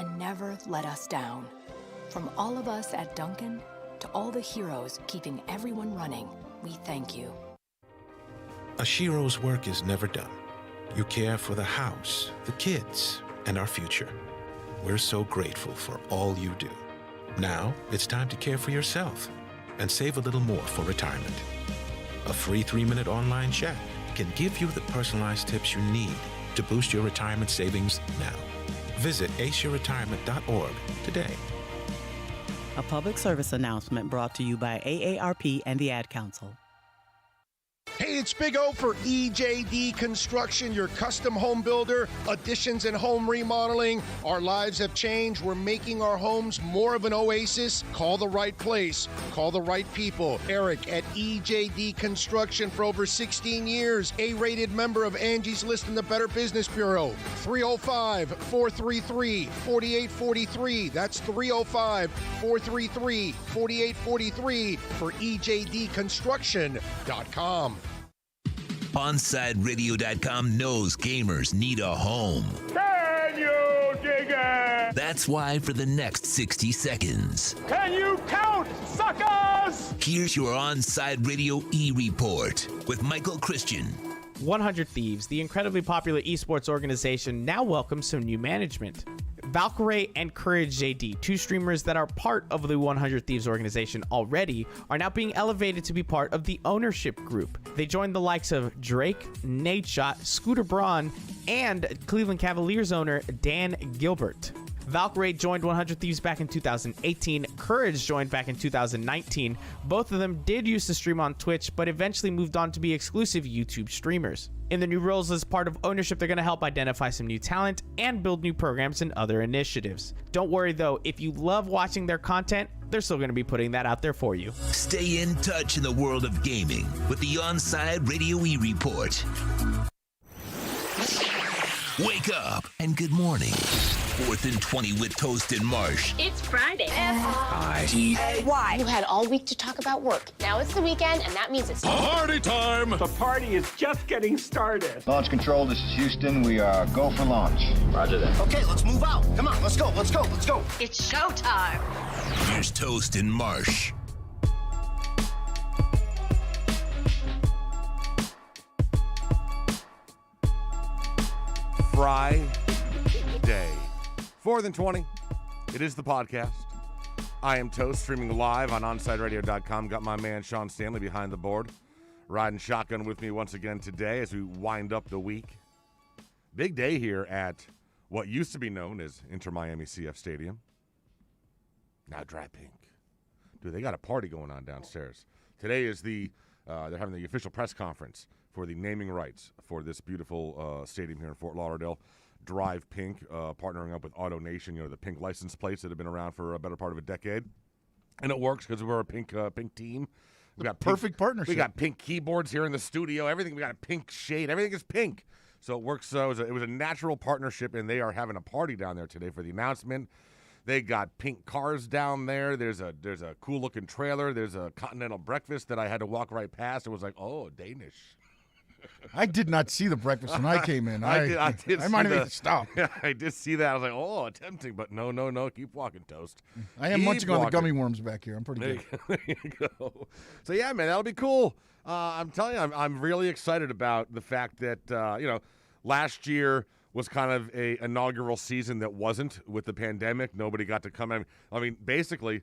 and never let us down. From all of us at Dunkin' to all the heroes keeping everyone running, we thank you. A Shiro's work is never done. You care for the house, the kids, and our future. We're so grateful for all you do. Now it's time to care for yourself and save a little more for retirement. A free 3-minute online chat can give you the personalized tips you need to boost your retirement savings now. Visit aceyourretirement.org today. A public service announcement brought to you by AARP and the Ad Council. Hey, it's Big O for EJD Construction, your custom home builder, additions and home remodeling. Our lives have changed. We're making our homes more of an oasis. Call the right place. Call the right people. Eric at EJD Construction for over 16 years. A-rated member of Angie's List in the Better Business Bureau. 305-433-4843. That's 305-433-4843 for EJDconstruction.com. OnSideRadio.com knows gamers need a home. Can you dig it? That's why for the next 60 seconds, Can you count, suckers? here's your Onside Radio E-Report with Michael Christian. 100 Thieves, the incredibly popular esports organization, now welcomes some new management. Valkyrae and Courage JD, two streamers that are part of the 100 Thieves organization already, are now being elevated to be part of the ownership group. They joined the likes of Drake, Nadeshot, Scooter Braun, and Cleveland Cavaliers owner Dan Gilbert. Valkyrae joined 100 Thieves back in 2018. Courage joined back in 2019. Both of them did used to stream on Twitch, but eventually moved on to be exclusive YouTube streamers. In the new roles as part of ownership, they're going to help identify some new talent and build new programs and other initiatives. Don't worry though, if you love watching their content, they're still going to be putting that out there for you. Stay in touch in the world of gaming with the Onside Radio E-Report. Wake up and good morning. 4th and 20 with Toast and Marsh. It's Friday. Why? You had all week to talk about work. Now it's the weekend, and that means it's Party time! The party is just getting started. Launch control, this is Houston. We are go for launch. Roger that. Okay, let's move out. Come on, let's go. It's showtime. Here's Toast and Marsh. Friday. 4th and 20. It is the podcast. I am Toast, streaming live on OnSideRadio.com. Got my man Sean Stanley behind the board, riding shotgun with me once again today as we wind up the week. Big day here at what used to be known as Inter Miami CF Stadium. Now dry pink. Dude, they got a party going on downstairs. Today is they're having the official press conference for the naming rights for this beautiful stadium here in Fort Lauderdale. Drive Pink, partnering up with Auto Nation, the pink license plates that have been around for a better part of a decade. And it works because we're a pink team. We got perfect partnership. We got pink keyboards here in the studio. Everything, we got a pink shade. Everything is pink. So it works. It was a natural partnership, and they are having a party down there today for the announcement. They got pink cars down there. There's a cool-looking trailer. There's a continental breakfast that I had to walk right past. It was like, oh, Danish. I did not see the breakfast when I came in. I did. I might have to stop. Yeah, I did see that. I was like, oh, tempting, but no. Keep walking, Toast. I am munching on the gummy worms back here. I'm pretty good. There you go. So, yeah, man, that'll be cool. I'm telling you, I'm really excited about the fact that, last year was kind of a inaugural season that wasn't with the pandemic. Nobody got to come in. I mean, basically,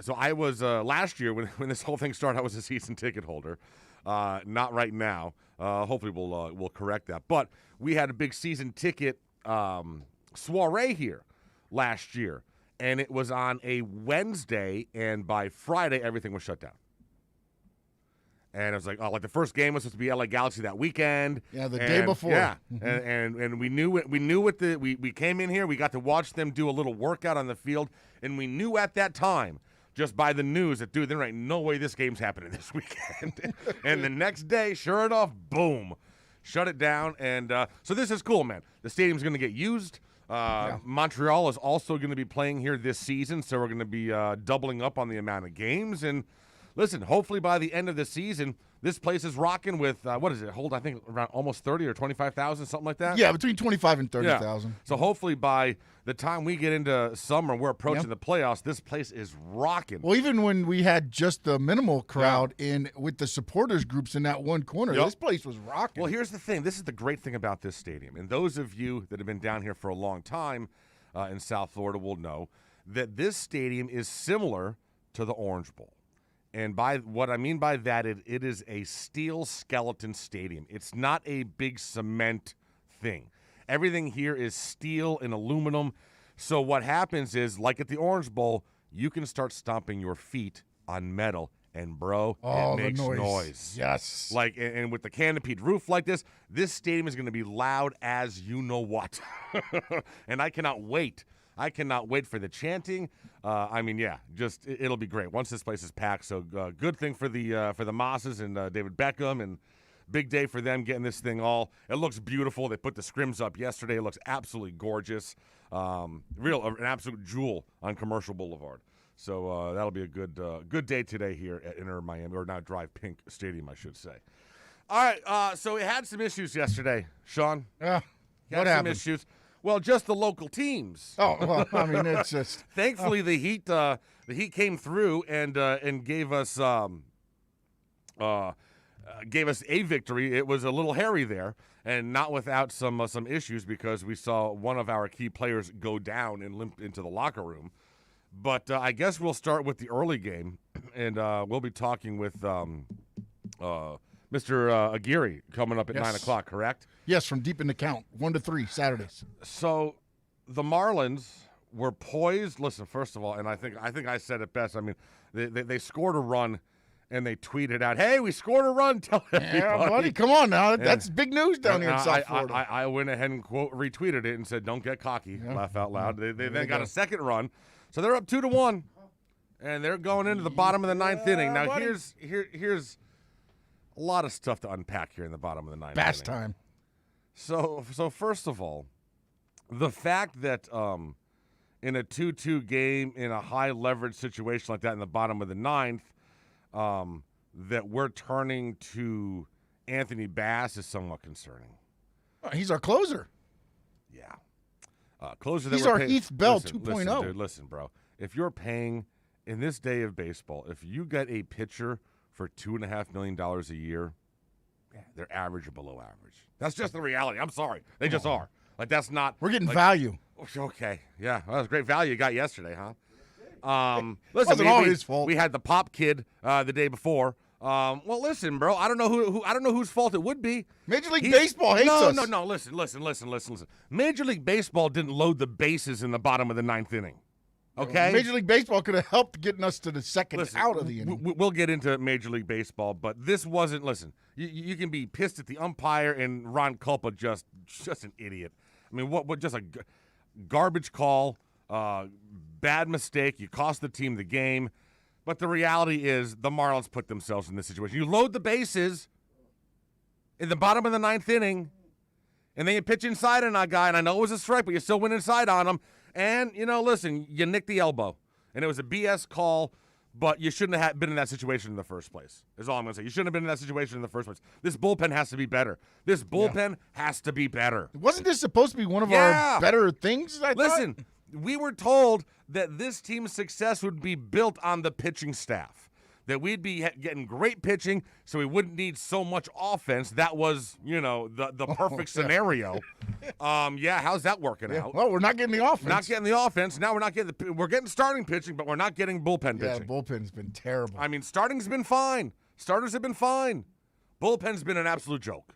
so I was, last year when this whole thing started, I was a season ticket holder. Not right now. Hopefully we'll correct that. But we had a big season ticket soiree here last year, and it was on a Wednesday, and by Friday everything was shut down. And it was like, the first game was supposed to be LA Galaxy that weekend. Yeah, the day before. Yeah, and we knew we came in here, we got to watch them do a little workout on the field, and we knew at that time, just by the news, that, dude, there ain't no way this game's happening this weekend. And the next day, sure enough, boom, shut it down. And so this is cool, man. The stadium's going to get used. Montreal is also going to be playing here this season, so we're going to be doubling up on the amount of games. And listen, hopefully by the end of the season, this place is rocking with, what is it, I think around almost 30 or 25,000, something like that? Yeah, between 25 and 30,000. Yeah. So hopefully by the time we get into summer, we're approaching the playoffs, this place is rocking. Well, even when we had just the minimal crowd in with the supporters groups in that one corner, this place was rocking. Well, here's the thing. This is the great thing about this stadium. And those of you that have been down here for a long time in South Florida will know that this stadium is similar to the Orange Bowl. And by what I mean by that, it is a steel skeleton stadium. It's not a big cement thing. Everything here is steel and aluminum. So what happens is, like at the Orange Bowl, you can start stomping your feet on metal. And, bro, it makes noise. Yes. Like, and with the canopied roof like this stadium is going to be loud as you know what. And I cannot wait. I cannot wait for the chanting. It'll be great once this place is packed. So good thing for the Mosses and David Beckham, and big day for them getting this thing all. It looks beautiful. They put the scrims up yesterday. It looks absolutely gorgeous. An absolute jewel on Commercial Boulevard. So that'll be a good day today here at Inter Miami, or now Drive Pink Stadium, I should say. All right, so we had some issues yesterday, Sean. Yeah. What some happened? issues. Well, just the local teams. Oh, well, I mean, it's just. Thankfully, the Heat came through and gave us a victory. It was a little hairy there, and not without some issues, because we saw one of our key players go down and limp into the locker room. But I guess we'll start with the early game, and we'll be talking with Mr. Aguirre coming up at 9 o'clock, correct? Yes, from deep in the count, 1 to 3 Saturdays. So the Marlins were poised. Listen, first of all, and I think I said it best. I mean, they scored a run, and they tweeted out, "Hey, we scored a run! Tell everybody." Yeah, buddy, come on now. That's big news down here in South Florida. I went ahead and retweeted it and said, "Don't get cocky." Yeah. Laugh out loud. They then got a second run, so they're up 2-1, and they're going into the bottom of the ninth inning. Now buddy. here's a lot of stuff to unpack here in the bottom of the ninth Bass inning. time. So first of all, the fact that in a 2-2 game, in a high leverage situation like that in the bottom of the ninth, that we're turning to Anthony Bass is somewhat concerning. He's our closer. Yeah. Closer. He's our Heath Bell 2.0. Listen, dude, listen, bro. If you're paying, in this day of baseball, if you get a pitcher for $2.5 million a year, they're average or below average. That's just the reality. I'm sorry. They just are. Like, that's not. We're getting value. Okay. Yeah. Well, that was great value you got yesterday, huh? Listen, wasn't all his fault. We had the Pop kid the day before. Well, listen, bro. I don't know who. I don't know whose fault it would be. Major League Baseball hates us. No. Listen. Major League Baseball didn't load the bases in the bottom of the ninth inning. Okay. Major League Baseball could have helped getting us to the second out of the inning. We'll get into Major League Baseball, but this wasn't. Listen, you can be pissed at the umpire and Ron Culpa, just an idiot. I mean, what just a garbage call, bad mistake. You cost the team the game. But the reality is the Marlins put themselves in this situation. You load the bases in the bottom of the ninth inning, and then you pitch inside on a guy, and I know it was a strike, but you still went inside on him. And, listen, you nicked the elbow. And it was a BS call, but you shouldn't have been in that situation in the first place, is all I'm going to say. You shouldn't have been in that situation in the first place. This bullpen has to be better. This bullpen has to be better. Wasn't this supposed to be one of our better things, I Listen, we were told that this team's success would be built on the pitching staff, that we'd be getting great pitching so we wouldn't need so much offense. That was, the perfect scenario. How's that working out? Well, we're not getting the offense. Not getting the offense. Now we're getting starting pitching, but we're not getting bullpen pitching. Yeah, the bullpen's been terrible. I mean, starting's been fine. Starters have been fine. Bullpen's been an absolute joke.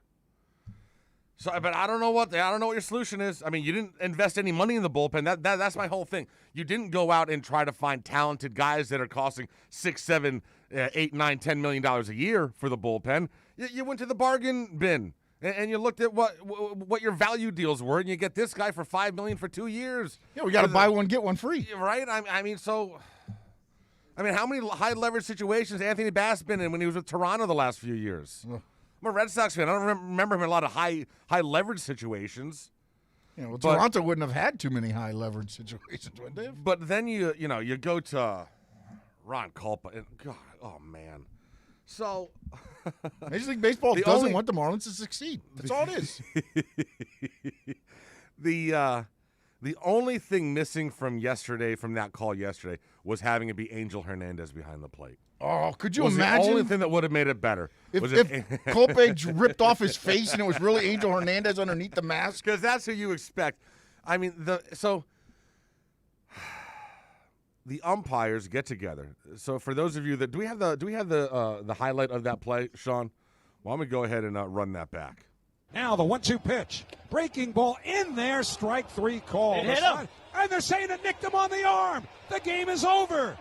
So, but I don't know what your solution is. I mean, you didn't invest any money in the bullpen. That's my whole thing. You didn't go out and try to find talented guys that are costing $6, $7, $8, $9, $10 million a year for the bullpen. You went to the bargain bin and you looked at what your value deals were, and you get this guy for $5 million for 2 years. Yeah, we got to buy one get one free, right? I mean, how many high leverage situations Anthony Bass been in when he was with Toronto the last few years? I'm a Red Sox fan. I don't remember him in a lot of high leverage situations. Yeah, well, Toronto wouldn't have had too many high leverage situations, would they? But then you go to Ron Culpa. And God, oh, man. So, Major League Baseball doesn't want the Marlins to succeed. That's all it is. The only thing missing from that call yesterday, was having it be Angel Hernandez behind the plate. Oh, could you imagine? imagine? The only thing that would have made it better. If Colpe ripped off his face and it was really Angel Hernandez underneath the mask. Because that's who you expect. I mean, the umpires get together. So for those of you that do we have the highlight of that play, Sean? Why don't we go ahead and run that back? Now the 1-2 pitch, breaking ball in there, strike 3 call. It hit him. And they're saying it nicked him on the arm. The game is over.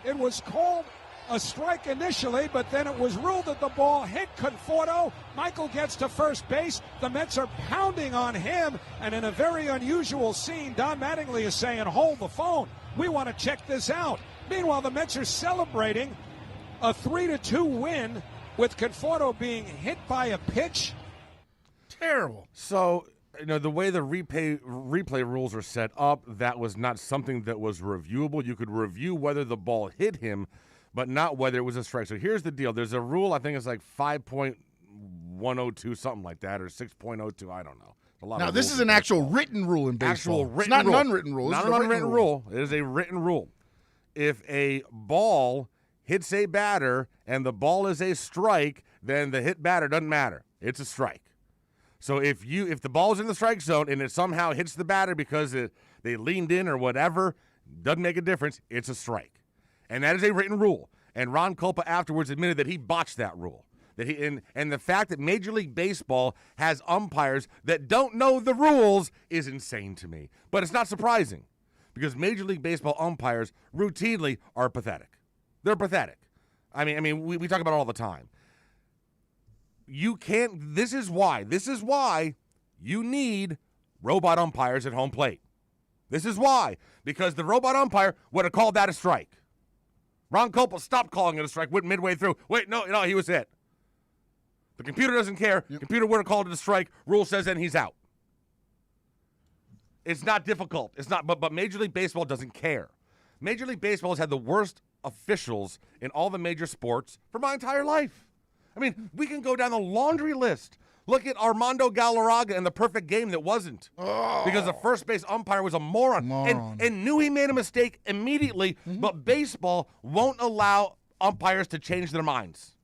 It was called a strike initially, but then it was ruled that the ball hit Conforto. Michael gets to first base. The Mets are pounding on him, and in a very unusual scene, Don Mattingly is saying, hold the phone. We want to check this out. Meanwhile, the Mets are celebrating a 3-2 win with Conforto being hit by a pitch. Terrible. So, the way the replay rules are set up, that was not something that was reviewable. You could review whether the ball hit him, but not whether it was a strike. So here's the deal. There's a rule, I think it's like 5.102, something like that, or 6.02, I don't know. Now, this is an actual written rule in baseball. It's not an unwritten rule. Not an unwritten rule. It is a written rule. If a ball hits a batter and the ball is a strike, then the hit batter doesn't matter. It's a strike. So if the ball is in the strike zone and it somehow hits the batter because they leaned in or whatever, doesn't make a difference. It's a strike. And that is a written rule. And Ron Culpa afterwards admitted that he botched that rule. And the fact that Major League Baseball has umpires that don't know the rules is insane to me. But it's not surprising because Major League Baseball umpires routinely are pathetic. They're pathetic. I mean, we talk about it all the time. You can't. This is why you need robot umpires at home plate. This is why. Because the robot umpire would have called that a strike. Ron Culpa stopped calling it a strike, went midway through. Wait, no, he was hit. The computer doesn't care. Yep. Computer would have called it a strike. Rule says then he's out. It's not difficult. It's not. But Major League Baseball doesn't care. Major League Baseball has had the worst officials in all the major sports for my entire life. I mean, we can go down the laundry list. Look at Armando Galarraga and the perfect game that wasn't. Oh. Because the first base umpire was a moron. And knew he made a mistake immediately, but baseball won't allow umpires to change their minds.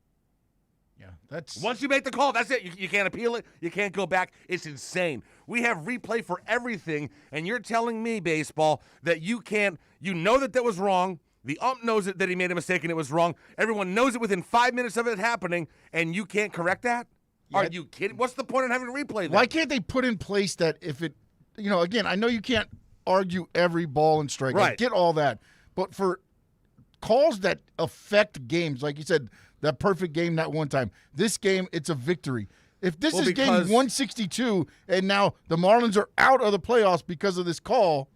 Yeah, that's... Once you make the call, that's it. You can't appeal it. You can't go back. It's insane. We have replay for everything, and you're telling me, baseball, that you can't... You know that was wrong. The ump knows that he made a mistake and it was wrong. Everyone knows it within 5 minutes of it happening, and you can't correct that? Yeah. Are you kidding? What's the point of having to replay that? Why can't they put in place that if it, again, I know you can't argue every ball and strike. Right. I get all that. But for calls that affect games, like you said, that perfect game that one time, this game, it's a victory. If this is game 162 and now the Marlins are out of the playoffs because of this call,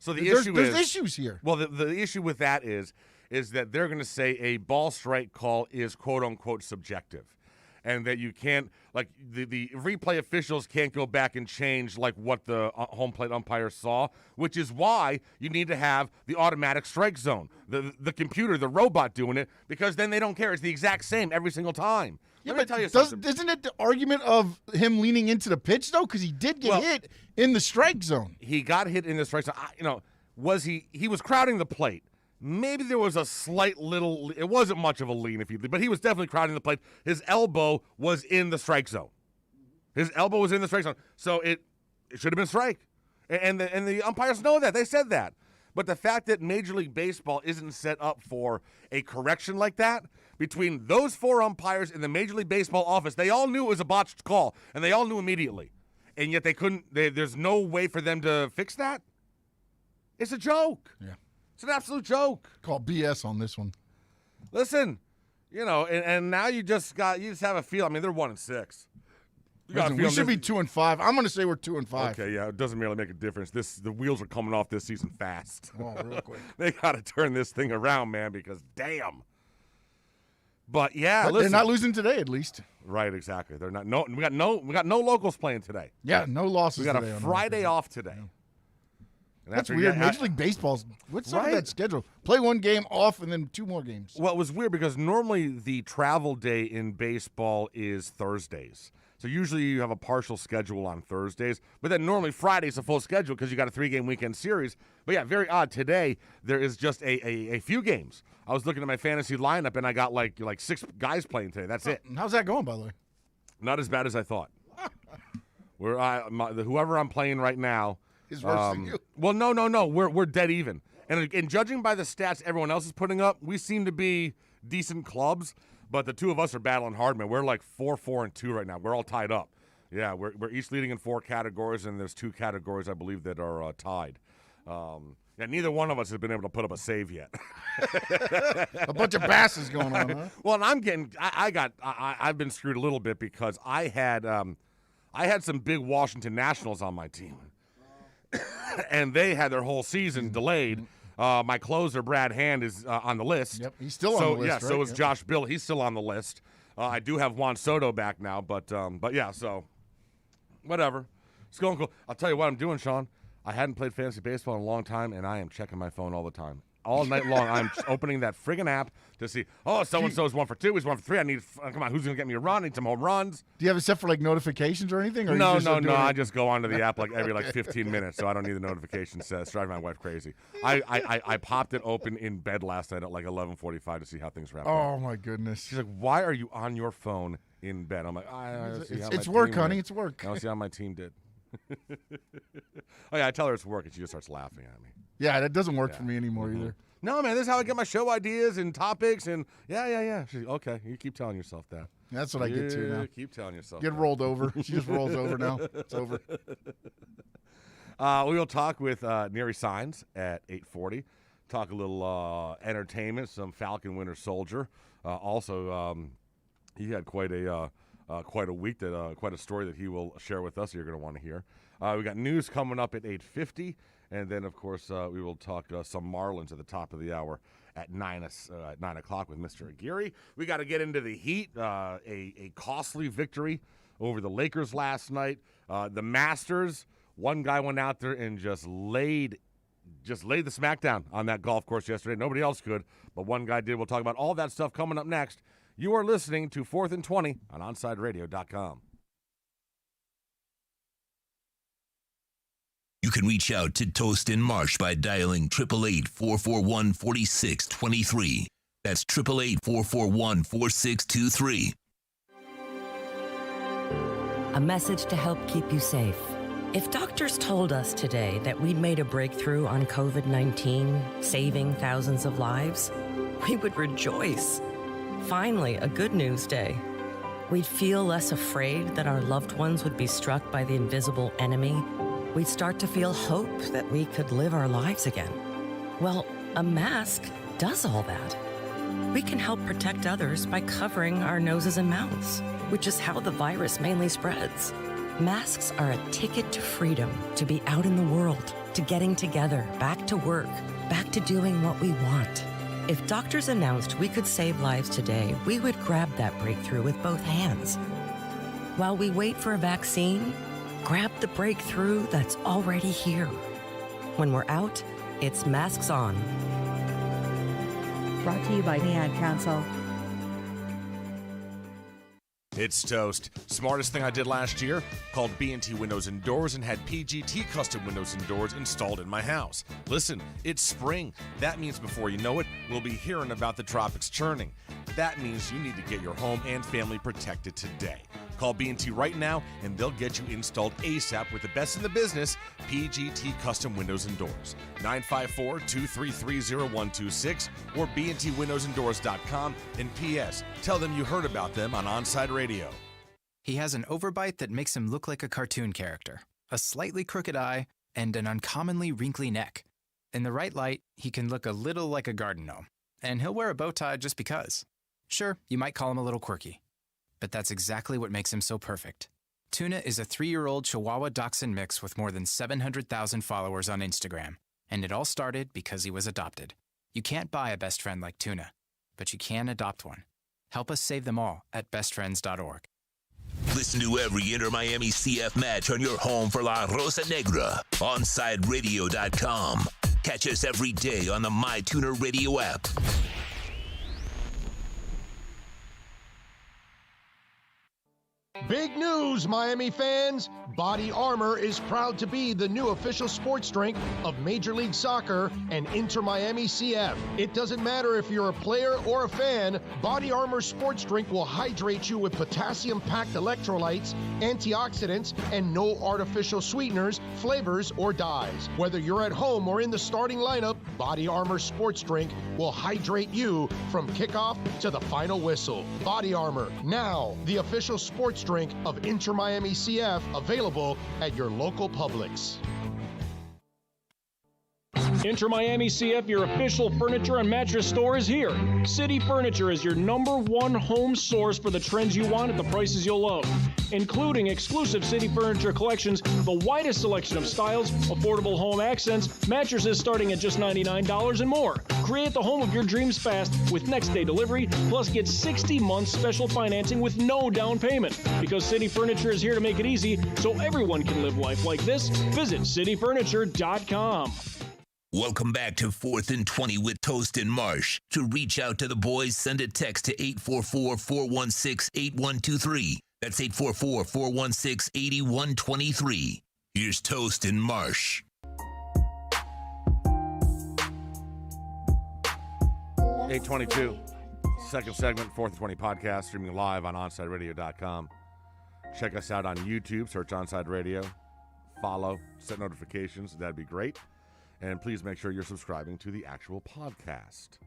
so there's issues here. Well, the issue with that is that they're going to say a ball strike call is quote-unquote subjective. And that you can't, like, the replay officials can't go back and change, like, what the home plate umpire saw, which is why you need to have the automatic strike zone, the computer, the robot doing it, because then they don't care. It's the exact same every single time. Yeah, Let me tell you something. Isn't it the argument of him leaning into the pitch, though? Because he did get hit in the strike zone. He got hit in the strike zone. He was crowding the plate. Maybe there was a slight little, it wasn't much of a lean, but he was definitely crowding the plate. His elbow was in the strike zone. So it should have been strike. And the umpires know that. They said that. But the fact that Major League Baseball isn't set up for a correction like that, between those 4 umpires in the Major League Baseball office, they all knew it was a botched call, and they all knew immediately. And yet there's no way for them to fix that? It's a joke. Yeah. It's an absolute joke. Call BS on this one. Listen, and now you just have a feel. I mean, they're 1-6. We should be 2-5. I'm going to say we're 2-5. Okay, yeah, it doesn't really make a difference. The wheels are coming off this season fast. Oh, real quick. They got to turn this thing around, man, because damn. But yeah, but listen, they're not losing today, at least. Right, exactly. They're not. No, we got no locals playing today. Yeah, no losses. We got today a Friday off today. That's weird. Major League Baseball's what's up with that schedule? Play one game off and then 2 more games. Well, it was weird because normally the travel day in baseball is Thursdays. So usually you have a partial schedule on Thursdays, but then normally Friday's a full schedule because you got a 3-game weekend series. But yeah, very odd. Today there is just a few games. I was looking at my fantasy lineup and I got like 6 guys playing today. That's it. How's that going, by the way? Not as bad as I thought. Whoever I'm playing right now is worse than you. Well, no. We're dead even. And judging by the stats everyone else is putting up, we seem to be decent clubs. But the two of us are battling hard, man. We're like 4-4-2 right now. We're all tied up. Yeah, we're each leading in 4 categories, and there's 2 categories I believe that are tied. Neither one of us has been able to put up a save yet. A bunch of basses going on, huh? Well, and I've been screwed a little bit because I had some big Washington Nationals on my team, and they had their whole season delayed. My closer, Brad Hand, is on the list. Yep, he's still on the list, yeah, right? so is Josh Bill. He's still on the list. I do have Juan Soto back now, but yeah, so whatever. It's going cool. I'll tell you what I'm doing, Sean. I hadn't played fantasy baseball in a long time, and I am checking my phone all the time. All night long, I'm opening that friggin' app to see, so-and-so's 1 for 2, he's 1 for 3. Come on, who's going to get me a run? I need some home runs. Do you have it set for, notifications or anything? Or No. I just go onto the app every 15 minutes, so I don't need the notification set. It's driving my wife crazy. I popped it open in bed last night at 11:45 to see how things wrapped up. Oh, my goodness. She's like, why are you on your phone in bed? I'm like, it's work, honey. It's work. I want to see how my team did. Oh, yeah, I tell her it's work, and she just starts laughing at me. Yeah, that doesn't work for me anymore either. No, man, this is how I get my show ideas and topics, and yeah. She's okay, you keep telling yourself that. That's what I get to now. Keep telling yourself Get rolled over. She just rolls over now. It's over. We will talk with Neri Signs at 8:40. Talk a little entertainment, some Falcon Winter Soldier. Also, he had quite a week, quite a story that he will share with us. You're going to want to hear. We got news coming up at 8:50. And then, of course, we will talk some Marlins at the top of the hour at 9 o'clock with Mr. Aguirre. We got to get into the Heat, a costly victory over the Lakers last night. The Masters, one guy went out there and just laid the smackdown on that golf course yesterday. Nobody else could, but one guy did. We'll talk about all that stuff coming up next. You are listening to 4th and 20 on OnSideRadio.com. You can reach out to Toast and Marsh by dialing 888-441-4623. That's 888-441-4623. A message to help keep you safe. If doctors told us today that we'd made a breakthrough on COVID-19, saving thousands of lives, we would rejoice. Finally, a good news day. We'd feel less afraid that our loved ones would be struck by the invisible enemy. We'd start to feel hope that we could live our lives again. Well, a mask does all that. We can help protect others by covering our noses and mouths, which is how the virus mainly spreads. Masks are a ticket to freedom, to be out in the world, to getting together, back to work, back to doing what we want. If doctors announced we could save lives today, we would grab that breakthrough with both hands. While we wait for a vaccine, grab the breakthrough that's already here. When we're out, it's masks on. Brought to you by the Ad Council. It's Toast. Smartest thing I did last year? Called B&T Windows and Doors and had PGT custom windows and doors installed in my house. Listen, it's spring. That means before you know it, we'll be hearing about the tropics churning. That means you need to get your home and family protected today. Call B&T right now, and they'll get you installed ASAP with the best in the business, PGT Custom Windows and Doors. 954-233-0126 or bntwindowsanddoors.com. And P.S. Tell them you heard about them on Onside Radio. He has an overbite that makes him look like a cartoon character, a slightly crooked eye, and an uncommonly wrinkly neck. In the right light, he can look a little like a garden gnome, and he'll wear a bow tie just because. Sure, you might call him a little quirky, but that's exactly what makes him so perfect. Tuna is a 3-year-old Chihuahua Dachshund mix with more than 700,000 followers on Instagram, and it all started because he was adopted. You can't buy a best friend like Tuna, but you can adopt one. Help us save them all at bestfriends.org. Listen to every Inter-Miami CF match on your home for La Rosa Negra, OnSideRadio.com. Catch us every day on the MyTuner Radio app. Big news, Miami fans! Body Armor is proud to be the new official sports drink of Major League Soccer and Inter-Miami CF. It doesn't matter if you're a player or a fan, Body Armor sports drink will hydrate you with potassium-packed electrolytes, antioxidants, and no artificial sweeteners, flavors, or dyes. Whether you're at home or in the starting lineup, Body Armor sports drink will hydrate you from kickoff to the final whistle. Body Armor, now the official sports drink of Inter-Miami CF, available at your local Publix. Inter-Miami CF, your official furniture and mattress store, is here. City Furniture is your #1 home source for the trends you want at the prices you'll love, including exclusive City Furniture collections, the widest selection of styles, affordable home accents, mattresses starting at just $99 and more. Create the home of your dreams fast with next-day delivery, plus get 60 months special financing with no down payment. Because City Furniture is here to make it easy so everyone can live life like this, visit cityfurniture.com. Welcome back to 4th and 20 with Toast and Marsh. To reach out to the boys, send a text to 844-416-8123. That's 844-416-8123. Here's Toast and Marsh. $822, second segment, 4th and 20 podcast, streaming live on OnSideRadio.com. Check us out on YouTube, search Onside Radio. Follow, set notifications, that'd be great. And please make sure you're subscribing to the actual podcast.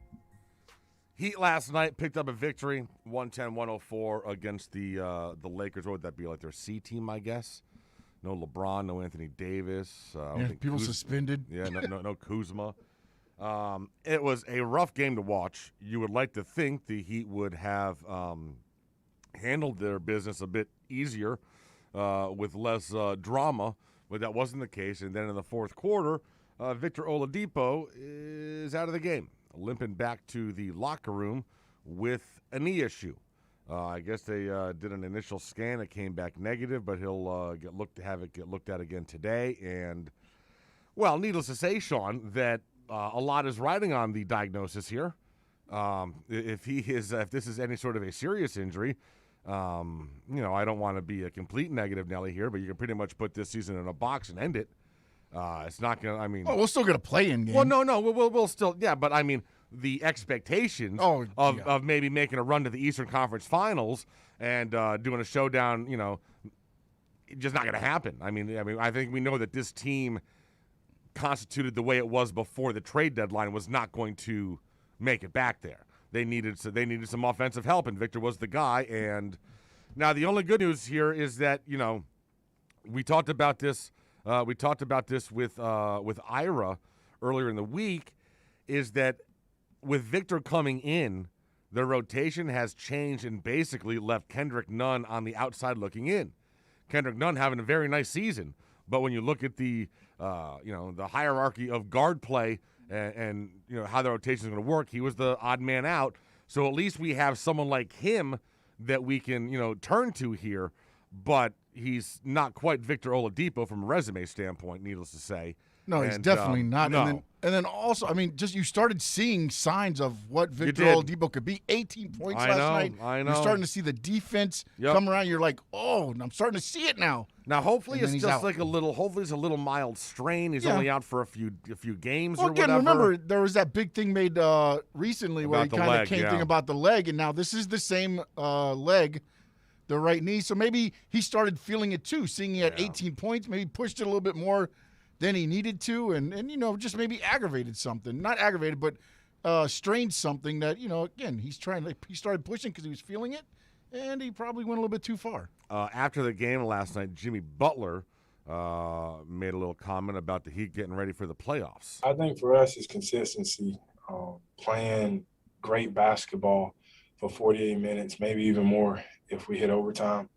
Heat last night picked up a victory, 110-104 against the Lakers. What would that be, like their C team, I guess? No LeBron, no Anthony Davis. People suspended. Yeah, no Kuzma. It was a rough game to watch. You would like to think the Heat would have handled their business a bit easier with less drama, but that wasn't the case. And then in the fourth quarter, Victor Oladipo is out of the game, limping back to the locker room with a knee issue. I guess they did an initial scan. It came back negative, but he'll get looked at again today. And, well, needless to say, Sean, that a lot is riding on the diagnosis here. If this is any sort of a serious injury, I don't want to be a complete negative Nelly here, but you can pretty much put this season in a box and end it. It's not going to, we'll still get a play-in game. Well, no, we'll still, yeah, but I mean, the expectations of maybe making a run to the Eastern Conference Finals and doing a showdown, just not going to happen. I mean, I think we know that this team constituted the way it was before the trade deadline was not going to make it back there. They needed some offensive help, and Victor was the guy. And now the only good news here is that, we talked about this. We talked about this with Ira earlier in the week, is that with Victor coming in, the rotation has changed and basically left Kendrick Nunn on the outside looking in. Kendrick Nunn having a very nice season, but when you look at the the hierarchy of guard play and how the rotation is going to work, he was the odd man out. So at least we have someone like him that we can turn to here, but he's not quite Victor Oladipo from a resume standpoint, needless to say. No, he's definitely not. No. And then also, you started seeing signs of what Victor Oladipo could be. 18 points last night. I know. You're starting to see the defense come around. You're like, oh, I'm starting to see it now. Now, hopefully it's just like a little mild strain. He's only out for a few games or whatever. Remember, there was that big thing made recently where he kind of came thing about the leg, and now this is the same leg, the right knee. So maybe he started feeling it too, seeing he had 18 points, maybe pushed it a little bit more than he needed to, and just maybe aggravated something. Not aggravated, but strained something that, again, he started pushing because he was feeling it, and he probably went a little bit too far. After the game last night, Jimmy Butler made a little comment about the Heat getting ready for the playoffs. I think for us it's consistency, playing great basketball for 48 minutes, maybe even more if we hit overtime.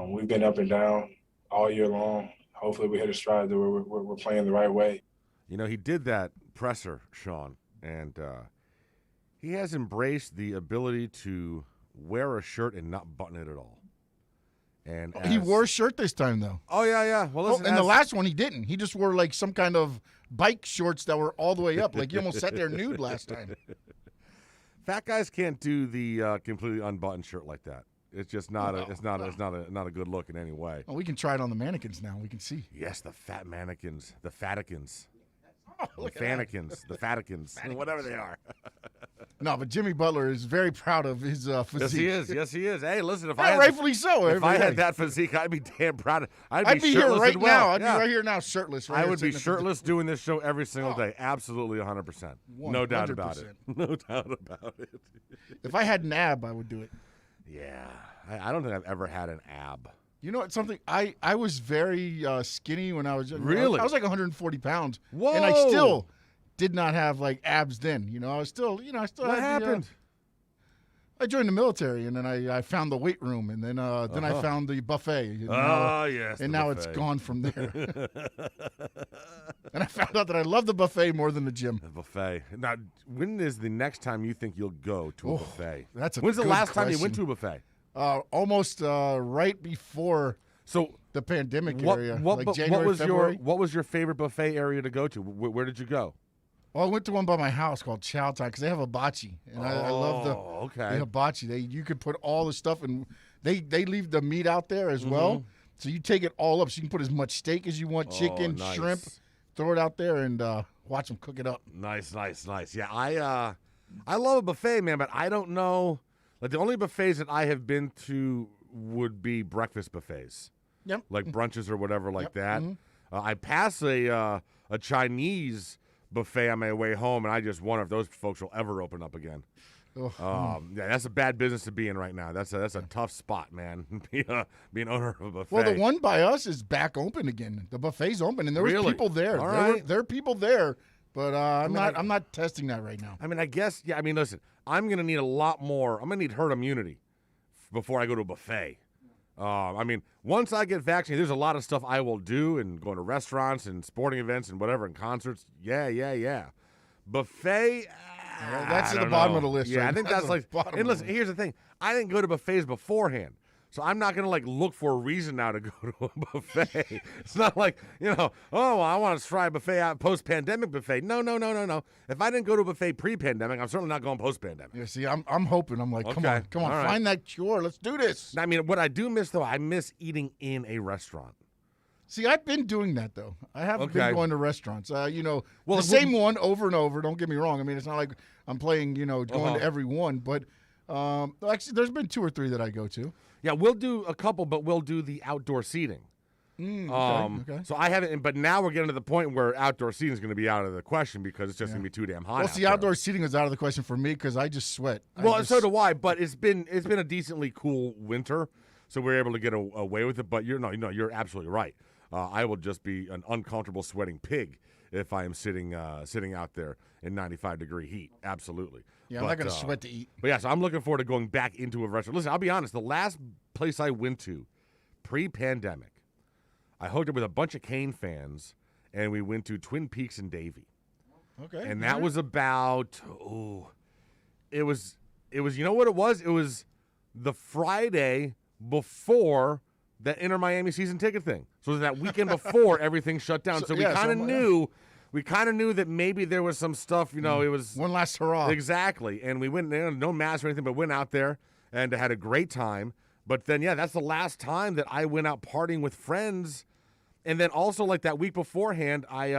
We've been up and down all year long. Hopefully we hit a stride that we're playing the right way. He did that presser, Sean, and he has embraced the ability to wear a shirt and not button it at all. And he wore a shirt this time, though. Oh, yeah. Well, listen, and the last one he didn't. He just wore like some kind of bike shorts that were all the way up. Like he almost sat there nude last time. Fat guys can't do the completely unbuttoned shirt like that. It's just not it's not a good look in any way. Well, we can try it on the mannequins now. We can see. Yes, the fat mannequins, the fatikins. Oh, the fanikins, the fatikins, whatever they are. No, but Jimmy Butler is very proud of his physique. Yes, he is. Hey, listen, rightfully so. If I had that physique, I'd be damn proud. I'd be here right now. I'd be right here now, shirtless. I would be shirtless doing this show every single day. Absolutely, 100%. No doubt about it. No doubt about it. If I had an ab, I would do it. Yeah, I don't think I've ever had an ab. You know, it's something. I was very skinny when I was really. I was like 140 pounds. Whoa! And I still did not have like abs then. You know, I was still. You know, I still. What had happened? I joined the military, and then I found the weight room, and then I found the buffet. Yes. And now buffet. It's gone from there. And I found out that I love the buffet more than the gym. The buffet. Now, when is the next time you think you'll go to a buffet? That's a When's the good last time you question. went to a buffet? Almost right before the pandemic area, like January, February. What was your favorite buffet area to go to? Where did you go? Well, I went to one by my house called Chow Time because they have hibachi, and I love the hibachi. You could put all the stuff, and they leave the meat out there as well, so you take it all up. So you can put as much steak as you want, chicken, nice. shrimp, throw it out there, and watch them cook it up. Nice. Yeah, I love a buffet, man, but I don't know. Like the only buffets that I have been to would be breakfast buffets. Yep. Like brunches or whatever like that. Mm-hmm. I pass a Chinese buffet on my way home, and I just wonder if those folks will ever open up again. Yeah, that's a bad business to be in right now. That's a tough spot, man. Being owner of a buffet. Well, the one by us is back open again. The buffet's open, and there was people there. All right. There are people there, but I'm not testing that right now. I mean, I guess. Yeah. I mean, listen. I'm gonna need a lot more. I'm gonna need herd immunity before I go to a buffet. I mean, once I get vaccinated, there's a lot of stuff I will do, and going to restaurants and sporting events and whatever, and concerts. Yeah. Buffet. That's at the bottom of the list. Yeah, right? I think that's like. And listen, here's the thing: I didn't go to buffets beforehand, so I'm not gonna like look for a reason now to go to a buffet. It's not like I want to try a buffet out post-pandemic buffet. No. If I didn't go to a buffet pre-pandemic, I'm certainly not going post-pandemic. Yeah, see, I'm hoping. I'm like, come on, All right. find that cure. Let's do this. I mean, what I do miss though, I miss eating in a restaurant. See, I've been doing that though. I haven't been going to restaurants. The Well, same one over and over. Don't get me wrong. I mean, it's not like I'm playing, going to every one. But actually, there's been 2 or 3 that I go to. Yeah, we'll do a couple, but we'll do the outdoor seating. Okay. So I haven't, but now we're getting to the point where outdoor seating is going to be out of the question because it's just going to be too damn hot. Well, out see, there. outdoor seating is out of the question for me because I just sweat. So do I. But it's been a decently cool winter, so we're able to get away with it. But you're absolutely right. I will just be an uncomfortable sweating pig if I am sitting out there in 95-degree heat. Absolutely. Yeah, I'm not going to sweat to eat. But yeah, so I'm looking forward to going back into a restaurant. Listen, I'll be honest. The last place I went to pre-pandemic, I hooked up with a bunch of Kane fans, and we went to Twin Peaks and Davie. Okay. And that was about it was you know what it was? It was the Friday before that Inter Miami season ticket thing. So it was that weekend before everything shut down. So we kind of knew. We kind of knew that maybe there was some stuff, it was... One last hurrah. Exactly. And we went there, no mask or anything, but went out there and had a great time. But then, that's the last time that I went out partying with friends. And then also, like that week beforehand, that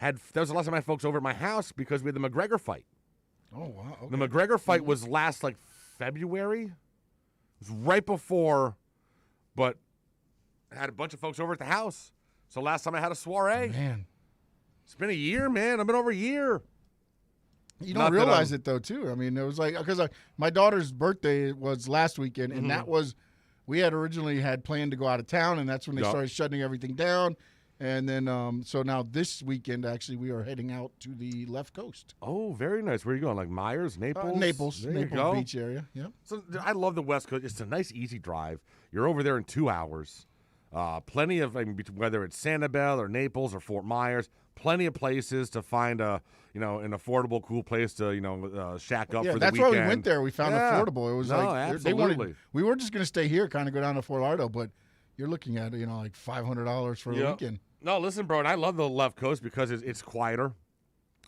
was the last time I had folks over at my house because we had the McGregor fight. Oh, wow. Okay. The McGregor fight was last, February. It was right before, but I had a bunch of folks over at the house. So last time I had a soiree. Man. It's been a year, man. I've been over a year. You don't realize it, though, too. I mean, it was like, because my daughter's birthday was last weekend, and that was, we had originally had planned to go out of town, and that's when they started shutting everything down. And then, so now this weekend, actually, we are heading out to the left coast. Oh, very nice. Where are you going? Like Myers, Naples? Naples Naples Beach area, yeah. So I love the West Coast. It's a nice, easy drive. You're over there in 2 hours. Plenty of, whether it's Sanibel or Naples or Fort Myers, plenty of places to find an affordable, cool place to, shack up for the that's weekend. why we went there. We found affordable. It was absolutely. We were just going to stay here, kind of go down to Fort Lauderdale, but you're looking at, like $500 for the weekend. No, listen, bro, and I love the left coast because it's quieter, a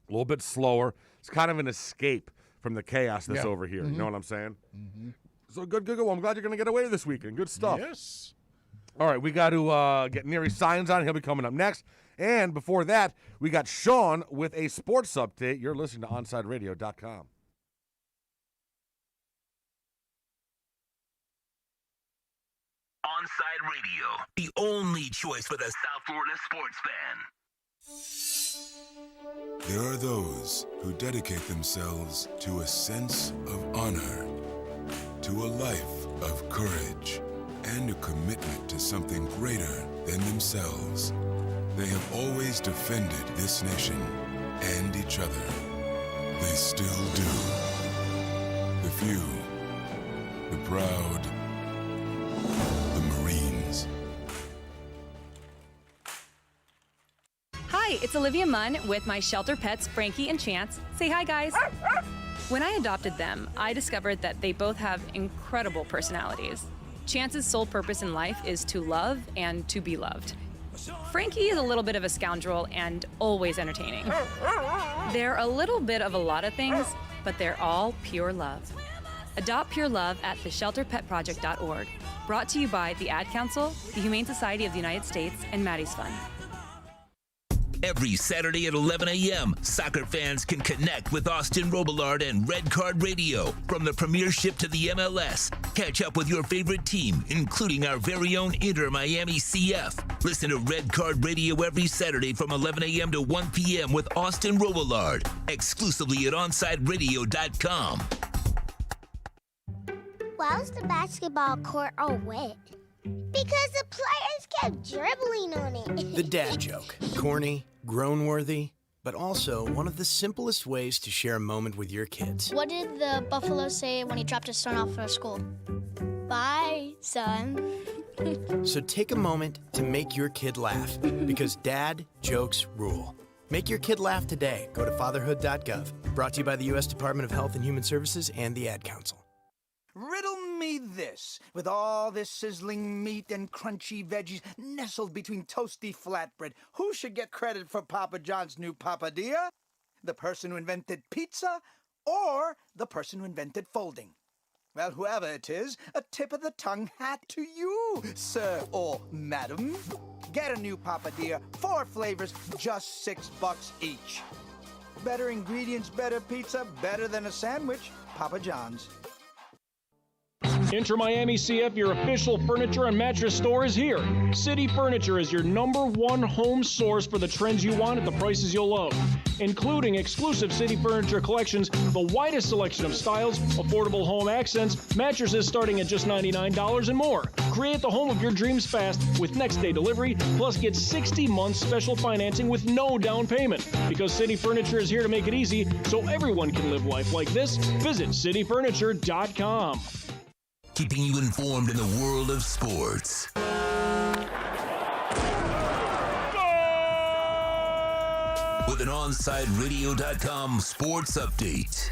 little bit slower. It's kind of an escape from the chaos that's over here. You know what I'm saying? Mm-hmm. So good. Well, I'm glad you're going to get away this weekend. Good stuff. Yes. All right, we got to get Neri Signs on. He'll be coming up next. And before that, we got Sean with a sports update. You're listening to OnSideRadio.com. Onside Radio, the only choice for the South Florida sports fan. There are those who dedicate themselves to a sense of honor, to a life of courage, and a commitment to something greater than themselves. They have always defended this nation and each other. They still do. The few, the proud, the Marines. Hi, it's Olivia Munn with my shelter pets, Frankie and Chance. Say hi, guys. When I adopted them, I discovered that they both have incredible personalities. Chance's sole purpose in life is to love and to be loved. Frankie is a little bit of a scoundrel and always entertaining. They're a little bit of a lot of things, but they're all pure love. Adopt pure love at theshelterpetproject.org. Brought to you by the Ad Council, the Humane Society of the United States, and Maddie's Fund. Every Saturday at 11 a.m., soccer fans can connect with Austin Robillard and Red Card Radio. From the Premiership to the MLS, catch up with your favorite team, including our very own Inter Miami CF. Listen to Red Card Radio every Saturday from 11 a.m. to 1 p.m. with Austin Robillard, exclusively at OnSideRadio.com. Why was the basketball court all wet? Because the players kept dribbling on it. The dad joke. Corny, groan-worthy, but also one of the simplest ways to share a moment with your kids. What did the buffalo say when he dropped his son off for school? Bye, son. So take a moment to make your kid laugh, because dad jokes rule. Make your kid laugh today. Go to fatherhood.gov. Brought to you by the U.S. Department of Health and Human Services and the Ad Council. Riddle me this. With all this sizzling meat and crunchy veggies nestled between toasty flatbread, who should get credit for Papa John's new papadilla? The person who invented pizza or the person who invented folding? Well, whoever it is, a tip of the tongue hat to you, sir or madam. Get a new papadilla, 4 flavors, just $6 each. Better ingredients, better pizza, better than a sandwich. Papa John's. Inter Miami CF, your official furniture and mattress store, is here. City Furniture is your #1 home source for the trends you want at the prices you'll love, including exclusive City Furniture collections, the widest selection of styles, affordable home accents, mattresses starting at just $99 and more. Create the home of your dreams fast with next-day delivery, plus get 60 months special financing with no down payment. Because City Furniture is here to make it easy so everyone can live life like this, visit cityfurniture.com. Keeping you informed in the world of sports. With an OnSideRadio.com sports update.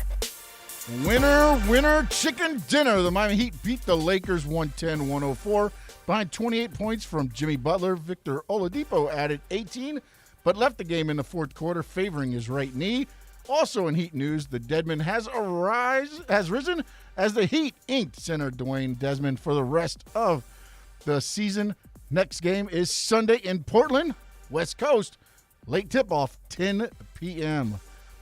Winner, chicken dinner. The Miami Heat beat the Lakers 110-104 behind 28 points from Jimmy Butler. Victor Oladipo added 18, but left the game in the fourth quarter, favoring his right knee. Also in Heat news, the Deadman has risen as the Heat inked center Dwayne Desmond for the rest of the season. Next game is Sunday in Portland, West Coast. Late tip-off, 10 p.m.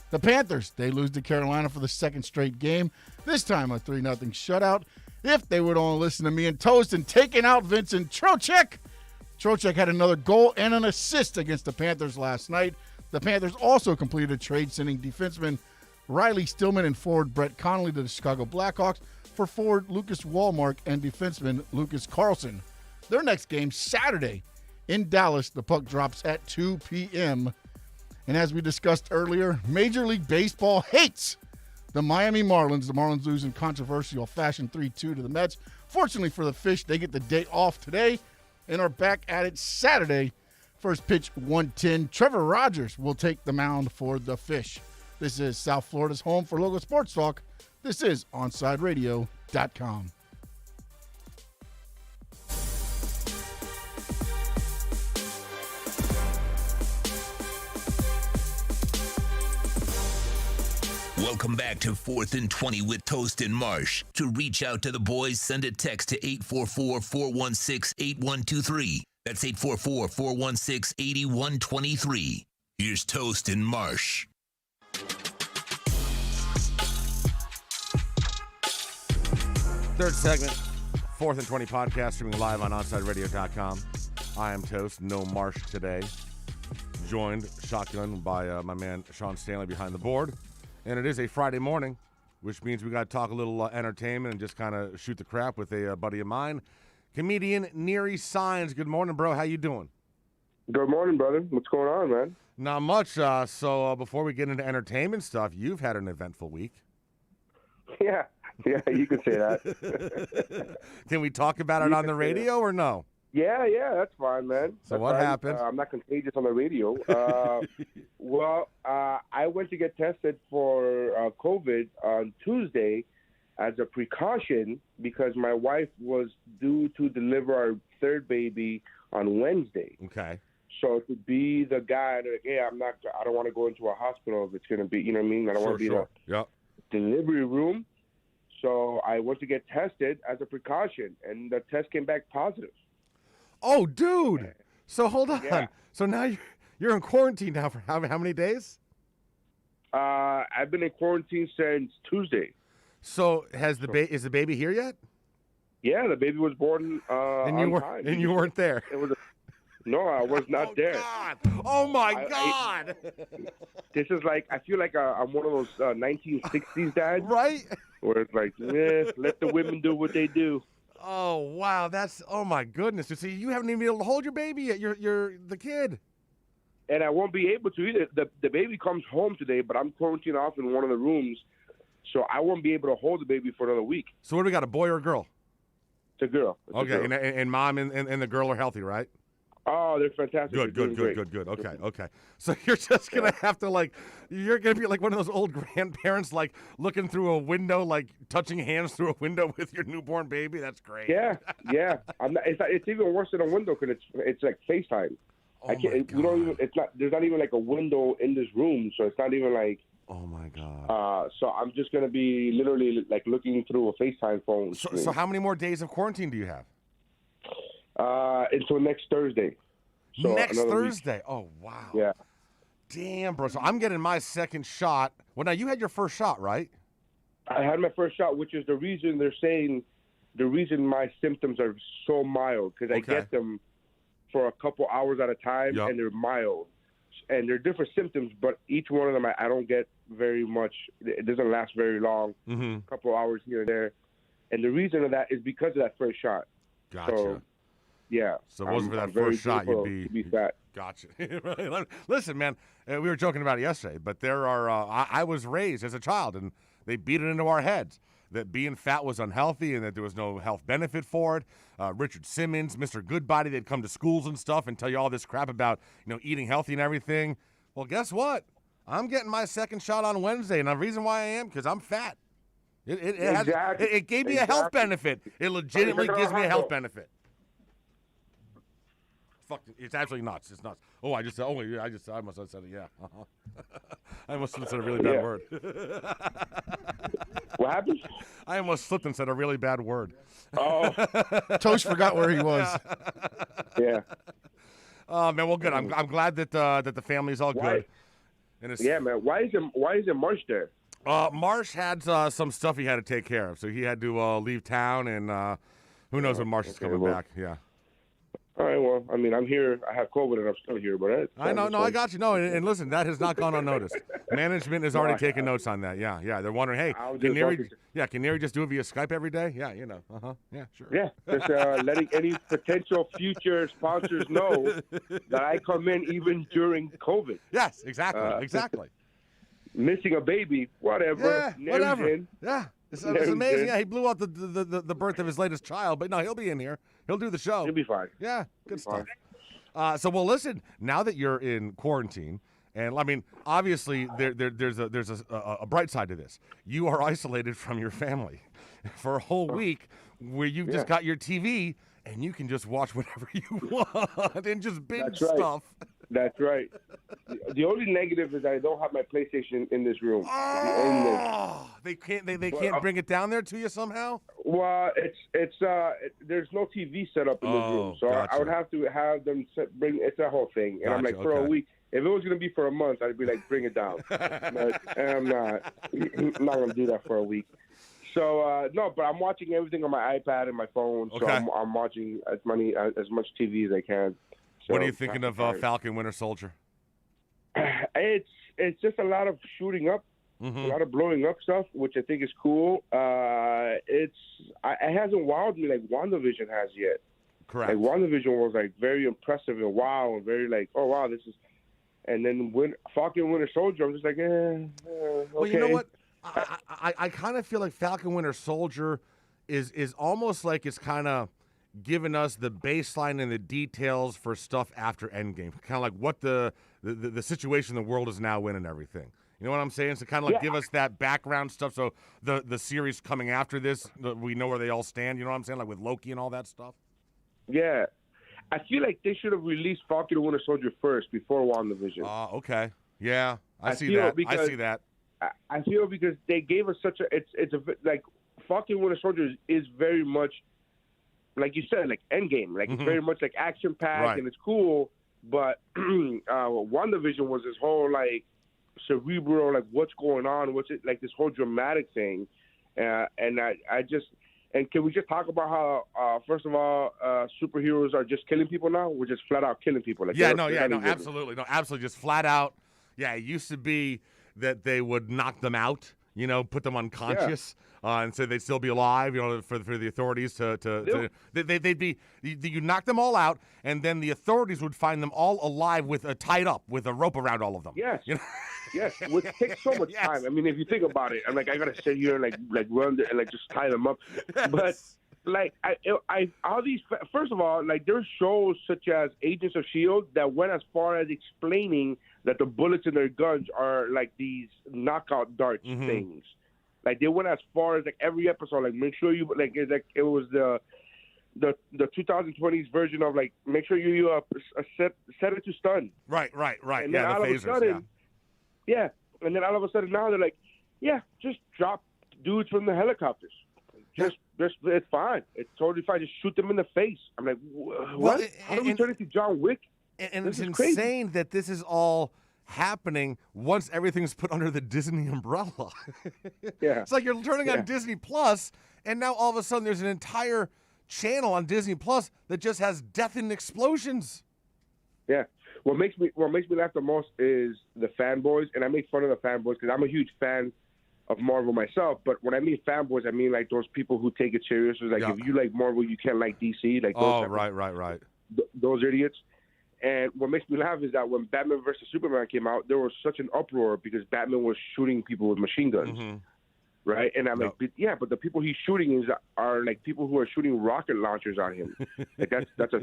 The Panthers, they lose to Carolina for the second straight game. This time a 3-0 shutout. If they would only listen to me and Toast and taking out Vincent Trocheck. Trocheck had another goal and an assist against the Panthers last night. The Panthers also completed a trade, sending defenseman Riley Stillman and forward Brett Connolly to the Chicago Blackhawks for forward Lucas Wallmark and defenseman Lucas Carlson. Their next game, Saturday, in Dallas. The puck drops at 2 p.m. And as we discussed earlier, Major League Baseball hates the Miami Marlins. The Marlins lose in controversial fashion 3-2 to the Mets. Fortunately for the Fish, they get the day off today and are back at it Saturday First pitch, 1:10. Trevor Rogers will take the mound for the Fish. This is South Florida's home for local sports talk. This is OnSideRadio.com. Welcome back to 4th and 20 with Toast and Marsh. To reach out to the boys, send a text to 844-416-8123. That's 844-416-8123. Here's Toast and Marsh. Third segment, 4th and 20 podcast, streaming live on OnSideRadio.com. I am Toast, no Marsh today. Joined, shotgun, by my man Sean Stanley behind the board. And it is a Friday morning, which means we got to talk a little entertainment and just kind of shoot the crap with a buddy of mine, comedian Neary Signs. Good morning, bro. How you doing? Good morning, brother. What's going on, man? Not much. So before we get into entertainment stuff, you've had an eventful week. Yeah, you could say that. Can we talk about it on the radio or no? Yeah, that's fine, man. So what happened? I'm not contagious on the radio. I went to get tested for COVID on Tuesday as a precaution because my wife was due to deliver our third baby on Wednesday. Okay. So to be the guy that, hey, I don't want to go into a hospital if it's going to be, you know what I mean? I don't want to be in a delivery room. So I went to get tested as a precaution, and the test came back positive. Oh, dude. So hold on. Yeah. So now you're in quarantine now for how many days? I've been in quarantine since Tuesday. So is the baby here yet? Yeah, the baby was born on time. And you weren't there. No, I was not there. God. Oh my God! This is like, I feel like I'm one of those 1960s dads, right? Where it's like, let the women do what they do. Oh wow, oh my goodness! You see, you haven't even been able to hold your baby yet. You're the kid. And I won't be able to either. The baby comes home today, but I'm quarantined off in one of the rooms, so I won't be able to hold the baby for another week. So what do we got? A boy or a girl? It's a girl. Okay, and mom and the girl are healthy, right? Oh, they're fantastic. Good. Okay. So you're just going to have to, you're going to be like one of those old grandparents, looking through a window, touching hands through a window with your newborn baby. That's great. Yeah. It's even worse than a window because it's like FaceTime. Oh my God. There's not even like a window in this room, so it's not even like. Oh my God. So I'm just going to be literally looking through a FaceTime phone. So how many more days of quarantine do you have? Until next Thursday. So next Thursday? Week. Oh, wow. Yeah. Damn, bro. So I'm getting my second shot. Well, now you had your first shot, right? I had my first shot, which is the reason they're saying my symptoms are so mild, because I get them for a couple hours at a time, and they're mild. And they're different symptoms, but each one of them I don't get very much. It doesn't last very long, a couple hours here and there. And the reason of that is because of that first shot. Gotcha. So, yeah. So it wasn't for that first shot, you'd be fat. Gotcha. Listen, man, we were joking about it yesterday, but there are. I was raised as a child, and they beat it into our heads that being fat was unhealthy and that there was no health benefit for it. Richard Simmons, Mr. Goodbody, they'd come to schools and stuff and tell you all this crap about eating healthy and everything. Well, guess what? I'm getting my second shot on Wednesday, and the reason why I am because I'm fat. It gave me a health benefit. It legitimately gives me a health benefit. It's absolutely nuts. It's nuts. Oh, I must have said it. Yeah. I must have said a really bad word. What happened? I almost slipped and said a really bad word. Oh. Toast forgot where he was. Yeah. Oh man, well, good. I'm glad that the family's all good. Yeah, man. Why isn't Marsh there? Marsh had some stuff he had to take care of, so he had to leave town, and who knows when Marsh is coming back. Yeah. All right, well, I mean, I'm here. I have COVID, and I'm still here, but I know. No, I got you. No, and listen, that has not gone unnoticed. Management has already taken notes on that. Yeah. They're wondering, hey, can Neary just do it via Skype every day? Yeah, Yeah, sure. Yeah, just letting any potential future sponsors know that I come in even during COVID. Yes, exactly. Missing a baby, whatever. Yeah, whatever. Yeah. It's amazing. Yeah, he blew out the birth of his latest child, but no, he'll be in here. He'll do the show. He'll be fine. Yeah, good stuff. Well, listen. Now that you're in quarantine, and I mean, obviously, there's a bright side to this. You are isolated from your family for a whole week, where you've just got your TV and you can just watch whatever you want and just binge stuff. That's right. The only negative is I don't have my PlayStation in this room. Oh, they can't bring it down there to you somehow? Well, it's there's no TV set up in this room, so gotcha. I would have to have them bring. It's a whole thing, and Gotcha, I'm like for a okay. week. If it was gonna be for a month, I'd be like, bring it down. But I'm not. I'm not gonna do that for a week. So no, but I'm watching everything on my iPad and my phone. So I'm watching as much TV as I can. So, what are you thinking of Falcon Winter Soldier? It's just a lot of shooting up, a lot of blowing up stuff, which I think is cool. It hasn't wowed me like WandaVision has yet. Correct. Like WandaVision was like very impressive and wow, and very like, oh wow, this is. And then Falcon Winter Soldier, I'm just like, okay. Well, you know what? I kind of feel like Falcon Winter Soldier is almost like it's kind of giving us the baseline and the details for stuff after Endgame, kind of like what the situation the world is now in and everything. You know what I'm saying? So kind of like give us that background stuff. So the series coming after this, we know where they all stand. You know what I'm saying? Like with Loki and all that stuff. Yeah, I feel like they should have released Falcon and Winter Soldier first before WandaVision. Okay. Yeah, I see that. I see that. I feel because they gave us such a it's a like Falcon and Winter Soldier is very much like you said, like Endgame, like it's very much like action packed and it's cool. But WandaVision was this whole like cerebral, like what's going on, what's it like this whole dramatic thing, and I just. And can we just talk about how, first of all, superheroes are just killing people now? We're just flat out killing people. Like Absolutely. No, absolutely. Just flat out. Yeah, it used to be that they would knock them out, put them unconscious, and so they'd still be alive, for the authorities they'd be, you knock them all out, and then the authorities would find them all alive tied up with a rope around all of them. Yes. Yes, which takes so much time. I mean, if you think about it, I'm like, I gotta sit here and like run and like just tie them up. But like, all these. First of all, like there's shows such as Agents of S.H.I.E.L.D. that went as far as explaining that the bullets in their guns are like these knockout darts things. Like they went as far as like every episode, like make sure you like it was the 2020s version of like make sure you set it to stun. Right. And yeah, then the phasers. And then all of a sudden now they're like, just drop dudes from the helicopters. Just it's fine. It's totally fine. Just shoot them in the face. I'm like, what? How do we turn into John Wick? And it's insane that this is all happening once everything's put under the Disney umbrella. Yeah. It's like you're turning on Disney Plus, and now all of a sudden there's an entire channel on Disney Plus that just has death and explosions. Yeah. What makes me laugh the most is the fanboys, and I make fun of the fanboys because I'm a huge fan of Marvel myself. But when I mean fanboys, I mean like those people who take it serious. It's like if you like Marvel, you can't like DC. Like those right. Those idiots. And what makes me laugh is that when Batman vs. Superman came out, there was such an uproar because Batman was shooting people with machine guns, right? And I'm like, but the people he's shooting are like people who are shooting rocket launchers on him. Like that's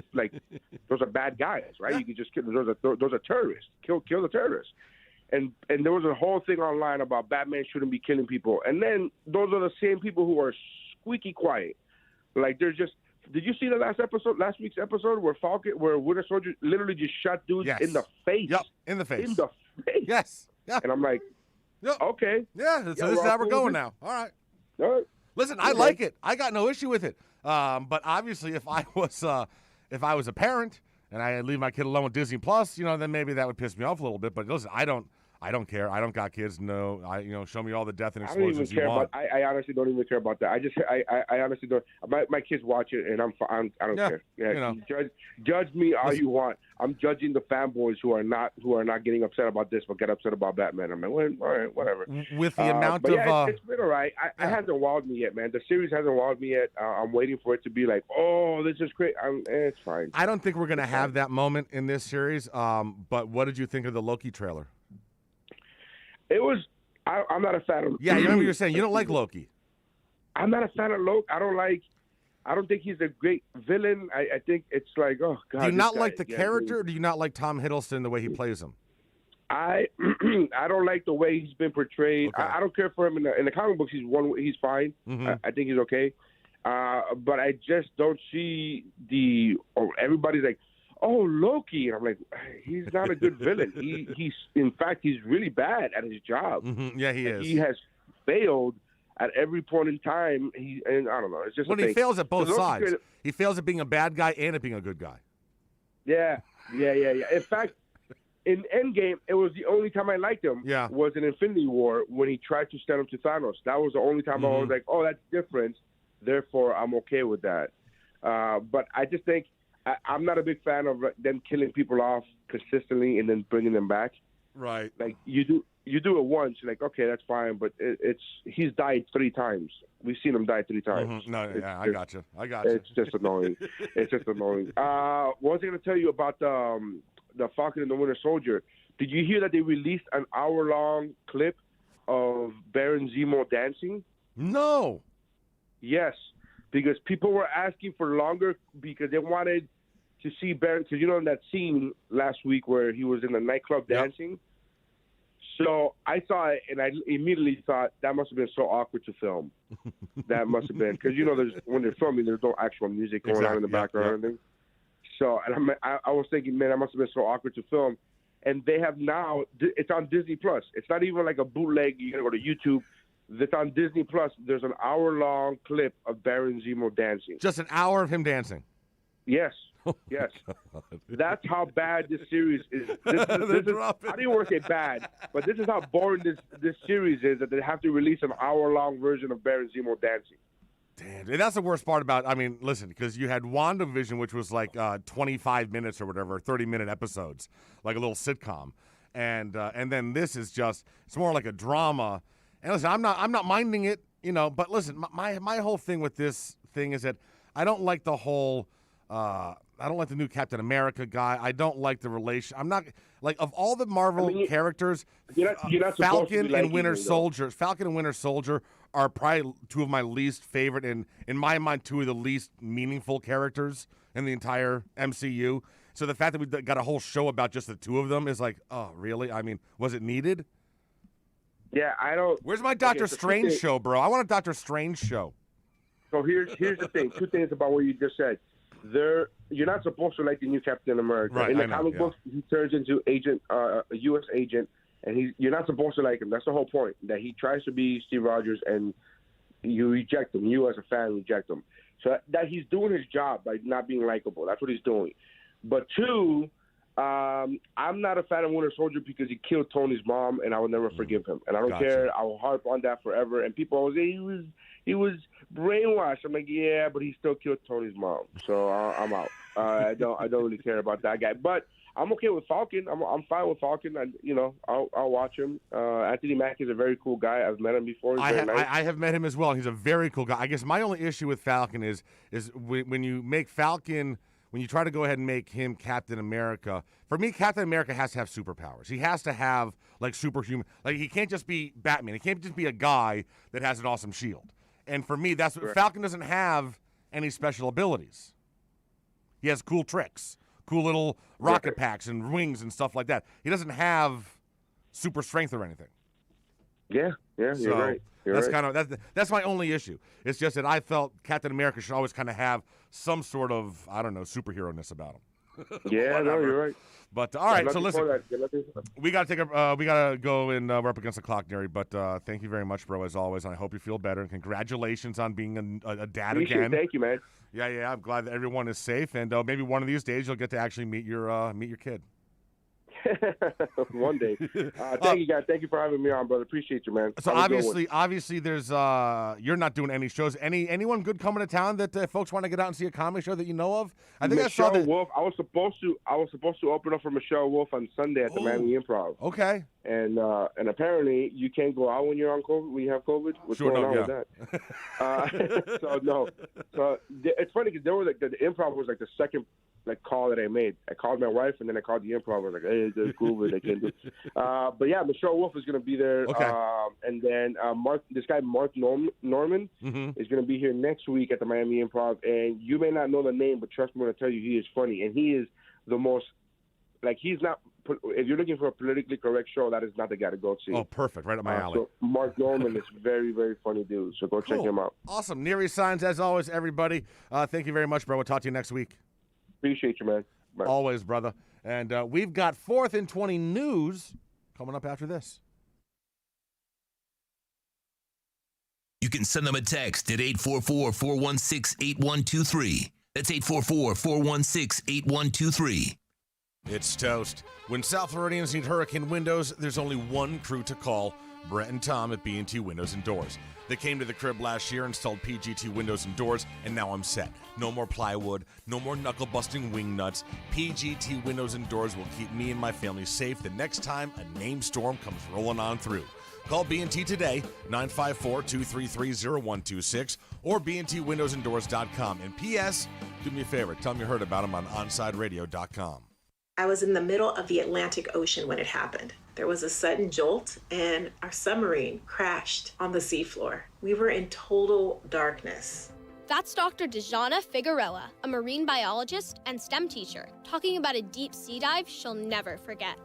those are bad guys, right? You can just kill those are terrorists. Kill the terrorists. And there was a whole thing online about Batman shouldn't be killing people. And then those are the same people who are squeaky quiet. Like they're just. Did you see the last week's episode where Winter Soldier literally just shot dudes in the face? Yep, in the face. In the face. Yes. Yeah. And I'm like, okay. Yeah, so this is how we're going now. All right. Listen, I like it. I got no issue with it. But obviously, if I was a parent and I leave my kid alone with Disney Plus, then maybe that would piss me off a little bit. But listen, I don't care. I don't got kids. No, show me all the death and explosions you want. I honestly don't even care about that. I honestly don't. My kids watch it, and I don't care. Yeah, judge me all you want. I'm judging the fanboys who are not getting upset about this, but get upset about Batman. I'm like, all right, whatever. With the amount of, it's been all right. It hasn't wowed me yet, man. The series hasn't wowed me yet. I'm waiting for it to be like, oh, this is great. It's fine. I don't think we're gonna have that moment in this series. But what did you think of the Loki trailer? It was. I'm not a fan of. Yeah, you remember you were saying you don't like Loki. I'm not a fan of Loki. I don't like I don't think he's a great villain. I think it's like, oh God. Do you not like the character, or do you not like Tom Hiddleston the way he plays him? I don't like the way he's been portrayed. Okay. I don't care for him in the comic books. He's fine. Mm-hmm. I think he's okay. But I just don't see everybody's like, oh, Loki. And I'm like, he's not a good villain. He's in fact, he's really bad at his job. Mm-hmm. Yeah, he is. He has failed at every point in time. And I don't know. It's just he fails at both sides. He fails at being a bad guy and at being a good guy. Yeah. In fact, in Endgame, it was the only time I liked him. Yeah. Was in Infinity War when he tried to stand up to Thanos. That was the only time I was like, oh, that's different. Therefore, I'm okay with that. But I just think I'm not a big fan of them killing people off consistently and then bringing them back. Right. Like you do it once, you're like, okay, that's fine. But he's died 3 times. We've seen him die 3 times. Mm-hmm. No, I got you. It's just annoying. It's just annoying. What was I going to tell you about the Falcon and the Winter Soldier? Did you hear that they released an hour-long clip of Baron Zemo dancing? No. Yes, because people were asking for longer because they wanted to see Baron. Because in that scene last week where he was in the nightclub dancing. So I saw it and I immediately thought that must have been so awkward to film. That must have been because when they're filming, there's no actual music going on in the background or anything. So and I was thinking, man, that must have been so awkward to film. And they have now. It's on Disney Plus. It's not even like a bootleg. You gotta go to YouTube. That's on Disney Plus. There's an hour-long clip of Baron Zemo dancing. Just an hour of him dancing. Yes. Yes. That's how bad this series is. I didn't want to say bad, but this is how boring this series is that they have to release an hour-long version of Baron Zemo dancing. Damn, and that's the worst part about. I mean, listen, because you had WandaVision, which was like 25 minutes or whatever, 30-minute episodes, like a little sitcom, and then this is it's more like a drama. And listen, I'm not minding it, but listen, my whole thing with this thing is that I don't like the whole. I don't like the new Captain America guy. I don't like the relation. I'm not like of all the Marvel characters. You're not Falcon and Winter Soldier. Falcon and Winter Soldier are probably 2 of my least favorite, and in my mind, 2 of the least meaningful characters in the entire MCU. So the fact that we got a whole show about just the 2 of them is like, oh, really? I mean, was it needed? Yeah, I don't. Where's my Doctor Strange show, bro? I want a Doctor Strange show. So here's the thing. 2 things about what you just said. You're not supposed to like the new Captain America. Right, in the comic books, he turns into a U.S. agent, and you're not supposed to like him. That's the whole point. That he tries to be Steve Rogers, and you reject him. You as a fan reject him. So that he's doing his job by not being likable. That's what he's doing. But 2, I'm not a fan of Winter Soldier because he killed Tony's mom, and I will never forgive him. And I don't care. I will harp on that forever. And people always say he was brainwashed. I'm like, yeah, but he still killed Tony's mom. So I'm out. I don't really care about that guy. But I'm okay with Falcon. I'm fine with Falcon. I'll watch him. Anthony Mackie is a very cool guy. I've met him before. He's very nice. I have met him as well. He's a very cool guy. I guess my only issue with Falcon is when you make Falcon. When you try to go ahead and make him Captain America, for me, Captain America has to have superpowers. He has to have, like, superhuman. Like, he can't just be Batman. He can't just be a guy that has an awesome shield. And for me, that's what Falcon doesn't have any special abilities. He has cool tricks, cool little rocket packs and wings and stuff like that. He doesn't have super strength or anything. Yeah, you're right. That's my only issue. It's just that I felt Captain America should always kind of have some sort of, I don't know, superhero-ness about him. Yeah, no, you're right. But all right, so listen, we got to go and we're up against the clock, Gary. But thank you very much, bro, as always. And I hope you feel better. And congratulations on being a dad again. Thank you, man. Yeah. I'm glad that everyone is safe, and maybe one of these days you'll get to actually meet your kid. One day. Thank you, guys. Thank you for having me on, brother. Appreciate you, man. So obviously, there's you're not doing any shows. Anyone good coming to town that folks want to get out and see a comedy show that you know of? I think Michelle Wolf. I was supposed to open up for Michelle Wolf on Sunday at the Miami Improv. Okay. And apparently you can't go out when you're on COVID. When you have COVID, what's going on with that? So no. So it's funny because there was like the improv was like the second call that I made. I called my wife and then I called the improv. I was like, hey, there's COVID. I can't do. But yeah, Michelle Wolf is going to be there. Okay. And then Mark Norman is going to be here next week at the Miami Improv. And you may not know the name, but trust me when I tell you, he is funny and he is the most he's not. If you're looking for a politically correct show, that is not the guy to go see. Oh, perfect. Right up my alley. So Mark Norman is very, very funny dude. So go check him out. Awesome. Neary Signs, as always, everybody. Thank you very much, bro. We'll talk to you next week. Appreciate you, man. Bye. Always, brother. And we've got 4th and 20 news coming up after this. You can send them a text at 844-416-8123. That's 844-416-8123. It's toast. When South Floridians need hurricane windows, there's only one crew to call, Brett and Tom at B&T Windows and Doors. They came to the crib last year, installed PGT windows and doors, and now I'm set. No more plywood, no more knuckle-busting wing nuts. PGT Windows and Doors will keep me and my family safe the next time a named storm comes rolling on through. Call B&T today, 954-233-0126, or bntwindowsanddoors.com. And P.S., do me a favor, tell them you heard about them on OnSideRadio.com. I was in the middle of the Atlantic Ocean when it happened. There was a sudden jolt, and our submarine crashed on the seafloor. We were in total darkness. That's Dr. Dejana Figueroa, a marine biologist and STEM teacher, talking about a deep sea dive she'll never forget.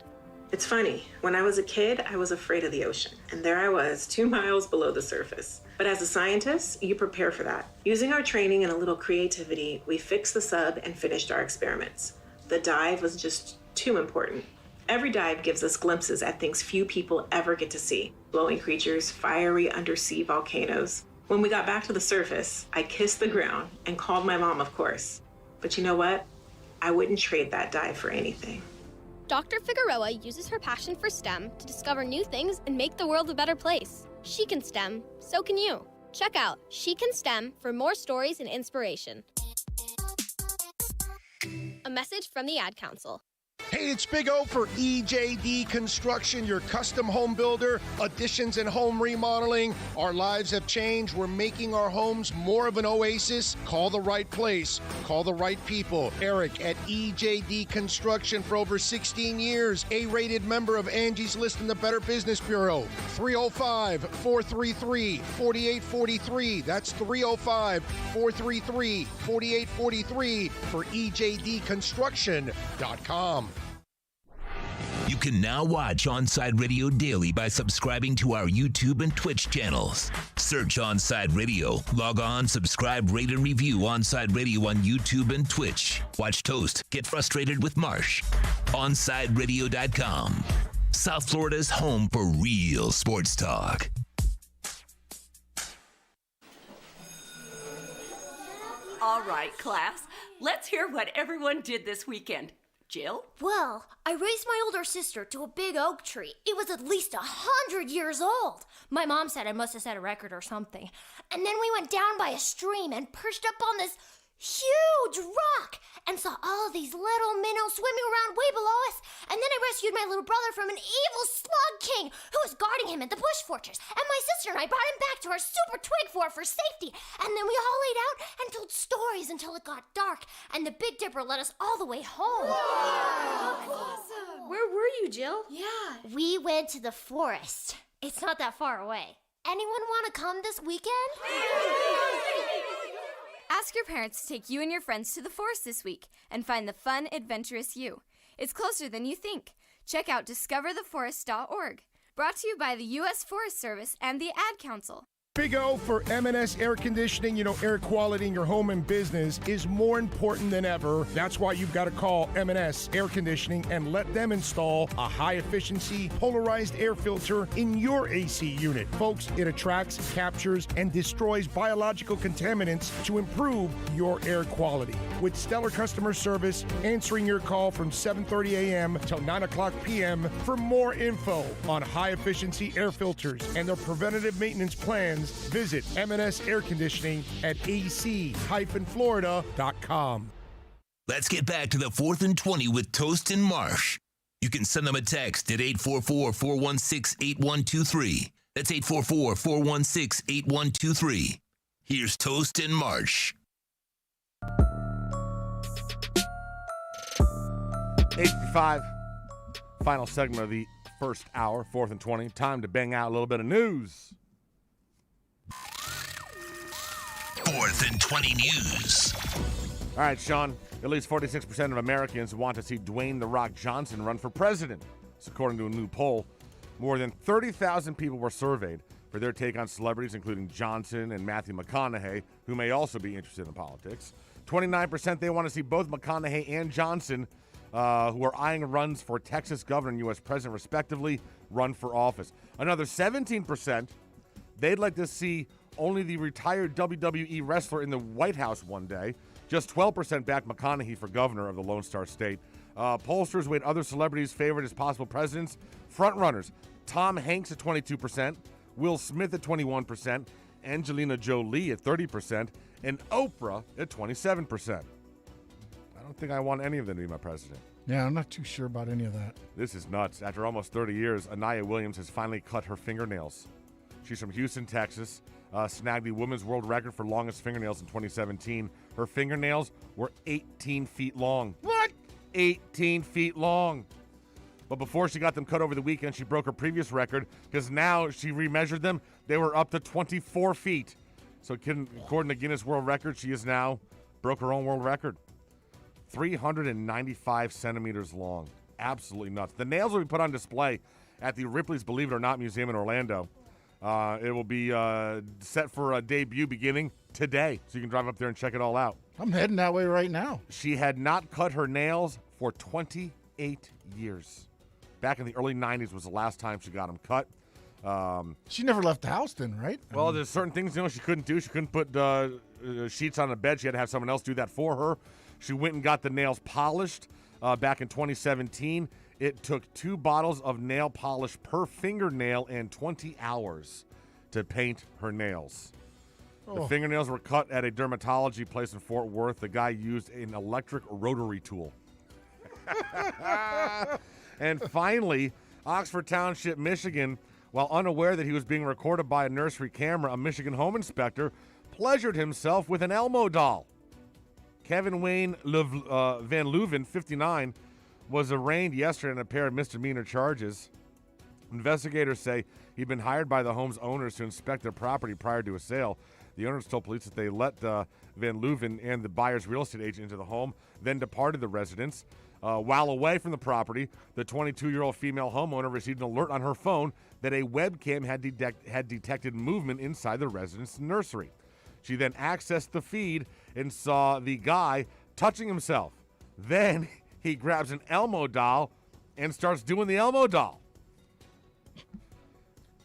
It's funny, when I was a kid, I was afraid of the ocean, and there I was, 2 miles below the surface. But as a scientist, you prepare for that. Using our training and a little creativity, we fixed the sub and finished our experiments. The dive was just too important. Every dive gives us glimpses at things few people ever get to see. Glowing creatures, fiery undersea volcanoes. When we got back to the surface, I kissed the ground and called my mom, of course. But you know what? I wouldn't trade that dive for anything. Dr. Figueroa uses her passion for STEM to discover new things and make the world a better place. She can STEM, so can you. Check out She Can STEM for more stories and inspiration. A message from the Ad Council. Hey, it's Big O for EJD Construction, your custom home builder, additions and home remodeling. Our lives have changed. We're making our homes more of an oasis. Call the right place. Call the right people. Eric at EJD Construction for over 16 years. A-rated member of Angie's List in the Better Business Bureau. 305-433-4843. That's 305-433-4843 for EJDconstruction.com. You can now watch Onside Radio daily by subscribing to our YouTube and Twitch channels. Search Onside Radio. Log on, subscribe, rate, and review Onside Radio on YouTube and Twitch. Watch Toast get frustrated with Marsh. OnSideRadio.com. South Florida's home for real sports talk. All right, class. Let's hear what everyone did this weekend. Jill? Well, I raised my older sister to a big oak tree. It was at least 100 years old. My mom said I must have set a record or something. And then we went down by a stream and perched up on this huge rock and saw all of these little minnows swimming around way below us. And then I rescued my little brother from an evil slug king who was guarding him at the bush fortress. And my sister and I brought him back to our super twig fort for safety. And then we all laid out and told stories until it got dark. And the Big Dipper led us all the way home. Wow. Awesome. Where were you, Jill? Yeah. We went to the forest. It's not that far away. Anyone want to come this weekend? Ask your parents to take you and your friends to the forest this week and find the fun, adventurous you. It's closer than you think. Check out discovertheforest.org. Brought to you by the U.S. Forest Service and the Ad Council. Big O for M&S Air Conditioning. You know, air quality in your home and business is more important than ever. That's why you've got to call M&S Air Conditioning and let them install a high-efficiency polarized air filter in your AC unit. Folks, it attracts, captures, and destroys biological contaminants to improve your air quality. With stellar customer service, answering your call from 7:30 a.m. till 9 o'clock p.m. For more info on high-efficiency air filters and their preventative maintenance plans, visit M&S Air Conditioning at ac-florida.com. Let's get back to the 4th and 20 with Toast and Marsh. You can send them a text at 844-416-8123. That's 844-416-8123. Here's Toast and Marsh. 8:55, final segment of the first hour, 4th and 20. Time to bang out a little bit of news. 4th and 20 news. All right, Sean. At least 46% of Americans want to see Dwayne "The Rock" Johnson run for president. It's according to a new poll. More than 30,000 people were surveyed for their take on celebrities, including Johnson and Matthew McConaughey, who may also be interested in politics. 29% they want to see both McConaughey and Johnson, who are eyeing runs for Texas governor and U.S. president, respectively, run for office. Another 17%, they'd like to see only the retired WWE wrestler in the White House one day. Just 12% backed McConaughey for governor of the Lone Star State. Pollsters weight other celebrities favored as possible presidents. Frontrunners: Tom Hanks at 22%, Will Smith at 21%, Angelina Jolie at 30%, and Oprah at 27%. I don't think I want any of them to be my president. Yeah, I'm not too sure about any of that. This is nuts. After almost 30 years, Anaya Williams has finally cut her fingernails. She's from Houston, Texas. Snagged the women's world record for longest fingernails in 2017. Her fingernails were 18 feet long. What? 18 feet long. But before she got them cut over the weekend, she broke her previous record because now she remeasured them. They were up to 24 feet. So according to Guinness World Record, she has now broke her own world record. 395 centimeters long. Absolutely nuts. The nails will be put on display at the Ripley's Believe It or Not Museum in Orlando. It will be set for a debut beginning today, so you can drive up there and check it all out. I'm heading that way right now. She had not cut her nails for 28 years. Back in the early 90s was the last time she got them cut. She never left the house then, right? Well, there's certain things she couldn't do. She couldn't put sheets on a bed. She had to have someone else do that for her. She went and got the nails polished back in 2017. It took 2 bottles of nail polish per fingernail and 20 hours to paint her nails. The fingernails were cut at a dermatology place in Fort Worth. The guy used an electric rotary tool. And finally, Oxford Township, Michigan, while unaware that he was being recorded by a nursery camera, a Michigan home inspector pleasured himself with an Elmo doll. Kevin Wayne Van Leuven, 59, was arraigned yesterday on a pair of misdemeanor charges. Investigators say he'd been hired by the home's owners to inspect their property prior to a sale. The owners told police that they let Van Leuven and the buyer's real estate agent into the home, then departed the residence. While away from the property, the 22-year-old female homeowner received an alert on her phone that a webcam had detected movement inside the resident's nursery. She then accessed the feed and saw the guy touching himself. Then he grabs an Elmo doll and starts doing the Elmo doll.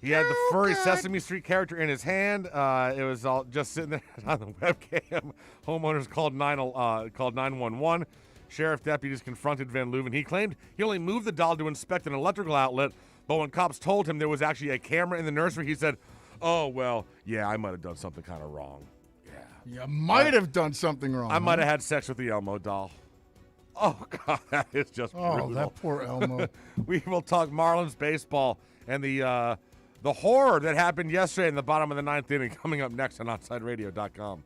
He had the furry Sesame Street character in his hand. It was all just sitting there on the webcam. Homeowners called 911. Sheriff deputies confronted Van Leuven. He claimed he only moved the doll to inspect an electrical outlet, but when cops told him there was actually a camera in the nursery, he said, "Oh, well, yeah, I might have done something kind of wrong." You might have done something wrong. I might have had sex with the Elmo doll. Oh, God, that is just brutal. Oh, that poor Elmo. We will talk Marlins baseball and the horror that happened yesterday in the bottom of the 9th inning coming up next on OnSideRadio.com.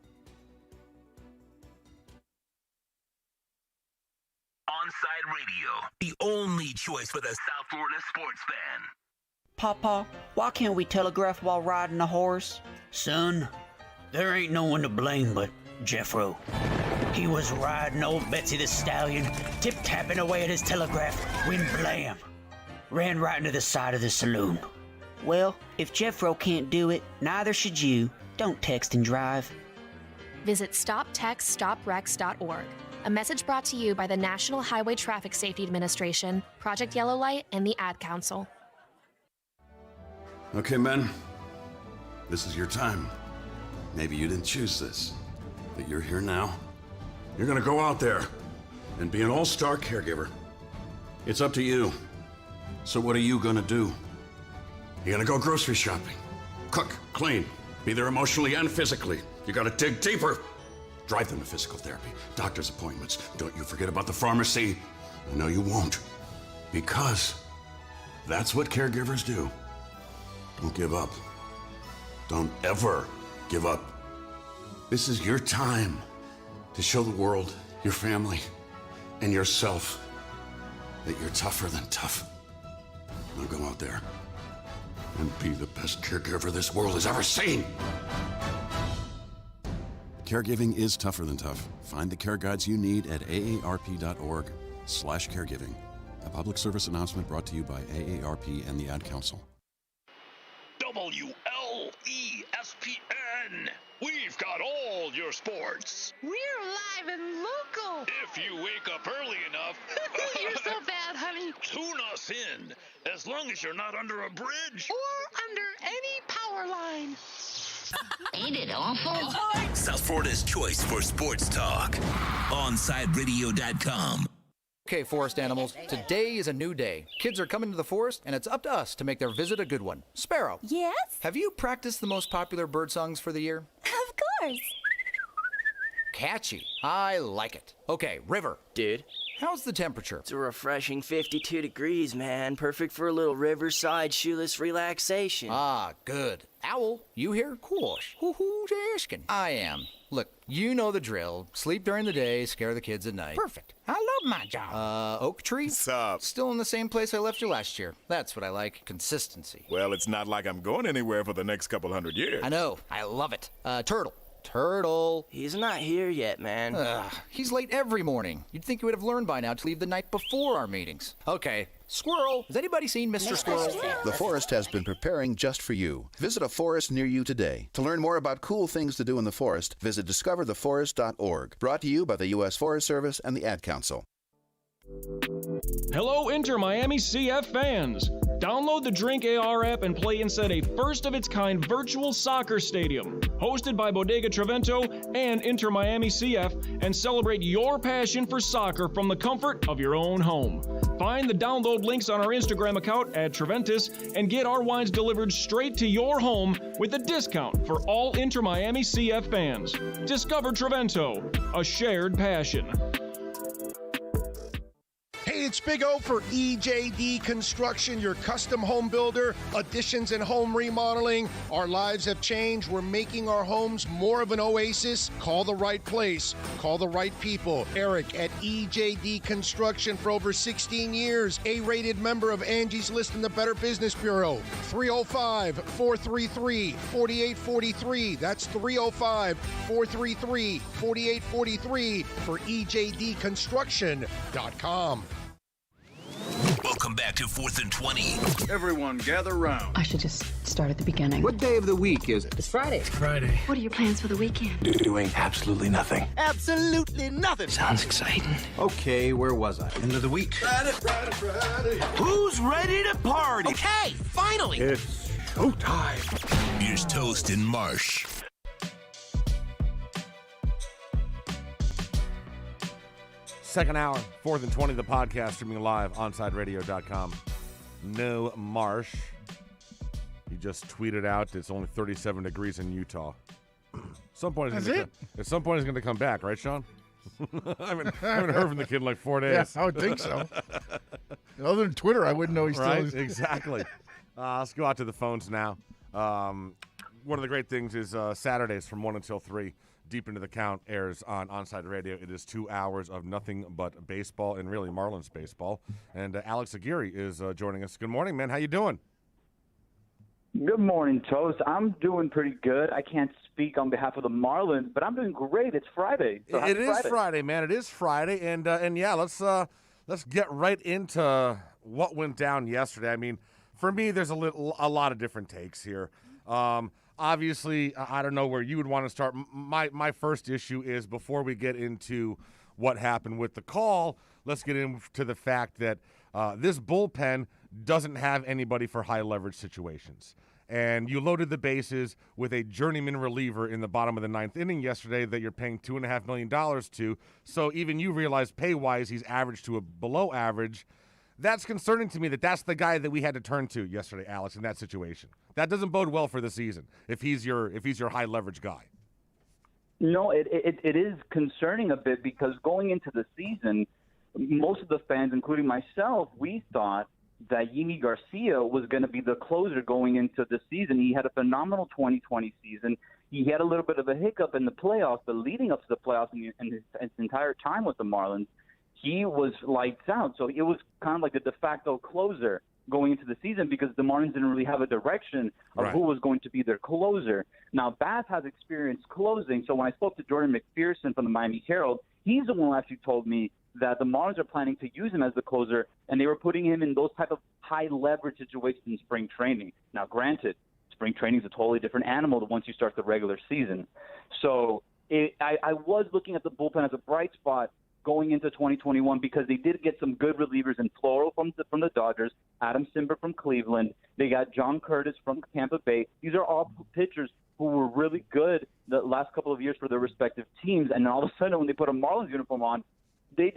Onside Radio, the only choice for the South Florida sports fan. Papa, why can't we telegraph while riding a horse? Son, there ain't no one to blame but Jeffro. He was riding old Betsy the Stallion, tip-tapping away at his telegraph, when blam, ran right into the side of the saloon. Well, if Jeffro can't do it, neither should you. Don't text and drive. Visit StopTextStopWrecks.org. A message brought to you by the National Highway Traffic Safety Administration, Project Yellow Light, and the Ad Council. Okay, men. This is your time. Maybe you didn't choose this, but you're here now. You're gonna go out there and be an all-star caregiver. It's up to you. So what are you gonna do? You're gonna go grocery shopping, cook, clean, be there emotionally and physically. You gotta dig deeper. Drive them to physical therapy, doctor's appointments. Don't you forget about the pharmacy. I know you won't. Because that's what caregivers do. Don't give up. Don't ever give up. This is your time to show the world, your family, and yourself that you're tougher than tough. Now go out there and be the best caregiver this world has ever seen. Caregiving is tougher than tough. Find the care guides you need at aarp.org/caregiving. A public service announcement brought to you by AARP and the Ad Council. WLESPN. We've got all your sports. We're live and local. If you wake up early enough. You're so bad, honey. Tune us in, as long as you're not under a bridge. Or under any power line. Ain't it awful? South Florida's choice for sports talk. OnSideRadio.com. Okay, forest animals, today is a new day. Kids are coming to the forest, and it's up to us to make their visit a good one. Sparrow. Yes? Have you practiced the most popular bird songs for the year? Of course. Catchy. I like it. Okay, River. Dude. How's the temperature? It's a refreshing 52 degrees, man. Perfect for a little riverside shoeless relaxation. Ah, good. Owl, you here? Course. Who's asking? I am. Look, you know the drill. Sleep during the day, scare the kids at night. Perfect. I love my job. Oak tree? What's up? Still in the same place I left you last year. That's what I like. Consistency. Well, it's not like I'm going anywhere for the next couple hundred years. I know. I love it. Turtle. Turtle. He's not here yet, man. He's late every morning. You'd think he would have learned by now to leave the night before our meetings. Okay. Squirrel. Has anybody seen Mr. Squirrel? The forest has been preparing just for you. Visit a forest near you today. To learn more about cool things to do in the forest, visit discovertheforest.org. Brought to you by the U.S. Forest Service and the Ad Council. Hello, Inter Miami CF fans! Download the Drink AR app and play inside a first-of-its-kind virtual soccer stadium, hosted by Bodega Trevento and Inter Miami CF, and celebrate your passion for soccer from the comfort of your own home. Find the download links on our Instagram account at Treventus and get our wines delivered straight to your home with a discount for all Inter Miami CF fans. Discover Trevento, a shared passion. Hey, it's Big O for EJD Construction, your custom home builder, additions and home remodeling. Our lives have changed. We're making our homes more of an oasis. Call the right place. Call the right people. Eric at EJD Construction for over 16 years. A-rated member of Angie's List in the Better Business Bureau. 305-433-4843. That's 305-433-4843 for EJDconstruction.com. Welcome back to 4th and 20. Everyone gather round. I should just start at the beginning. What day of the week is it? It's Friday. It's Friday. What are your plans for the weekend? Doing absolutely nothing. Absolutely nothing. Sounds exciting. Okay, where was I? End of the week. Friday. Who's ready to party? Okay, finally. It's showtime. Here's Toast and Marsh. Second hour, 4th and 20, the podcast, streaming live, OnSideRadio.com. No Marsh. He just tweeted out it's only 37 degrees in Utah. At some point he's going to come back, right, Sean? I haven't heard from the kid in like 4 days. Yeah, I would think so. Other than Twitter, I wouldn't know he's right? still. Exactly. Let's go out to the phones now. One of the great things is Saturdays from 1 until 3. Deep Into the Count airs on Onside Radio. It is 2 hours of nothing but baseball and really Marlins baseball. And Alex Aguirre is joining us. Good morning, man. How you doing? Good morning, Toast. I'm doing pretty good. I can't speak on behalf of the Marlins, but I'm doing great. It's Friday. So it is Friday, man. It is Friday, and yeah, let's get right into what went down yesterday. I mean, for me, there's a lot of different takes here. Obviously, I don't know where you would want to start. My first issue is, before we get into what happened with the call, let's get into the fact that this bullpen doesn't have anybody for high leverage situations. And you loaded the bases with a journeyman reliever in the bottom of the 9th inning yesterday that you're paying $2.5 million to. So even you realize pay-wise he's average to a below average. That's concerning to me that that's the guy that we had to turn to yesterday, Alex, in that situation. That doesn't bode well for the season if he's your high leverage guy. No, it is concerning a bit, because going into the season, most of the fans, including myself, we thought that Yimi Garcia was going to be the closer going into the season. He had a phenomenal 2020 season. He had a little bit of a hiccup in the playoffs, but leading up to the playoffs and his entire time with the Marlins, he was lights out. So it was kind of like the de facto closer going into the season because the Marlins didn't really have a direction of who was going to be their closer. Now, Bass has experience closing, so when I spoke to Jordan McPherson from the Miami Herald, he's the one who actually told me that the Marlins are planning to use him as the closer, and they were putting him in those type of high-leverage situations in spring training. Now, granted, spring training is a totally different animal than once you start the regular season. So I was looking at the bullpen as a bright spot going into 2021 because they did get some good relievers in Floro from the Dodgers, Adam Simber from Cleveland. They got John Curtis from Tampa Bay. These are all pitchers who were really good the last couple of years for their respective teams, and then all of a sudden when they put a Marlins uniform on, they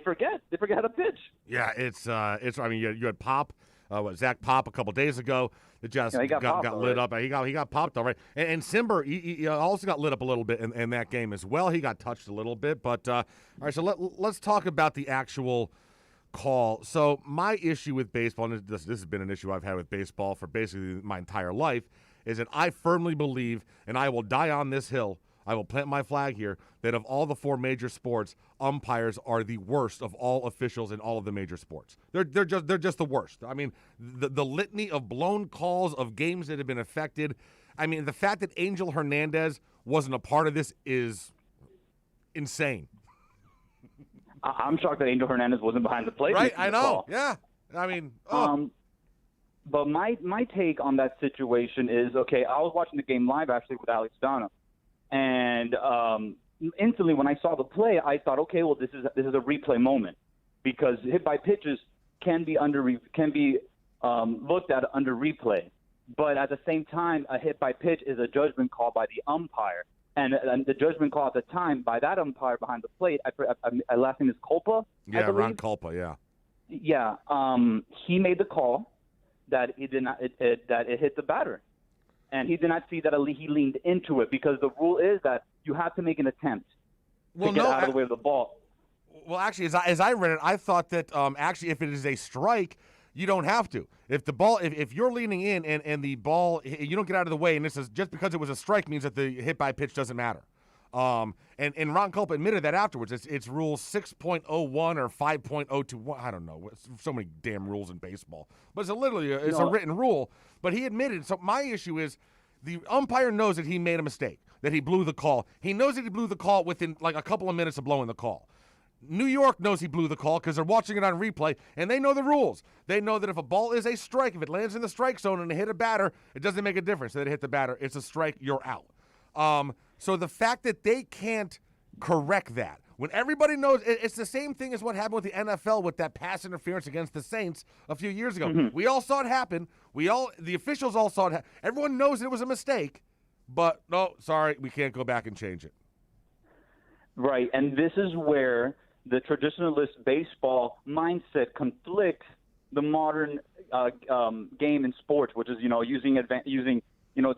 forget how to pitch. Yeah, it's I mean you had Pop, Zach Pop a couple days ago that just got lit up. He got popped all right, and Simber he also got lit up a little bit in that game as well. He got touched a little bit, but all right. So let's talk about the actual call. So my issue with baseball, and this has been an issue I've had with baseball for basically my entire life, is that I firmly believe, and I will die on this hill, I will plant my flag here, that of all the four major sports, umpires are the worst of all officials in all of the major sports. They're just the worst. I mean, the litany of blown calls of games that have been affected. I mean, the fact that Angel Hernandez wasn't a part of this is insane. I'm shocked that Angel Hernandez wasn't behind the plate. Right, I know. Call. Yeah, I mean, but my take on that situation is, okay, I was watching the game live actually with Alex Donna. And instantly, when I saw the play, I thought, okay, well, this is a replay moment because hit by pitches can be looked at under replay. But at the same time, a hit by pitch is a judgment call by the umpire, and the judgment call at the time by that umpire behind the plate. I last name is Culpa. Yeah, Ron Culpa. Yeah. Yeah. He made the call that it did not that it hit the batter. And he did not see that he leaned into it because the rule is that you have to make an attempt to get out of the way of the ball. Well, actually, as I read it, I thought that actually if it is a strike, you don't have to. If the ball, if you're leaning in and the ball, you don't get out of the way, and this is just because it was a strike means that the hit by pitch doesn't matter. And Ron Culpa admitted that afterwards. It's rule 6.01 or 5.021. I don't know. So many damn rules in baseball. But it's literally a written rule. But he admitted. So my issue is the umpire knows that he made a mistake, that he blew the call. He knows that he blew the call within like a couple of minutes of blowing the call. New York knows he blew the call because they're watching it on replay, and they know the rules. They know that if a ball is a strike, if it lands in the strike zone and it hit a batter, it doesn't make a difference that it hit the batter. It's a strike, you're out. So the fact that they can't correct that, when everybody knows, it's the same thing as what happened with the NFL with that pass interference against the Saints a few years ago. Mm-hmm. We all saw it happen. The officials all saw it happen. Everyone knows it was a mistake, but no, sorry, we can't go back and change it. Right, and this is where the traditionalist baseball mindset conflicts the modern game in sports, which is using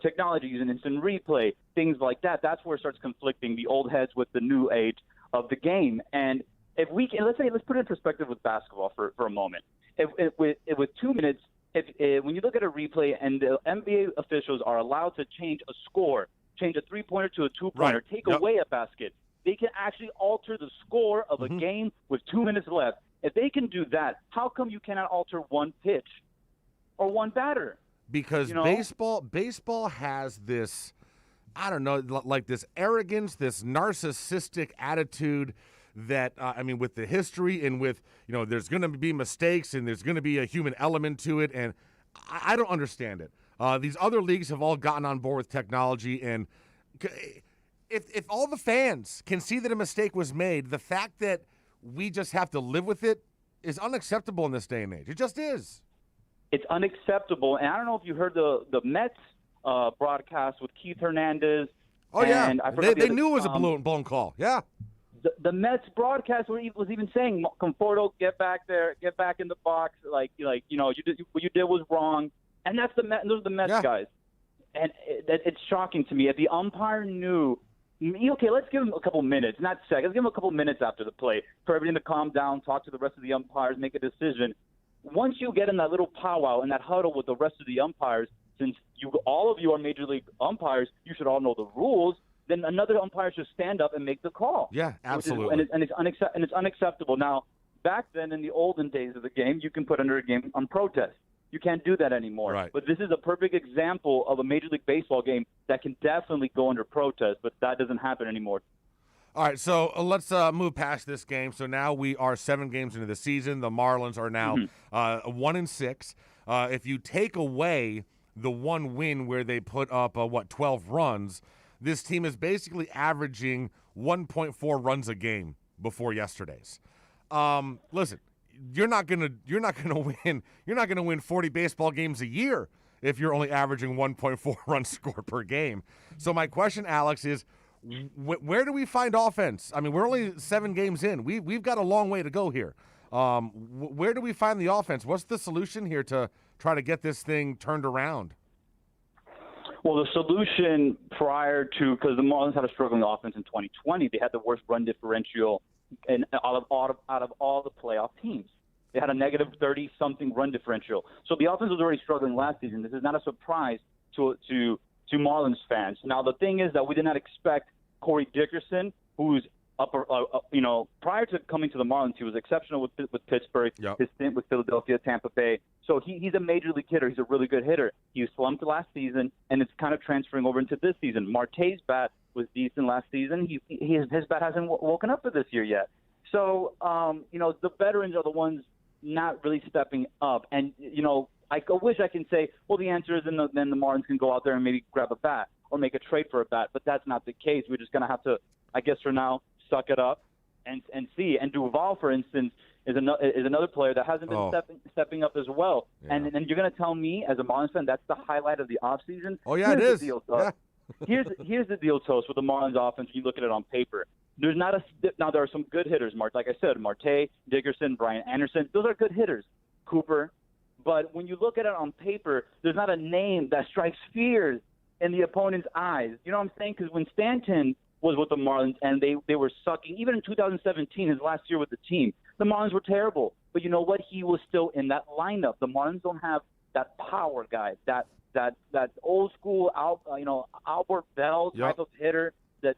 technology, using instant replay, things like that. That's where it starts conflicting the old heads with the new age of the game. And if we can, let's put it in perspective with basketball for a moment. With 2 minutes, when you look at a replay and the NBA officials are allowed to change a score, change a three-pointer to a two-pointer, take away a basket, they can actually alter the score of a game with 2 minutes left. If they can do that, how come you cannot alter one pitch or one batter? Because baseball has this, I don't know, like this arrogance, this narcissistic attitude that, with the history and with, there's going to be mistakes and there's going to be a human element to it. And I don't understand it. These other leagues have all gotten on board with technology. And if all the fans can see that a mistake was made, the fact that we just have to live with it is unacceptable in this day and age. It just is. It's unacceptable. And I don't know if you heard the Mets broadcast with Keith Hernandez. Oh, yeah. They knew it was a blown call. Yeah. The Mets broadcast was even saying, Conforto, get back there, get back in the box. What you did was wrong. And that's those are the Mets guys. And it's shocking to me. If the umpire knew Okay, let's give him a couple minutes, not seconds. Let's give him a couple minutes after the play for everything to calm down, talk to the rest of the umpires, make a decision. Once you get in that little powwow and that huddle with the rest of the umpires, since all of you are major league umpires, you should all know the rules. Then another umpire should stand up and make the call. Yeah, absolutely. It's unacceptable. Now, back then in the olden days of the game, you can put under a game on protest. You can't do that anymore. Right. But this is a perfect example of a Major League Baseball game that can definitely go under protest, but that doesn't happen anymore. All right, so let's move past this game. So now we are 7 games into the season. The Marlins are now 1-6. If you take away the one win where they put up 12 runs, this team is basically averaging 1.4 runs a game before yesterday's. Listen, you're not gonna win 40 baseball games a year if you're only averaging 1.4 runs scored per game. So my question, Alex, is where do we find offense? I mean, we're only 7 games in. We've got a long way to go here. Where do we find the offense? What's the solution here to try to get this thing turned around? Well, the solution prior to, because the Marlins had a struggling offense in 2020, they had the worst run differential out of all the playoff teams. They had a negative 30-something run differential. So the offense was already struggling last season. This is not a surprise to Marlins fans. Now, the thing is that we did not expect Corey Dickerson, who's prior to coming to the Marlins, he was exceptional with Pittsburgh, his stint with Philadelphia, Tampa Bay. So he's a major league hitter. He's a really good hitter. He slumped last season, and it's kind of transferring over into this season. Marte's bat was decent last season. His bat hasn't woken up for this year yet. So, the veterans are the ones not really stepping up. And, I wish I can say, well, the answer is then the Marlins can go out there and maybe grab a bat or make a trade for a bat. But that's not the case. We're just going to have to, I guess for now, suck it up and see. And Duvall, for instance, is another player that hasn't been stepping up as well. Yeah. And you're going to tell me, as a Marlins fan, that's the highlight of the offseason? Oh, yeah, it is. Here's the deal, Toast, with the Marlins offense. You look at it on paper. Now there are some good hitters, like I said, Marte, Dickerson, Brian Anderson. Those are good hitters. Cooper. But when you look at it on paper, there's not a name that strikes fear in the opponent's eyes. You know what I'm saying? Because when Stanton was with the Marlins and they were sucking, even in 2017, his last year with the team, the Marlins were terrible. But you know what? He was still in that lineup. The Marlins don't have that power guy, that old school Albert Bell type of hitter that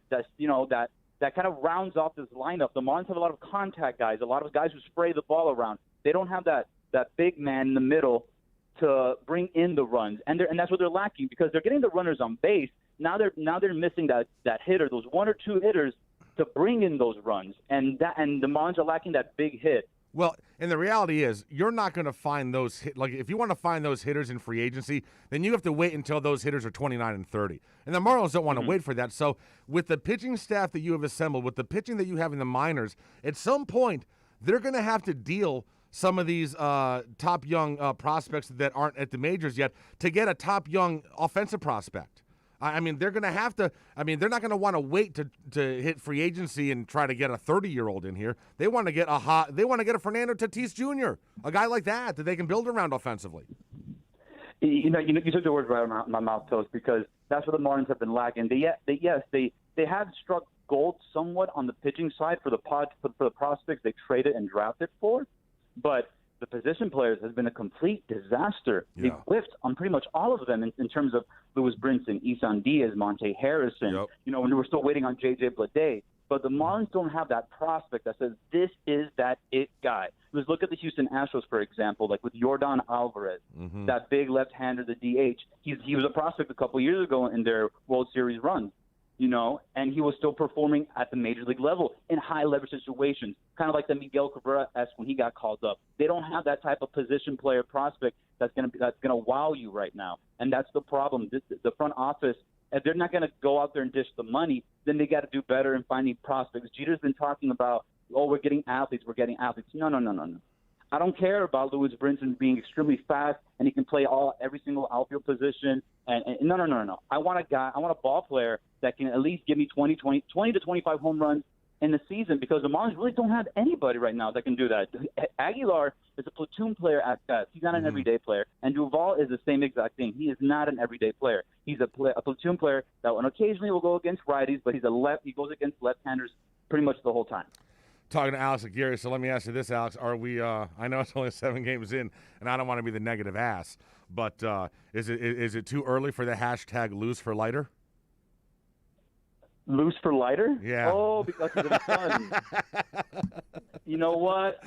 kind of rounds off this lineup. The Marlins have a lot of contact guys, a lot of guys who spray the ball around. They don't have that big man in the middle to bring in the runs, and that's what they're lacking because they're getting the runners on base. Now they're missing that hitter, those 1 or 2 hitters to bring in those runs, and the Marlins are lacking that big hit. Well, and the reality is, you're not going to find those if you want to find those hitters in free agency, then you have to wait until those hitters are 29 and 30. And the Marlins don't want to wait for that. So, with the pitching staff that you have assembled, with the pitching that you have in the minors, at some point they're going to have to deal some of these top young prospects that aren't at the majors yet to get a top young offensive prospect. I mean, they're going to have to. I mean, they're not going to want to wait to hit free agency and try to get a 30-year-old in here. They want to get They want to get a Fernando Tatis Jr., a guy like that they can build around offensively. You took the words right out of my mouth, Toast, because that's what the Marlins have been lacking. They have struck gold somewhat on the pitching side for the prospects they traded and drafted for, but the position players has been a complete disaster. Yeah. They've whiffed on pretty much all of them in terms of Lewis Brinson, Isan Diaz, Monte Harrison. Yep. When we're still waiting on J.J. Bleday. But the Marlins don't have that prospect that says, this is that it guy. Let's look at the Houston Astros, for example, like with Yordan Alvarez, that big left-hander, the DH. He was a prospect a couple years ago in their World Series run. And he was still performing at the major league level in high leverage situations, kind of like the Miguel Cabrera-esque when he got called up. They don't have that type of position player prospect that's gonna wow you right now, and that's the problem. The front office, if they're not gonna go out there and dish the money, then they got to do better in finding prospects. Jeter's been talking about, we're getting athletes. No. I don't care about Lewis Brinson being extremely fast and he can play every single outfield position. And no. I want a ball player that can at least give me 20 to 25 home runs in the season because the Marlins really don't have anybody right now that can do that. Aguilar is a platoon player at best. He's not an everyday player. And Duvall is the same exact thing. He is not an everyday player. He's a platoon player that occasionally will go against righties, but he goes against left-handers pretty much the whole time. Talking to Alex Aguirre, so let me ask you this, Alex. Are we, I know it's only 7 games in, and I don't want to be the negative ass, but is it too early for the hashtag lose for lighter? Loose for lighter? Yeah. Oh, because of the sun. You know what?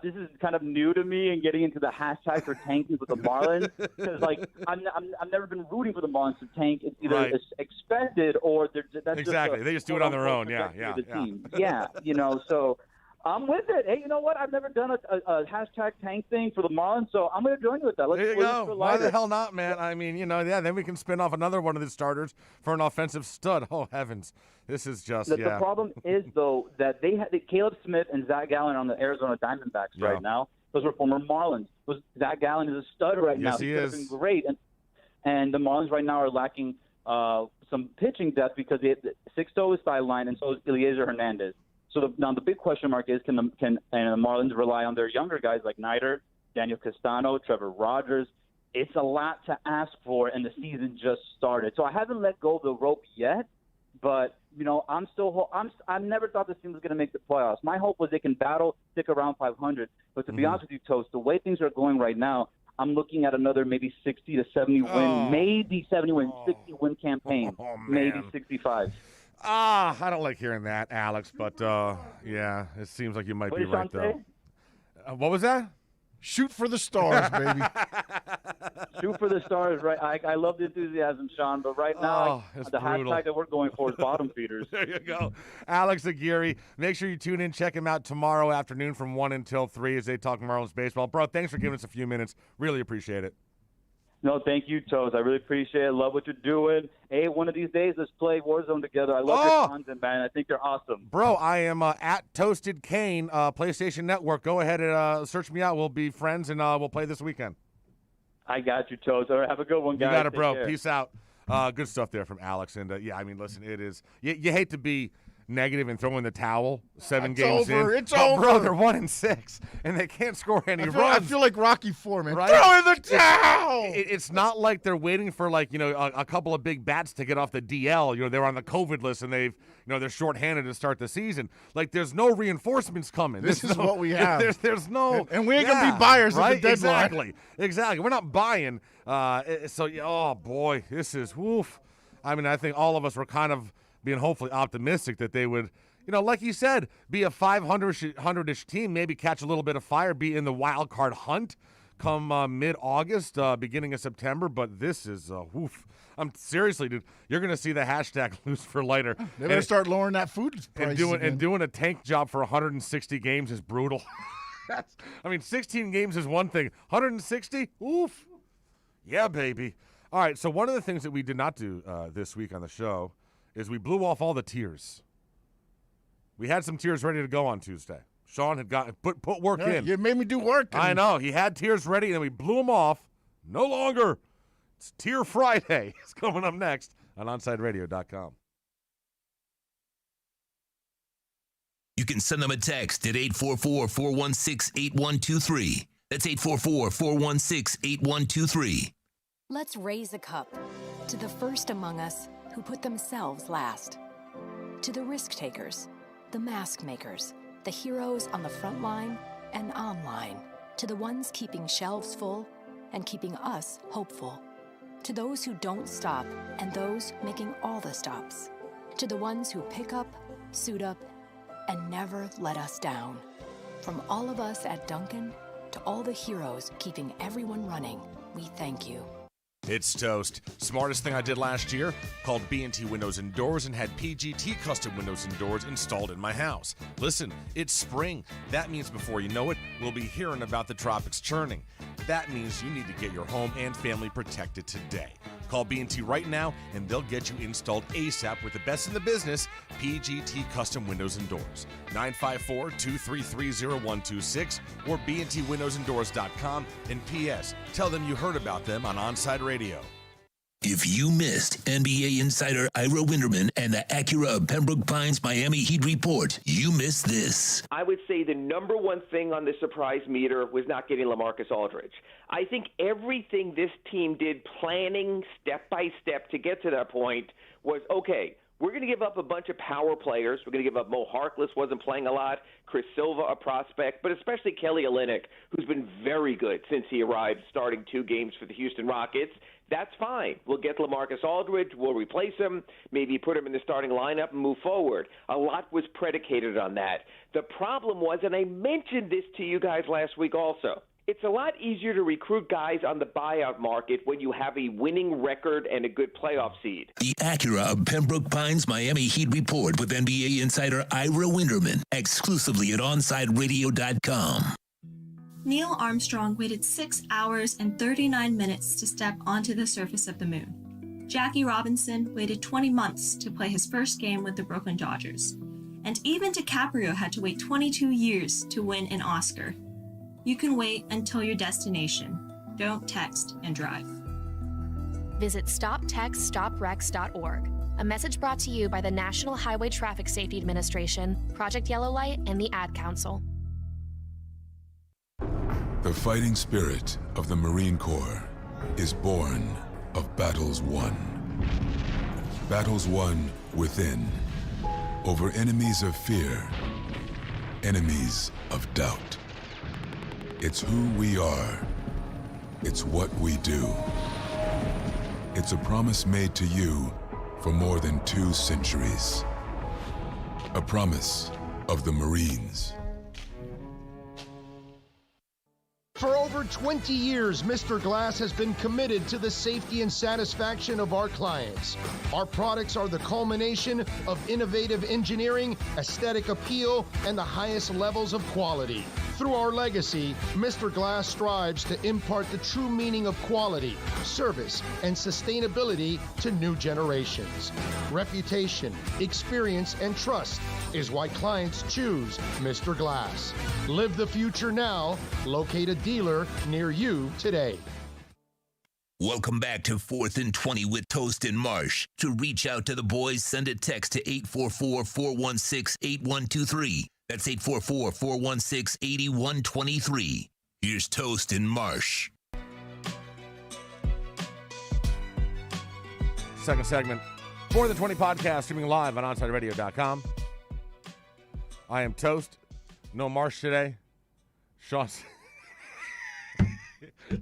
This is kind of new to me and getting into the hashtag for tanking with the Marlins because, like, I've never been rooting for the Marlins to tank. It's either expected or that's exactly. They just do it on their own. Yeah. Team. Yeah. So I'm with it. Hey, you know what? I've never done a hashtag tank thing for the Marlins, so I'm going to join you with that. There you go. Why the hell not, man? I mean, then we can spin off another one of the starters for an offensive stud. Oh, heavens. This is just, The problem is, though, that they had Caleb Smith and Zach Gallen on the Arizona Diamondbacks right now. Those were former Marlins. Zach Gallen is a stud right now. Yes, he is. Been great. And the Marlins right now are lacking some pitching depth because Sixto is sidelined and so is Eliezer Hernandez. So now the big question mark is can the Marlins rely on their younger guys like Nider, Daniel Castano, Trevor Rogers? It's a lot to ask for, and the season just started. So I haven't let go of the rope yet, but I never thought this team was going to make the playoffs. My hope was they can stick around 500. But to be honest with you, Toast, the way things are going right now, I'm looking at another maybe 60 to 70 win, maybe 70 win, 60 win campaign, maybe 65. I don't like hearing that, Alex, but yeah, it seems like you might be right, though. What was that? Shoot for the stars, baby. Shoot for the stars, right? I love the enthusiasm, Sean, but right now, the hashtag that we're going for is bottom feeders. There you go. Alex Aguirre. Make sure you tune in. Check him out tomorrow afternoon from 1 until 3 as they talk Marlins baseball. Bro, thanks for giving us a few minutes. Really appreciate it. No, thank you, Toes. I really appreciate it. Love what you're doing. Hey, one of these days, let's play Warzone together. I love your content, man. I think you're awesome. Bro, I am at Toasted Kane, PlayStation Network. Go ahead and search me out. We'll be friends, and we'll play this weekend. I got you, Toes. All right, have a good one, guys. You got it, bro. Take care. Peace out. Good stuff there from Alex. And, yeah, I mean, listen, it is you hate to be negative and throw in the towel 7 games in. It's over. Bro, they're 1-6, and they can't score any runs. I feel like Rocky Foreman. Right? Throw in the towel! It's not like they're waiting for, like, a couple of big bats to get off the DL. They're on the COVID list, and they're shorthanded to start the season. Like, there's no reinforcements coming. This is what we have. There's no. And we ain't going to be buyers right? at the deadline. Exactly. We're not buying. Oh, boy, this is woof. I mean, I think all of us were kind of being hopefully optimistic that they would, like you said, be a 500-ish team, maybe catch a little bit of fire, be in the wild card hunt come mid-August, beginning of September. But this is woof. I'm seriously, dude. You're gonna see the hashtag lose for lighter. They better start lowering that food price. And doing a tank job for 160 games is brutal. 16 games is one thing. 160, oof. Yeah, baby. All right. So one of the things that we did not do this week on the show is we blew off all the tiers. We had some tiers ready to go on Tuesday. Sean had put work in. You made me do work. I know. He had tiers ready, and then we blew them off. No longer. It's Tier Friday. It's coming up next on OnSideRadio.com. You can send them a text at 844-416-8123. That's 844-416-8123. Let's raise a cup to the first among us who put themselves last. To the risk takers, the mask makers, the heroes on the front line and online. To the ones keeping shelves full and keeping us hopeful. To those who don't stop and those making all the stops. To the ones who pick up, suit up, and never let us down. From all of us at Dunkin' to all the heroes keeping everyone running, we thank you. It's Toast. Smartest thing I did last year? Called B&T Windows and Doors and had PGT custom windows and doors installed in my house. Listen, it's spring. That means before you know it, we'll be hearing about the tropics churning. That means you need to get your home and family protected today. Call B&T right now, and they'll get you installed ASAP with the best in the business, PGT Custom Windows and Doors. 954-233-0126 or bntwindowsanddoors.com. And P.S. Tell them you heard about them on Onside Radio. If you missed NBA insider Ira Winderman and the Acura of Pembroke Pines Miami Heat report, you missed this. I would say the number one thing on the surprise meter was not getting LaMarcus Aldridge. I think everything this team did, planning step by step to get to that point, was okay. We're going to give up a bunch of power players. We're going to give up Mo Harkless, wasn't playing a lot, Chris Silva, a prospect, but especially Kelly Olynyk, who's been very good since he arrived, starting 2 games for the Houston Rockets. That's fine. We'll get LaMarcus Aldridge. We'll replace him, maybe put him in the starting lineup and move forward. A lot was predicated on that. The problem was, and I mentioned this to you guys last week also, it's a lot easier to recruit guys on the buyout market when you have a winning record and a good playoff seed. The Acura of Pembroke Pines Miami Heat report with NBA insider Ira Winderman, exclusively at OnSideRadio.com. Neil Armstrong waited 6 hours and 39 minutes to step onto the surface of the moon. Jackie Robinson waited 20 months to play his first game with the Brooklyn Dodgers. And even DiCaprio had to wait 22 years to win an Oscar. You can wait until your destination. Don't text and drive. Visit StopTextStopWrecks.org. A message brought to you by the National Highway Traffic Safety Administration, Project Yellow Light, and the Ad Council. The fighting spirit of the Marine Corps is born of battles won. Battles won within, over enemies of fear, enemies of doubt. It's who we are. It's what we do. It's a promise made to you for more than 2 centuries. A promise of the Marines. For over 20 years, Mr. Glass has been committed to the safety and satisfaction of our clients. Our products are the culmination of innovative engineering, aesthetic appeal, and the highest levels of quality. Through our legacy, Mr. Glass strives to impart the true meaning of quality, service, and sustainability to new generations. Reputation, experience, and trust is why clients choose Mr. Glass. Live the future now. Locate a dealer near you today. Welcome back to 4th and 20 with Toast and Marsh. To reach out to the boys, send a text to 844-416-8123. That's 844-416-8123. Here's Toast and Marsh. Second segment, 4th and 20 podcast, streaming live on OnSideRadio.com. I am Toast. No Marsh today. Sean.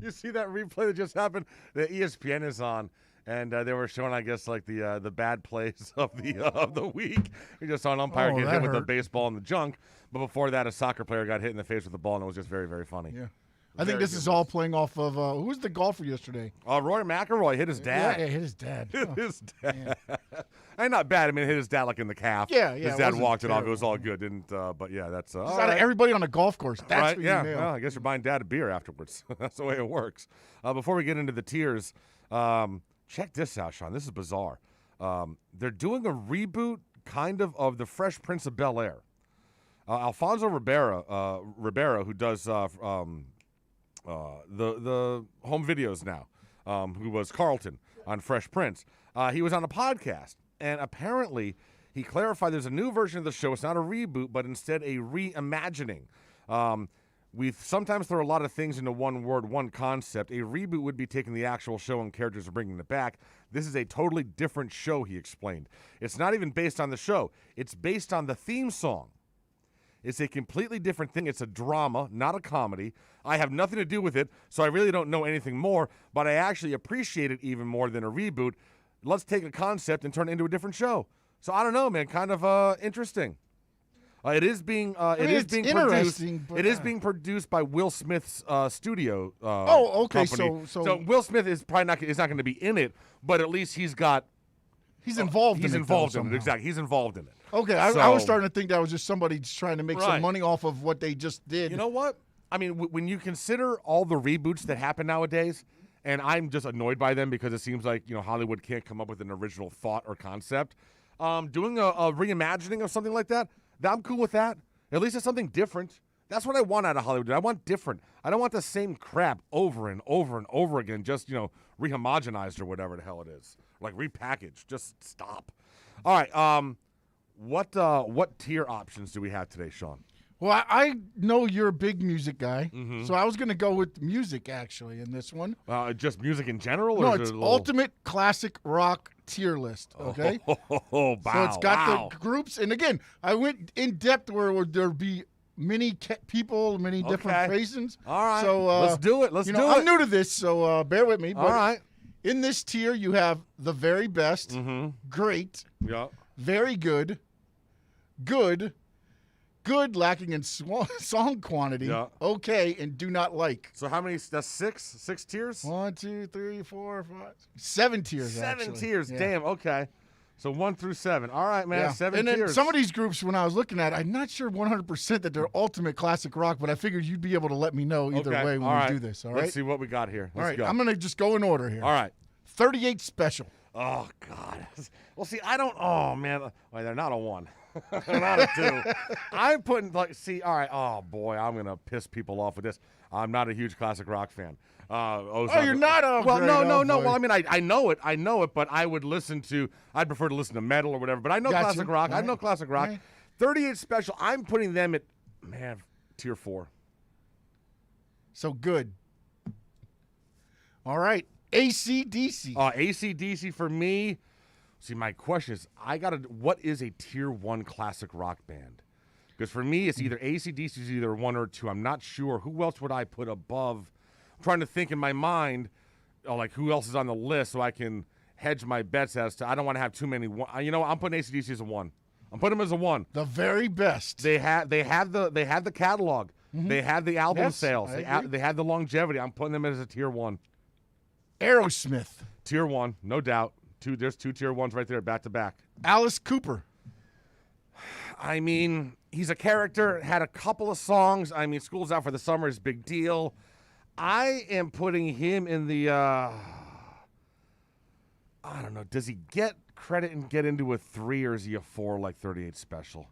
You see that replay that just happened? The ESPN is on, and they were showing, I guess, like the bad plays of the week. We just saw an umpire get hit with a baseball in the junk, but before that, a soccer player got hit in the face with a ball, and it was just very, very funny. Yeah, I think this is all playing off of who's the golfer yesterday? Rory McIlroy hit his dad. Yeah, hit his dad. Hit his dad. And not bad. I mean, hit his dad like in the calf. Yeah. His dad walked it off. It was all good. Didn't. But yeah, that's. It's out of everybody on a golf course. That's right. what Yeah. you nail. Well, I guess you're buying dad a beer afterwards. That's the way it works. Before we get into the tiers, check this out, Sean. This is bizarre. They're doing a reboot, kind of the Fresh Prince of Bel-Air. Alfonso Ribeiro, who does the home videos now, who was Carlton on Fresh Prince. He was on a podcast, and apparently he clarified there's a new version of the show. It's not a reboot, but instead a reimagining. We sometimes throw a lot of things into one word, one concept. A reboot would be taking the actual show and characters and bringing it back. This is a totally different show, he explained. It's not even based on the show. It's based on the theme song. It's a completely different thing. It's a drama, not a comedy. I have nothing to do with it, so I really don't know anything more, but I actually appreciate it even more than a reboot. Let's take a concept and turn it into a different show. So I don't know, man, kind of interesting. It is being produced. It is being produced by Will Smith's studio. Okay. Company. So Will Smith is probably not going to be in it, but at least he's involved. He's involved in in it. Exactly. He's involved in it. Okay, I was starting to think that was just somebody trying to make some money off of what they just did. You know what? I mean, when you consider all the reboots that happen nowadays, and I'm just annoyed by them because it seems like Hollywood can't come up with an original thought or concept. Doing a reimagining of something like that, I'm cool with that. At least it's something different. That's what I want out of Hollywood. I want different. I don't want the same crap over and over and over again, just, rehomogenized or whatever the hell it is. Like repackaged. Just stop. All right. What tier options do we have today, Sean? Well, I know you're a big music guy, Mm-hmm. so I was going to go with music, actually, in this one. Just music in general? No, or it's is it a little... ultimate classic rock tier list, okay? Oh, wow. So it's got the groups. And again, I went in depth where there'd be many people, many different phrases. All right. So let's do it. Let's do it. I'm new to this, so bear with me. But all right. In this tier, you have the very best, great, very good, good, lacking in song quantity, okay, and do not like. So how many? That's six tiers? 1, 2, 3, 4, 5, 7 tiers. Seven tiers. Yeah. Damn. Okay. So 1 through 7. All right, man. Yeah. 7 tiers. Then some of these groups, when I was looking at, I'm not sure 100% that they're ultimate classic rock, but I figured you'd be able to let me know either way when we do this. All right. Let's see what we got here. Let's go. I'm gonna just go in order here. All right. 38 Special. Oh God. Well, see, I don't. Oh man. Well, they're not a 1. They're not a 2. I'm putting all right. Oh boy, I'm gonna piss people off with this. I'm not a huge classic rock fan. You're not a well, no. Well, I mean, I know it, but I'd prefer to listen to metal or whatever. But I know classic rock. I know classic rock. 38 Special. I'm putting them at tier 4. So good. All right, AC/DC. AC/DC for me. See, my question is, what is a tier 1 classic rock band? Because for me, it's either AC/DC is either 1 or 2. I'm not sure. Who else would I put above? I'm trying to think in my mind, like who else is on the list so I can hedge my bets as to. I don't want to have too many. I'm putting AC/DC as a 1. I'm putting them as a 1. The very best. They have the catalog. Mm-hmm. They have the album sales. They have the longevity. I'm putting them as a tier 1. Aerosmith. Tier 1, no doubt. There's 2 tier 1s right there, back to back. Alice Cooper. I mean, he's a character, had a couple of songs. I mean, School's Out for the Summer is a big deal. I am putting him in the, I don't know, does he get credit and get into a 3 or is he a 4 like 38 Special?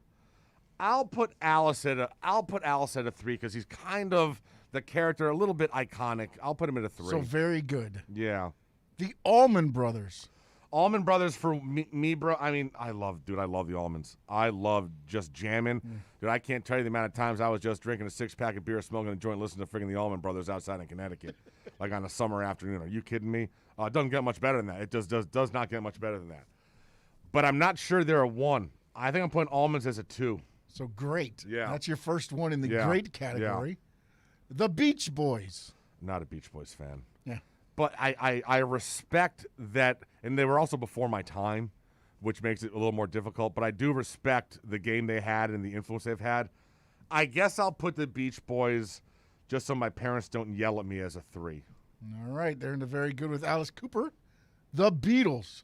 I'll put Alice at a 3 because he's kind of the character, a little bit iconic. I'll put him at a 3. So very good. Yeah. The Allman Brothers. Allman Brothers for me, bro. I mean, I love the Allmans. I love just jamming. Dude, I can't tell you the amount of times I was just drinking a 6-pack of beer, smoking a joint, listening to freaking the Allman Brothers outside in Connecticut, like on a summer afternoon. Are you kidding me? It doesn't get much better than that. It just does not get much better than that. But I'm not sure they're a 1. I think I'm putting Allmans as a 2. So great. Yeah. That's your first one in the great category. Yeah. The Beach Boys. Not a Beach Boys fan. Yeah. But I respect that, and they were also before my time, which makes it a little more difficult. But I do respect the game they had and the influence they've had. I guess I'll put the Beach Boys, just so my parents don't yell at me, as a 3. All right, they're in the very good with Alice Cooper. The Beatles.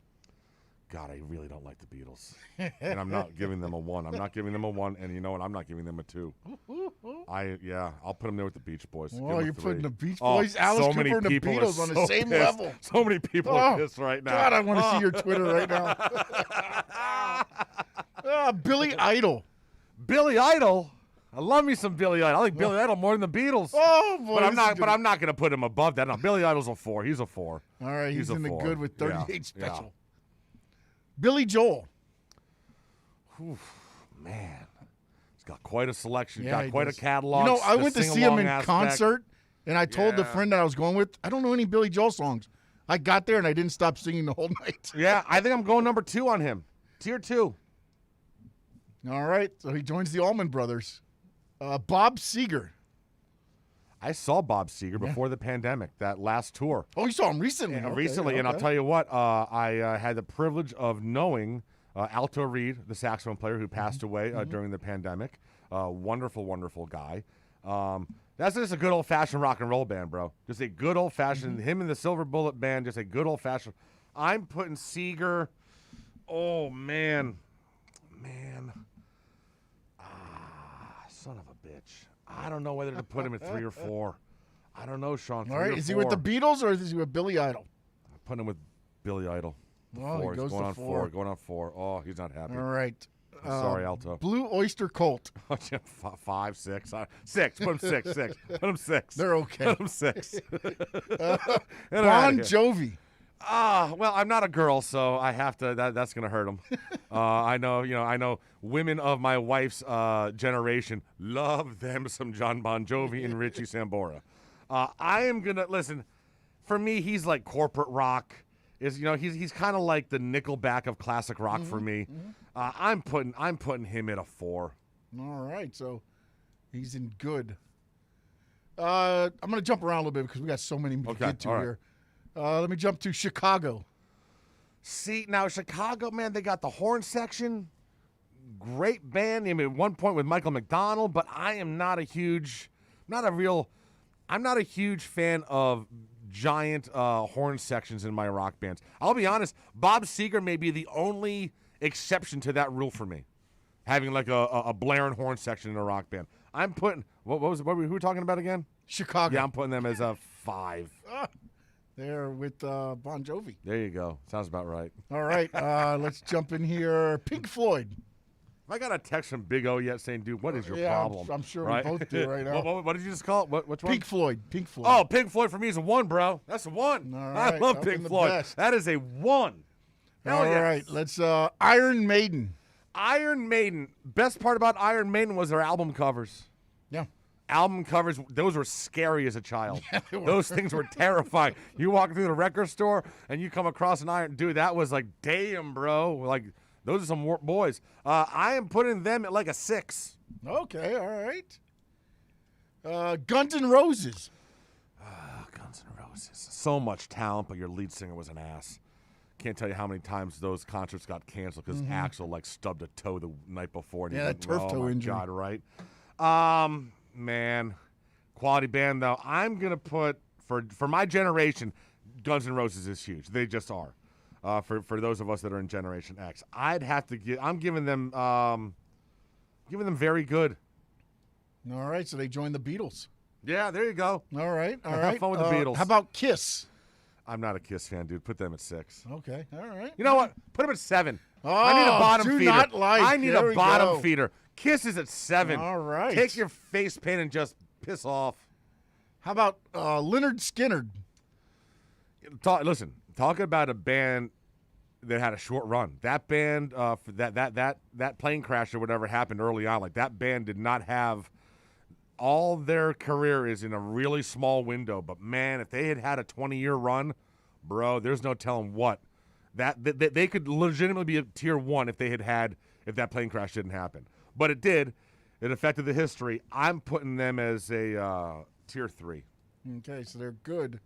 God, I really don't like the Beatles. And I'm not giving them a 1. I'm not giving them a 1, and you know what? I'm not giving them a 2. I'll put them there with the Beach Boys. Oh, you're putting the Beach Boys, Alice Cooper, and the Beatles on the same pissed. level. So many people are pissed right now. God, I want to see your Twitter right now. Billy Idol. Billy Idol? I love me some Billy Idol. I like Billy Idol more than the Beatles. Oh, boy. But I'm not going to put him above that. No, Billy Idol's a 4. He's a 4. All right, he's in the 4. good with 38 Special. Yeah. Billy Joel. Oof, man. He's got quite a selection. Yeah, got quite a catalog. You know, I went to see him in aspect. concert, and I told the friend that I was going with, I don't know any Billy Joel songs. I got there, and I didn't stop singing the whole night. Yeah, I think I'm going number 2 on him. Tier 2. All right, so he joins the Allman Brothers. Bob Seger. I saw Bob Seger before the pandemic, that last tour. Oh, you saw him recently? Yeah, recently, and I'll tell you what, I had the privilege of knowing Alto Reed, the saxophone player who passed away during the pandemic. Wonderful, wonderful guy. That's just a good old-fashioned rock and roll band, bro. Just a good old-fashioned, him and the Silver Bullet Band, just a good old-fashioned. I'm putting Seger, oh, man. Son of a bitch. I don't know whether to put him at 3 or 4. I don't know, Sean. All right, is he with the Beatles or is he with Billy Idol? I'm putting him with Billy Idol. Oh, he goes going to on 4. Going on 4. Oh, he's not happy. All right. Sorry, Alto. Blue Oyster Cult. 5, 6. 6. Put him 6. 6. Put him 6. They're okay. Put him 6. Bon Jovi. Well, I'm not a girl, so I have to. That's gonna hurt them. I know. Women of my wife's generation love them some John Bon Jovi and Richie Sambora. I am gonna listen. For me, he's like corporate rock. He's kind of like the Nickelback of classic rock for me. I'm putting him at a 4. All right, so he's in good. I'm gonna jump around a little bit because we got so many to get to here. Let me jump to Chicago. See, now Chicago, man, they got the horn section. Great band. I mean, at one point with Michael McDonald, but I am not a huge fan of giant horn sections in my rock bands. I'll be honest, Bob Seger may be the only exception to that rule for me, having like a blaring horn section in a rock band. I'm putting who were we talking about again? Chicago. Yeah, I'm putting them as a 5. There with Bon Jovi. There you go. Sounds about right. All right, let's jump in here. Pink Floyd. Have I got a text from Big O yet saying, dude, what is your yeah, problem? I'm sure right? we both do right now. What did you just call it? Which one? Pink Floyd. Pink Floyd. Oh, Pink Floyd for me is a 1, bro. That's a 1. All right. I love Pink Floyd. Best. That is a 1. Hell All yes. right, let's Iron Maiden. Iron Maiden. Best part about Iron Maiden was their album covers. Yeah. Album covers, those were scary as a child. Yeah, those things were terrifying. You walk through the record store and you come across an Iron, dude, that was like, damn, bro. Like, those are some boys. I am putting them at like a 6. Okay, all right. Guns N' Roses. Guns N' Roses. So much talent, but your lead singer was an ass. Can't tell you how many times those concerts got canceled because Axl like stubbed a toe the night before. And that turf toe injury. God, right? Man, quality band though. I'm gonna put for my generation, Guns N' Roses is huge. They just are. For those of us that are in Generation X, I'd have to give. I'm giving them very good. All right, so they joined the Beatles. Yeah, there you go. All right. Have fun with the Beatles. How about Kiss? I'm not a Kiss fan, dude. Put them at 6. Okay, all right. You know what? Put them at 7. Oh, I need a bottom feeder. I need there a bottom feeder. Kiss is at 7. All right. Take your face paint and just piss off. How about Lynyrd Skynyrd? Listen, talk about a band that had a short run. That band, for that plane crash or whatever happened early on, like that band did not have. All their career is in a really small window, but man, if they had had a 20-year run, bro, there's no telling what. They could legitimately be a tier 1 if that plane crash didn't happen. But it did. It affected the history. I'm putting them as a tier 3. Okay, so they're good.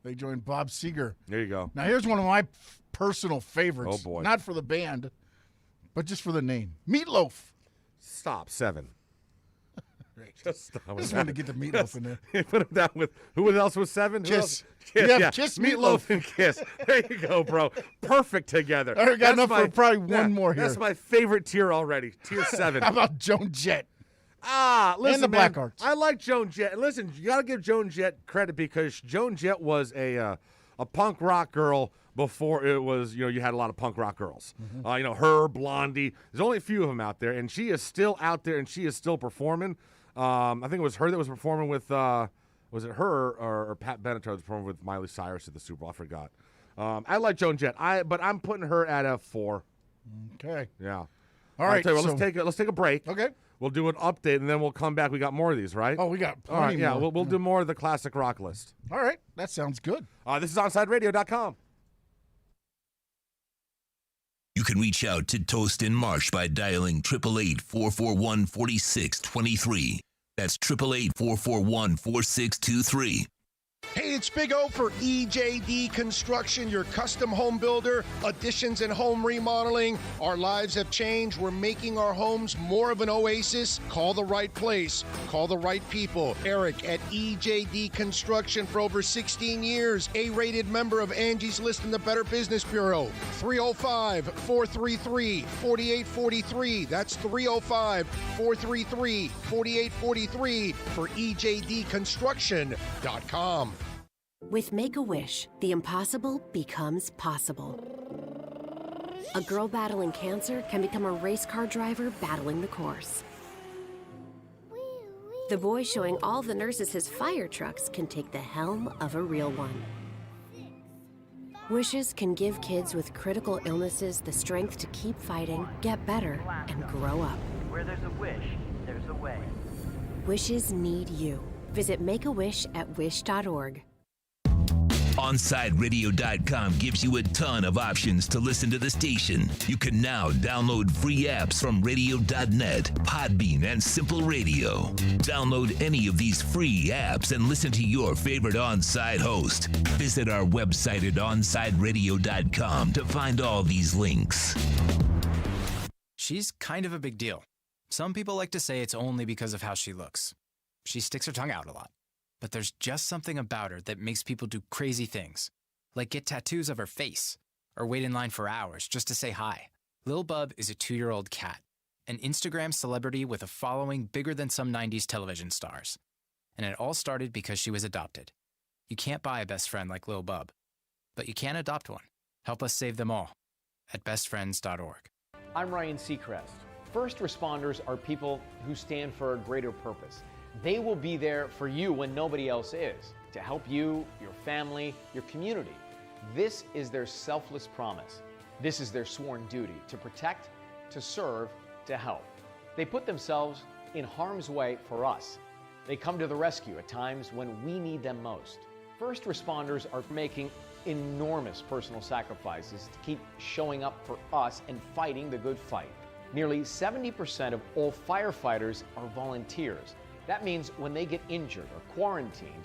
They joined Bob Seger. There you go. Now here's one of my personal favorites. Oh boy. Not for the band, but just for the name. Meatloaf. Stop. 7. Just stop. I just wanted to get the Meatloaf in there. Put him down with who else was 7? Kiss. Yeah, Kiss, Meatloaf and Kiss. There you go, bro. Perfect together. I got enough for probably one more here. That's my favorite tier already. Tier 7. How about Joan Jett? Listen, and the man, Blackhearts. I like Joan Jett. Listen, you got to give Joan Jett credit because Joan Jett was a punk rock girl before it was, you had a lot of punk rock girls. Her, Blondie. There's only a few of them out there, and she is still out there, and she is still performing. I think it was her that was performing with, was it her or Pat Benatar was performing with Miley Cyrus at the Super Bowl? I forgot. I like Joan Jett, but I'm putting her at a 4. Okay. Yeah. All right. Tell you what, let's take a break. Okay. We'll do an update, and then we'll come back. We got more of these, right? Oh, we got plenty All right, yeah, more. we'll do more of the classic rock list. All right. That sounds good. This is OnSideRadio.com. You can reach out to Toast and Marsh by dialing 888-441-4623. That's 888-441-4623. Hey, it's Big O for EJD Construction, your custom home builder, additions and home remodeling. Our lives have changed. We're making our homes more of an oasis. Call the right place. Call the right people. Eric at EJD Construction for over 16 years. A-rated member of Angie's List and the Better Business Bureau. 305-433-4843. That's 305-433-4843 for EJDconstruction.com. With Make-A-Wish, the impossible becomes possible. A girl battling cancer can become a race car driver battling the course. The boy showing all the nurses his fire trucks can take the helm of a real one. Wishes can give kids with critical illnesses the strength to keep fighting, get better, and grow up. Where there's a wish, there's a way. Wishes need you. Visit Make-A-Wish at wish.org. OnSideRadio.com gives you a ton of options to listen to the station. You can now download free apps from Radio.net, Podbean, and Simple Radio. Download any of these free apps and listen to your favorite On-Side host. Visit our website at OnSideRadio.com to find all these links. She's kind of a big deal. Some people like to say it's only because of how she looks. She sticks her tongue out a lot. But there's just something about her that makes people do crazy things, like get tattoos of her face, or wait in line for hours just to say hi. Lil Bub is a 2-year-old cat, an Instagram celebrity with a following bigger than some 90s television stars. And it all started because she was adopted. You can't buy a best friend like Lil Bub, but you can adopt one. Help us save them all at bestfriends.org. I'm Ryan Seacrest. First responders are people who stand for a greater purpose. They will be there for you when nobody else is, to help you, your family, your community. This is their selfless promise. This is their sworn duty to protect, to serve, to help. They put themselves in harm's way for us. They come to the rescue at times when we need them most. First responders are making enormous personal sacrifices to keep showing up for us and fighting the good fight. Nearly 70% of all firefighters are volunteers. That means when they get injured or quarantined,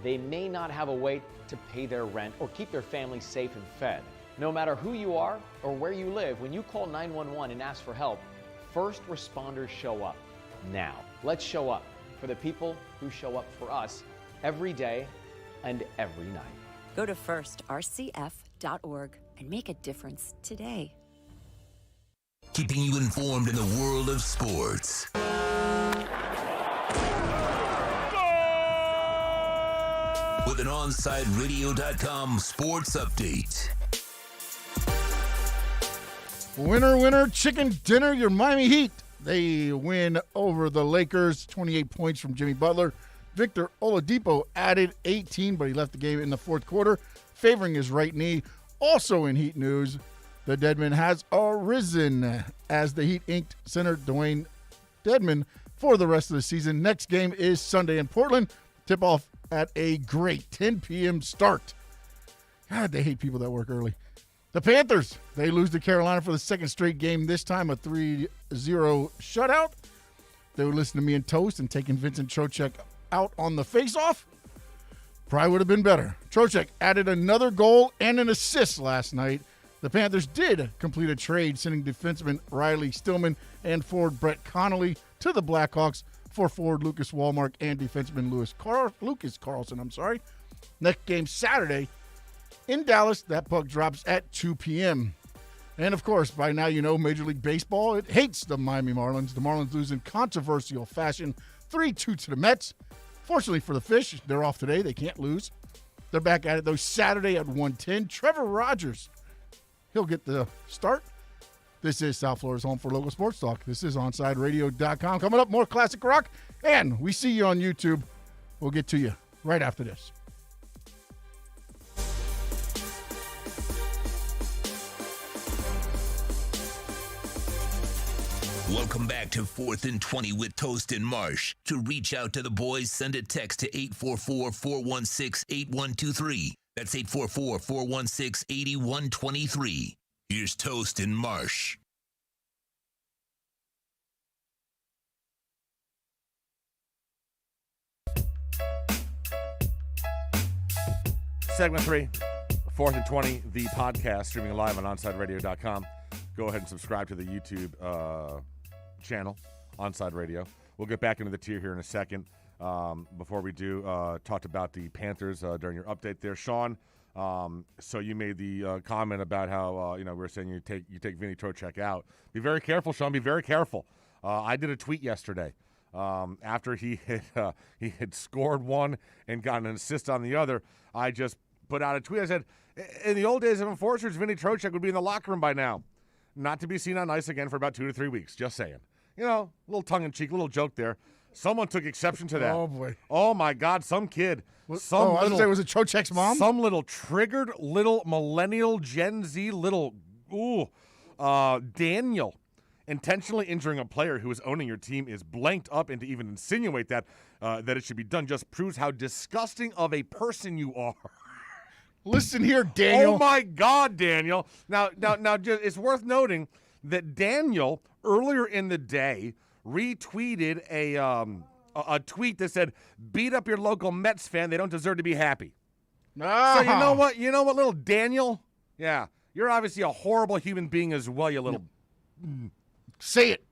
they may not have a way to pay their rent or keep their family safe and fed. No matter who you are or where you live, when you call 911 and ask for help, first responders show up. Now, let's show up for the people who show up for us every day and every night. Go to firstrcf.org and make a difference today. Keeping you informed in the world of sports. With an OnSideRadio.com sports update. Winner, winner, chicken dinner, your Miami Heat. They win over the Lakers, 28 points from Jimmy Butler. Victor Oladipo added 18, but he left the game in the fourth quarter, favoring his right knee. Also in Heat news, the Deadman has arisen as the Heat inked center Dwayne Dedman for the rest of the season. Next game is Sunday in Portland. Tip-off at a great 10 p.m. start. God, they hate people that work early. The Panthers, they lose to Carolina for the second straight game, this time a 3-0 shutout. They would listen to me and Toast and taking Vincent Trocheck out on the face-off. Probably would have been better. Trocheck added another goal and an assist last night. The Panthers did complete a trade, sending defenseman Riley Stillman and forward Brett Connolly to the Blackhawks for forward Lucas Wallmark and defenseman Lucas Carlson. Next game Saturday in Dallas. That puck drops at 2 p.m. And, of course, by now you know Major League Baseball, it hates the Miami Marlins. The Marlins lose in controversial fashion 3-2 to the Mets. Fortunately for the Fish, they're off today. They can't lose. They're back at it, though, Saturday at 1:10. Trevor Rogers, he'll get the start. This is South Florida's home for local sports talk. This is OnSideRadio.com. Coming up, more classic rock, and we see you on YouTube. We'll get to you right after this. Welcome back to 4th and 20 with Toast and Marsh. To reach out to the boys, send a text to 844-416-8123. That's 844-416-8123. Here's Toast and Marsh. Segment 3, 4th and 20, the podcast, streaming live on OnSideRadio.com. Go ahead and subscribe to the YouTube channel, Onside Radio. We'll get back into the tier here in a second. Before we do, talked about the Panthers during your update there, Sean. So you made the comment about how we were saying you take Vinny Trocheck out. Be very careful, Sean. Be very careful. I did a tweet yesterday after he had scored one and gotten an assist on the other. I just put out a tweet. I said, in the old days of enforcers, Vinny Trocheck would be in the locker room by now. not to be seen on ice again for about 2 to 3 weeks. Just saying. You know, a little tongue-in-cheek, little joke there. Someone took exception to that. Oh, boy. Oh, my God, some kid. I was going to say, was it Trocheck's mom? Some little triggered little millennial Gen Z little, Daniel. Intentionally injuring a player who is owning your team is blanked up, and to even insinuate that it should be done just proves how disgusting of a person you are. Listen here, Daniel. Oh, my God, Daniel. Now, just, it's worth noting that Daniel, earlier in the day, retweeted a tweet that said, beat up your local Mets fan. They don't deserve to be happy. So you know what? You know what, little Daniel? Yeah, you're obviously a horrible human being as well, you little... Say it.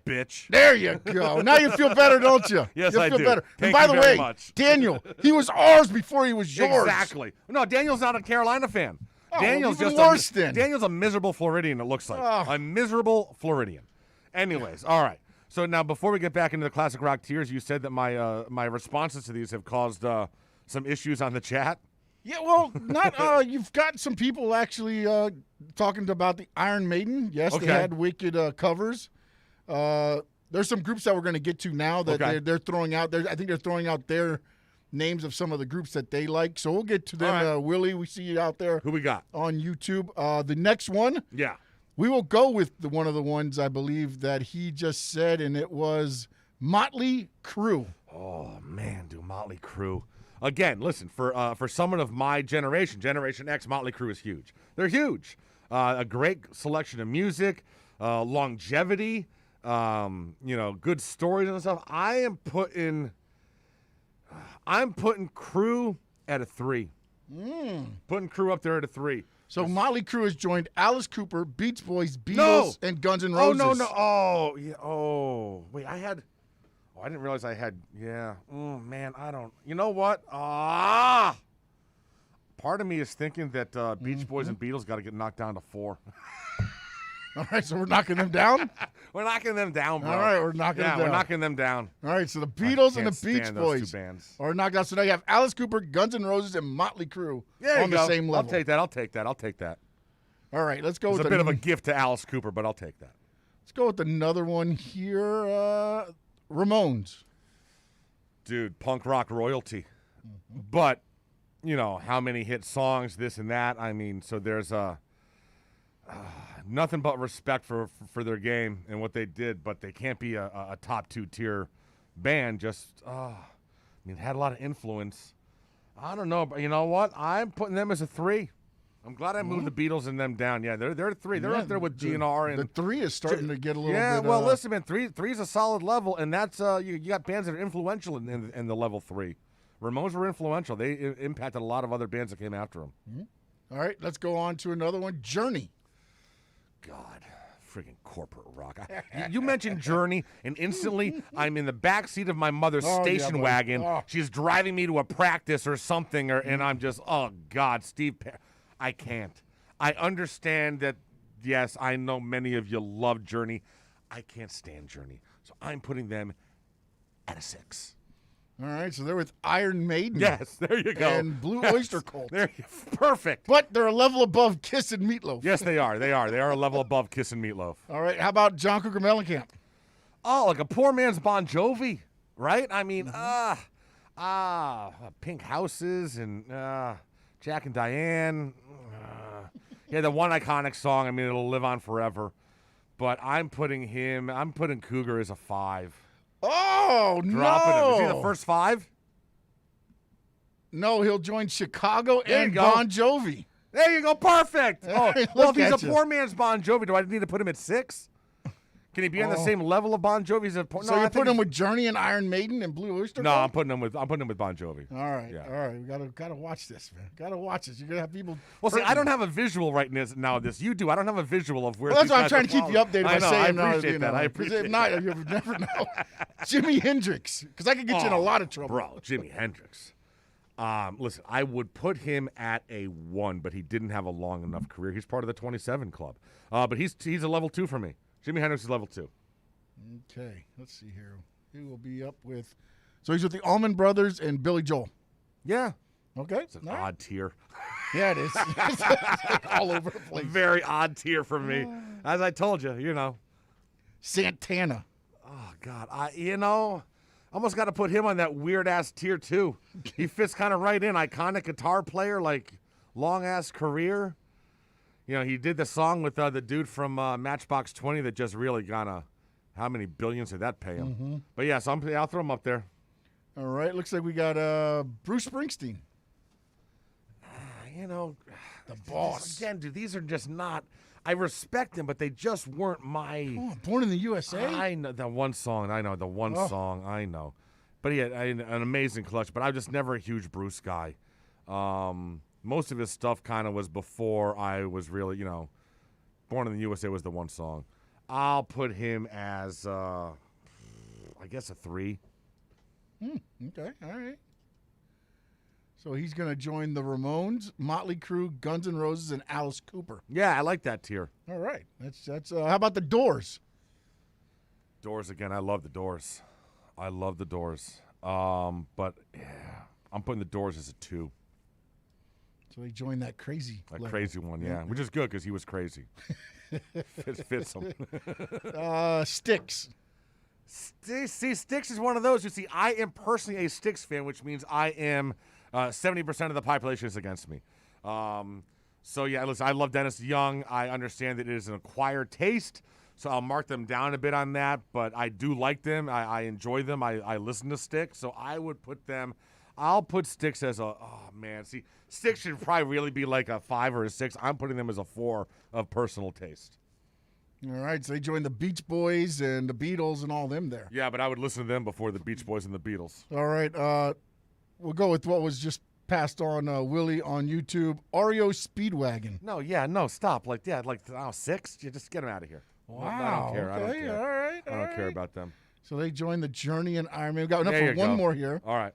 Bitch. There you go. Now you feel better, don't you? Yes, you I feel do. better. Thank and by you the very way, much. Daniel, he was ours before he was yours. Exactly. No, Daniel's not a Carolina fan. Oh, Daniel's even just worse then. Daniel's a miserable Floridian, it looks like. Oh. A miserable Floridian. Anyways, all right. So now before we get back into the classic rock tiers, you said that my responses to these have caused some issues on the chat. Yeah, well, not. You've got some people actually talking about the Iron Maiden. Yes, Okay. they had wicked covers. There's some groups that we're going to get to now that they're throwing out. I think they're throwing out their names of some of the groups that they like. So we'll get to them. All right. Willie, we see you out there. Who we got on YouTube? The next one. Yeah. We will go with one of the ones I believe that he just said, and it was Motley Crue. Oh man, dude, Motley Crue. Again, listen, for someone of my generation, Generation X, Motley Crue is huge. They're huge. A great selection of music, longevity, good stories and stuff. I'm putting Crue at a 3. Putting Crue up there at a 3. So Motley Crue has joined Alice Cooper, Beach Boys, Beatles, and Guns N' Roses. Oh, no. Oh, yeah. Oh, wait, I didn't realize I had, yeah. Man, I don't. You know what? Part of me is thinking that Beach Boys and Beatles got to get knocked down to 4. All right, so we're knocking them down? We're knocking them down, bro. All right, we're knocking them down. Yeah, we're knocking them down. All right, so the Beatles and the stand Beach those Boys two bands. are knocked out. So now you have Alice Cooper, Guns N' Roses, and Motley Crue There on you the go. same level. I'll take that. All right, let's go It's with a bit of a gift to Alice Cooper, but I'll take that. Let's go with another one here. Ramones. Dude, punk rock royalty. But, how many hit songs, this and that. I mean, so there's nothing but respect for their game and what they did, but they can't be a top 2 tier band. Just, had a lot of influence. I don't know, but you know what? I'm putting them as a 3. I'm glad I moved the Beatles and them down. Yeah, they're a 3. They're up there with GNR. And the 3 is starting to get a little bit. Yeah, well, listen, man, 3 is a solid level, and that's you got bands that are influential in the level 3. Ramones were influential. They impacted a lot of other bands that came after them. All right, let's go on to another one. Journey. God, friggin' corporate rock. You mentioned Journey, and instantly I'm in the back seat of my mother's station wagon. Oh. She's driving me to a practice or something, and I'm just, oh, God, I can't. I understand that, yes, I know many of you love Journey. I can't stand Journey. So I'm putting them at a 6. All right, so they're with Iron Maiden. Yes, there you go. And Blue Oyster Cult. Perfect. But they're a level above Kiss and Meatloaf. Yes, they are. They are a level above Kiss and Meatloaf. All right, how about John Cougar Mellencamp? Oh, like a poor man's Bon Jovi, right? I mean, Pink Houses and Jack and Diane. The one iconic song. I mean, it'll live on forever. But I'm putting Cougar as a 5. Oh, Dropping no. him. Is he the first 5? No, he'll join Chicago There you and go. Bon Jovi. There you go. Perfect. Oh, Hey, well, look if he's at a you. poor man's Bon Jovi, do I need to put him at 6? Can he be on the same level of Bon Jovi? So you're putting him with Journey and Iron Maiden and Blue Oyster No, Cult? I'm putting him with Bon Jovi. All right, Yeah. all right. We gotta watch this, man. Gotta watch this. You're gonna have people. Well, see, I hurting. don't have a visual right now of this. You do. I don't have a visual of where. Well, that's these why I'm guys trying are to keep you falling. updated by I know, saying I appreciate that. I 'cause appreciate if not, that. you would never know. Jimi Hendrix, because I could get you in a lot of trouble. Bro, Jimi Hendrix. Listen, I would put him at a 1, but he didn't have a long enough career. He's part of the 27 club. But he's a level 2 for me. Jimi Hendrix is level 2. Okay, let's see here. He will be up with. So he's with the Allman Brothers and Billy Joel. Yeah. Okay. It's an odd tier. Yeah, it is. It's like all over the place. Very odd tier for me. As I told you, you know. Santana. Oh, God. Almost got to put him on that weird-ass tier 2. He fits kind of right in. Iconic guitar player, like, long-ass career. You know, he did the song with the dude from Matchbox 20 that just really how many billions did that pay him? Mm-hmm. But, yeah, so I'll throw him up there. All right. Looks like we got Bruce Springsteen. You know. The boss. Again, dude, these are just not. I respect them, but they just weren't my. Oh, Born in the USA? I know the one song. I know. But he had an amazing collection. But I'm just never a huge Bruce guy. Most of his stuff kind of was before I was really, you know, Born in the USA was the one song. I'll put him as, I guess, a 3. Okay, all right. So he's going to join the Ramones, Motley Crue, Guns N' Roses, and Alice Cooper. Yeah, I like that tier. All right. That's. How about the Doors? Doors again. I love the Doors. But yeah, I'm putting the Doors as a 2. So he joined that crazy. Crazy one, yeah. Which is good because he was crazy. Fits him. Styx. See, Styx is one of those. You see, I am personally a Styx fan, which means I am 70% of the population is against me. So, yeah, listen, I love Dennis Young. I understand that it is an acquired taste, so I'll mark them down a bit on that. But I do like them. I enjoy them. I listen to Styx, so I would put them. I'll put Styx as see, Styx should probably really be like a 5 or a 6. I'm putting them as a 4 of personal taste. All right, so they joined the Beach Boys and the Beatles and all them there. Yeah, but I would listen to them before the Beach Boys and the Beatles. All right, we'll go with what was just passed on Willie on YouTube. REO Speedwagon. No, stop. 6? You just get them out of here. Wow. I don't care. Okay, I don't care. all right. I don't care about them. So they joined the Journey and Iron Man. We got enough There for you one go. more here. All right.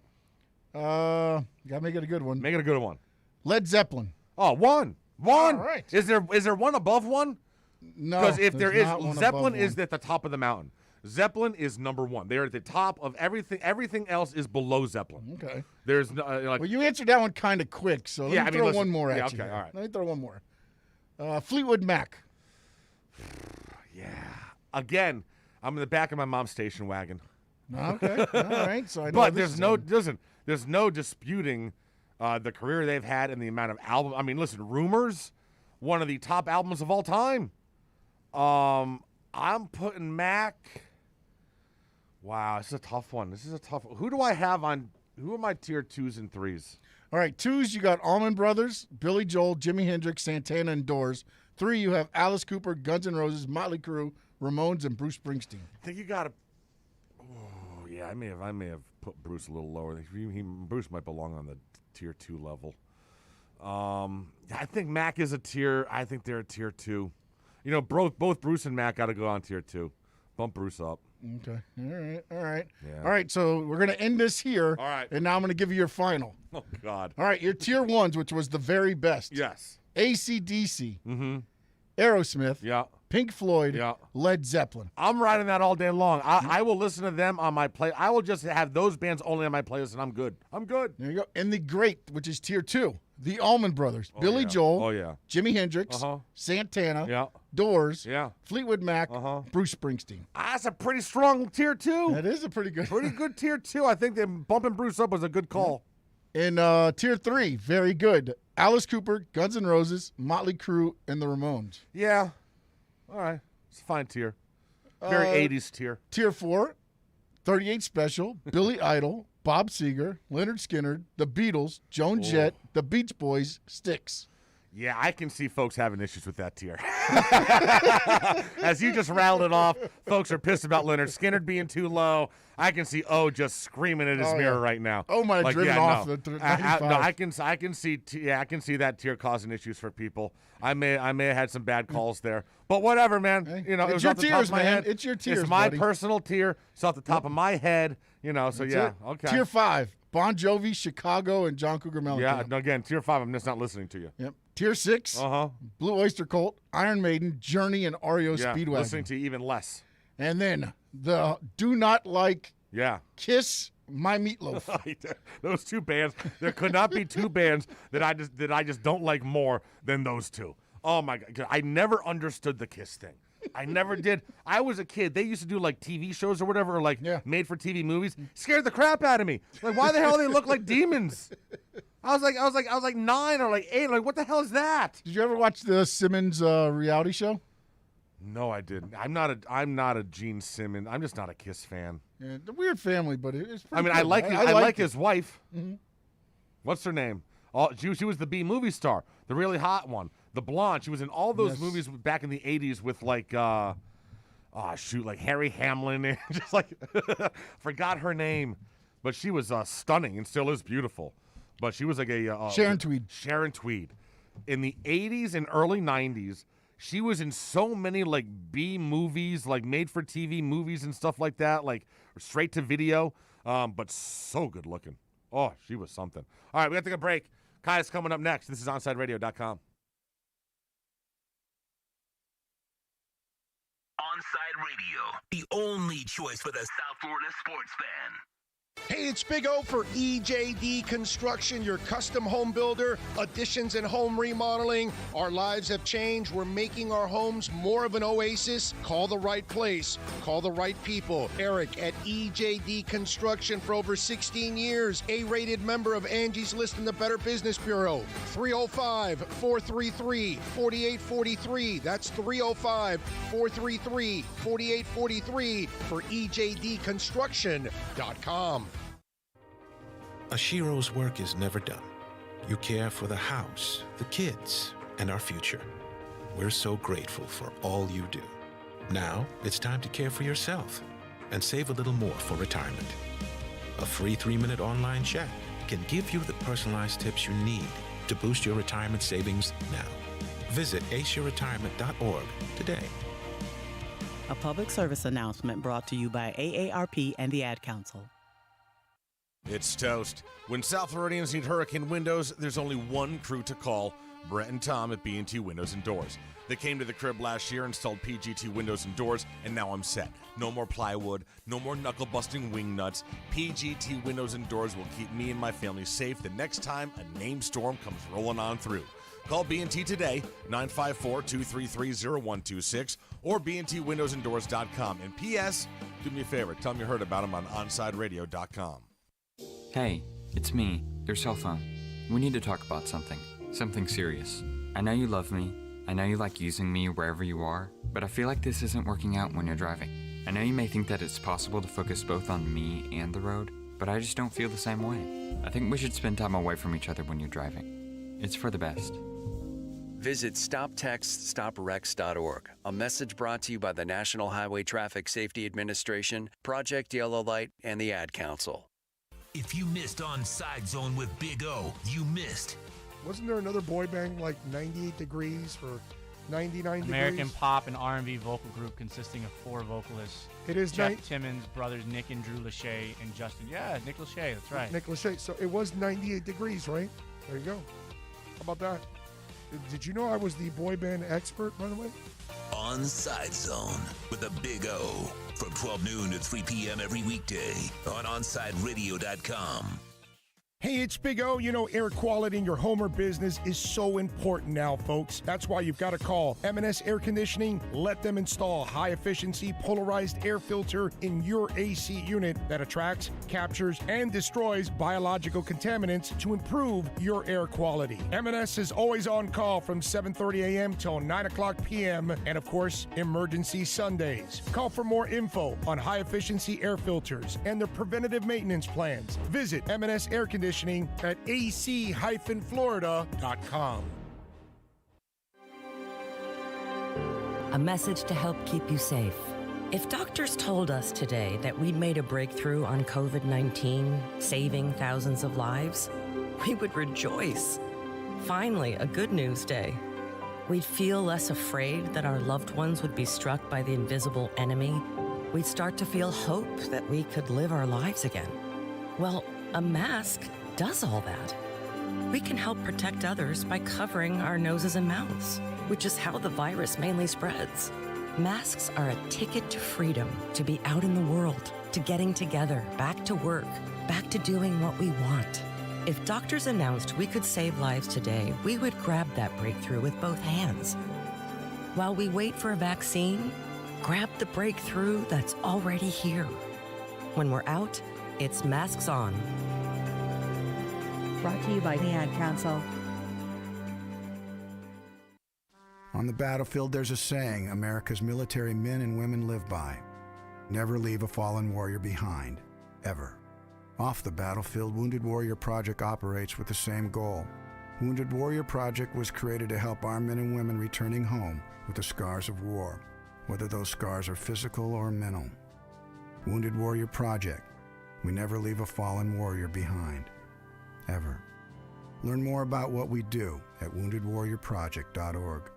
Gotta make it a good one. Make it a good one. Led Zeppelin. Oh, one. All right. Is there one above one? No. Because if there there's not is, one Zeppelin above is one. at the top of the mountain. Zeppelin is number 1. They're at the top of everything. Everything else is below Zeppelin. Okay. There's no Well, you answered that one kind of quick, so let me throw one more at you. Okay, all right. Let me throw one more. Fleetwood Mac. Yeah. Again, I'm in the back of my mom's station wagon. Okay. All right. So I know But this there's no disputing the career they've had and the amount of albums. I mean, listen, Rumors, one of the top albums of all time. I'm putting Mac. Wow, this is a tough one. Who do I have on? Who are my tier 2s and 3s? All right, 2s, you got Allman Brothers, Billy Joel, Jimi Hendrix, Santana, and Doors. 3, you have Alice Cooper, Guns N' Roses, Motley Crue, Ramones, and Bruce Springsteen. I think you got to. Oh, yeah, I may have put Bruce a little lower. Bruce might belong on the tier 2 level. I think Mac is a tier. I think they're a tier 2. You know, both Bruce and Mac got to go on tier 2. Bump Bruce up. Okay. All right. Yeah. All right, so we're going to end this here. All right. And now I'm going to give you your final. Oh, God. All right, your tier 1s, which was the very best. Yes. AC/DC. Mm-hmm. Aerosmith. Yeah. Pink Floyd. Yeah. Led Zeppelin. I'm riding that all day long. I will listen to them on my play. I will just have those bands only on my playlist, and I'm good. There you go. And the great, which is tier 2, the Allman Brothers. Billy Joel. Oh, yeah. Jimi Hendrix. Santana. Yeah. Doors. Yeah. Fleetwood Mac. Bruce Springsteen. That's a pretty strong tier 2. That is a pretty good. Pretty good tier 2. I think them bumping Bruce up was a good call. In tier 3, very good. Alice Cooper, Guns N' Roses, Motley Crue, and the Ramones. Yeah. All right. It's a fine tier. Very 80s tier. Tier 4, 38 Special, Billy Idol, Bob Seger, Leonard Skinner, The Beatles, Joan Jett, The Beach Boys, Styx. Yeah, I can see folks having issues with that tier. As you just rattled it off, folks are pissed about Leonard Skinner being too low. I can see just screaming at his mirror right now. Might have driven off the 95. No, I can see that tier causing issues for people. I may have had some bad calls there, but whatever, man. Hey, you know, it's it was your off the top tiers, of my man. head. It's your tiers, It's my buddy. personal tier. It's off the top of my head. You know, so That's yeah, it. okay. Tier 5, Bon Jovi, Chicago, and John Cougar Mellencamp. Yeah, no, again, tier 5. I'm just not listening to you. Yep. Tier 6, Blue Oyster Cult, Iron Maiden, Journey, and REO Speedwagon. Listening to you even less. And then the do not like Kiss, My Meatloaf. Those two bands. There could not be two bands that I just don't like more than those two. Oh, my God. I never understood the kiss thing. I never did. I was a kid. They used to do like TV shows or whatever, or like made-for-TV movies. Scared the crap out of me. Like, why the hell do they look like demons? I was like 9 or like 8. Like, what the hell is that? Did you ever watch the Simmons reality show? No, I didn't. I'm not a Gene Simmons. I'm just not a Kiss fan. Yeah, the weird family, but it's pretty I mean, good. I like his wife. Mm-hmm. What's her name? Oh, she was the B movie star, the really hot one, the blonde. She was in all those movies back in the 80s with like, like Harry Hamlin and just like forgot her name, but she was stunning and still is beautiful. But she was like a Sharon Tweed. Sharon Tweed, in the 80s and early 90s. She was in so many like B movies, like made-for-TV movies and stuff like that, like straight to video, but so good looking. Oh, she was something. All right, we got to take a break. Kaya's coming up next. This is OnsideRadio.com. Onside Radio, the only choice for the South Florida sports fan. Hey, it's Big O for EJD Construction, your custom home builder, additions and home remodeling. Our lives have changed. We're making our homes more of an oasis. Call the right place. Call the right people. Eric at EJD Construction for over 16 years. A-rated member of Angie's List in the Better Business Bureau. 305-433-4843. That's 305-433-4843 for EJDconstruction.com. Ashiro's work is never done. You care for the house, the kids, and our future. We're so grateful for all you do. Now it's time to care for yourself and save a little more for retirement. A free 3-minute online chat can give you the personalized tips you need to boost your retirement savings now. Visit aceyourretirement.org today. A public service announcement brought to you by AARP and the Ad Council. It's toast. When South Floridians need hurricane windows, there's only one crew to call, Brett and Tom at B&T Windows and Doors. They came to the crib last year, installed PGT windows and doors, and now I'm set. No more plywood, no more knuckle-busting wing nuts. PGT windows and doors will keep me and my family safe the next time a named storm comes rolling on through. Call B&T today, 954-233-0126, or bntwindowsanddoors.com. And P.S., do me a favor, tell them you heard about them on OnsideRadio.com. Hey, it's me, your cell phone. We need to talk about something serious. I know you love me, I know you like using me wherever you are, but I feel like this isn't working out when you're driving. I know you may think that it's possible to focus both on me and the road, but I just don't feel the same way. I think we should spend time away from each other when you're driving. It's for the best. Visit StopTextStopWrecks.org. A message brought to you by the National Highway Traffic Safety Administration, Project Yellow Light, and the Ad Council. If you missed Onside Zone with Big O, you missed. Wasn't there another boy band like 98 Degrees or 99 American Degrees? pop and R&B vocal group consisting of 4 vocalists. It is Jeff Timmons, brothers Nick and Drew Lachey, and Justin. Yeah, Nick Lachey, that's right. Nick Lachey. So it was 98 Degrees, right? There you go. How about that? Did you know I was the boy band expert, by the way? Onside Zone with a Big O from 12 noon to 3 p.m. every weekday on OnsideRadio.com. Hey, it's Big O. You know, air quality in your home or business is so important now, folks. That's why you've got to call M&S Air Conditioning. Let them install a high-efficiency polarized air filter in your AC unit that attracts, captures, and destroys biological contaminants to improve your air quality. M&S is always on call from 7:30 a.m. till 9 o'clock p.m. and, of course, emergency Sundays. Call for more info on high-efficiency air filters and their preventative maintenance plans. Visit M&S Air Conditioning at ac-florida.com. A message to help keep you safe. If doctors told us today that we'd made a breakthrough on COVID-19, saving thousands of lives, we would rejoice. Finally, a good news day. We'd feel less afraid that our loved ones would be struck by the invisible enemy. We'd start to feel hope that we could live our lives again. Well, a mask does all that. We can help protect others by covering our noses and mouths, which is how the virus mainly spreads. Masks are a ticket to freedom, to be out in the world, to getting together, back to work, back to doing what we want. If doctors announced we could save lives today, we would grab that breakthrough with both hands. While we wait for a vaccine, grab the breakthrough that's already here. When we're out, it's masks on. Brought to you by the Ad Council. On the battlefield, there's a saying America's military men and women live by. Never leave a fallen warrior behind, ever. Off the battlefield, Wounded Warrior Project operates with the same goal. Wounded Warrior Project was created to help our men and women returning home with the scars of war, whether those scars are physical or mental. Wounded Warrior Project. We never leave a fallen warrior behind, ever. Learn more about what we do at woundedwarriorproject.org.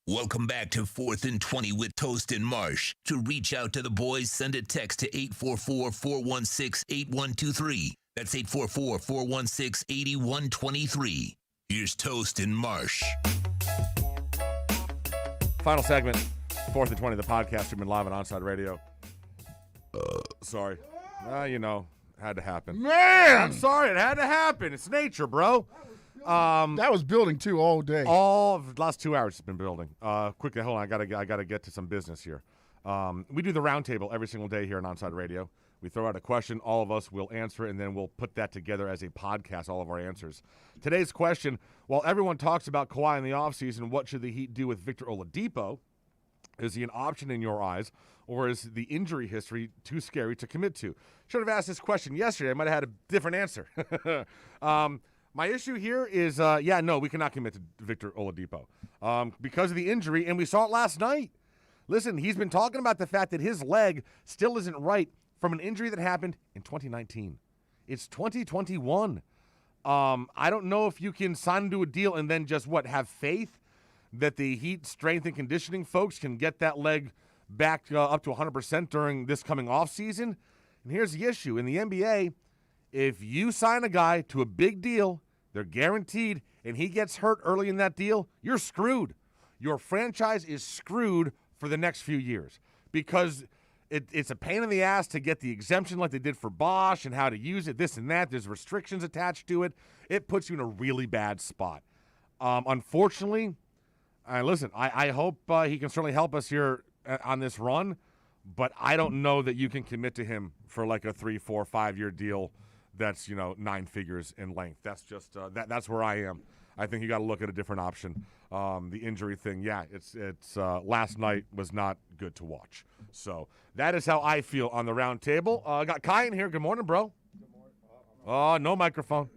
Welcome back to 4th and 20 with Toast and Marsh. To reach out to the boys, send a text to 844-416-8123. That's 844-416-8123. Here's Toast and Marsh. Final segment, 4th and 20, the podcast. We've been live on Onside Radio. Sorry. Had to happen. Man! I'm sorry, it had to happen. It's nature, bro. That was building, too, all day. All of the last 2 hours it's been building. Quickly, hold on. I gotta get to some business here. We do the roundtable every single day here on Onside Radio. We throw out a question. All of us will answer it, and then we'll put that together as a podcast, all of our answers. Today's question, while everyone talks about Kawhi in the offseason, what should the Heat do with Victor Oladipo? Is he an option in your eyes, or is the injury history too scary to commit to? Should have asked this question yesterday. I might have had a different answer. My issue here is, no, we cannot commit to Victor Oladipo because of the injury, and we saw it last night. Listen, he's been talking about the fact that his leg still isn't right from an injury that happened in 2019. It's 2021. I don't know if you can sign him to a deal and then just, have faith that the Heat strength and conditioning folks can get that leg back up to 100% during this coming offseason. And here's the issue. In the NBA, if you sign a guy to a big deal, they're guaranteed, and he gets hurt early in that deal, you're screwed. Your franchise is screwed for the next few years because it's a pain in the ass to get the exemption like they did for Bosch and how to use it, this and that. There's restrictions attached to it. It puts you in a really bad spot. Unfortunately, listen, I hope he can certainly help us here on this run, but I don't know that you can commit to him for like a 3, 4, 5 year deal that's 9 figures in length. That's just that's where I am. I think you got to look at a different option. The injury thing, it's last night was not good to watch. So that is how I feel on the round table. I got Kai in here. Good morning, bro. Good morning. Oh, no microphone.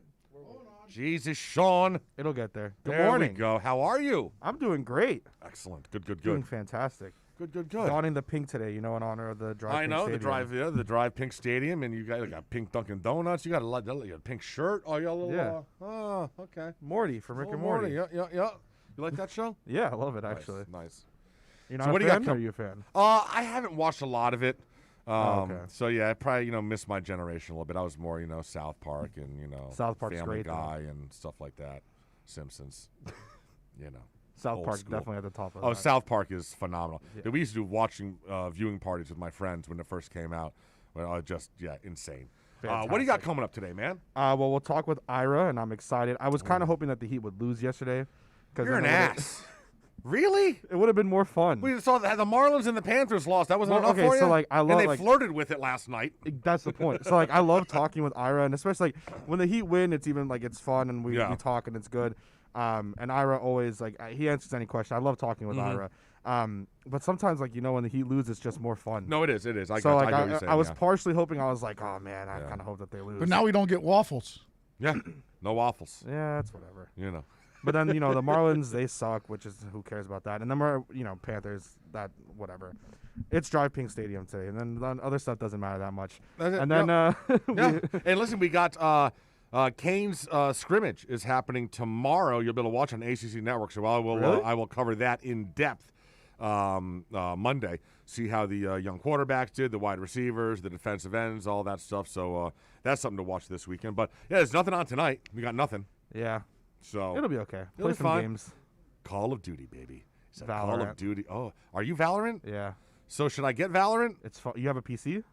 Jesus, Sean. It'll get there. Good there morning. We go. How are you? I'm doing great. Excellent. Good. Doing fantastic. Good. Donning the pink today, in honor of the Drive I Pink know, Stadium. the Drive Pink Stadium, and you got pink Dunkin' Donuts. You got a pink shirt. Oh, you got a little, oh, okay. Morty from Rick and Morty. Yeah. You like that show? Yeah, I love it, actually. Nice. You're not so a what fan, do you got or are you a fan? I haven't watched a lot of it. Okay. So, yeah, I probably, missed my generation a little bit. I was more, South Park and, South Park's Family great, Guy and stuff like that. Simpsons, South Park school. Definitely at the top of Oh, that. South Park is phenomenal. Yeah. We used to do viewing parties with my friends when it first came out. Well, insane. What do you got coming up today, man? Well, we'll talk with Ira, and I'm excited. I was kind of hoping that the Heat would lose yesterday. You're an ass. Really? It would have been more fun. We saw the Marlins and the Panthers lost. That wasn't enough for you? So, I love, and they flirted with it last night. That's the point. So, I love talking with Ira, and especially, when the Heat win, it's even, it's fun, and we talk, and it's good. And Ira always, he answers any question. I love talking with Ira. But sometimes, when the Heat lose, it's just more fun. No, it is. I was partially hoping, I was like, oh, man, I kind of hope that they lose. But now we don't get waffles. Yeah, no waffles. Yeah, that's whatever. But then, the Marlins, they suck, which is, who cares about that? And then, Panthers, that, whatever. It's Drive Pink Stadium today. And then other stuff doesn't matter that much. And then, And listen, we got Canes scrimmage is happening tomorrow. You'll be able to watch on ACC Network. So I will cover that in depth Monday. See how the young quarterbacks did, the wide receivers, the defensive ends, all that stuff. So that's something to watch this weekend. But, there's nothing on tonight. We got nothing. Yeah. So it'll be okay. Play some fine. games. Call of Duty, baby. Is that Valorant. Call of Duty? Oh, are you Valorant? Yeah. So should I get Valorant? It's fun. You have a PC?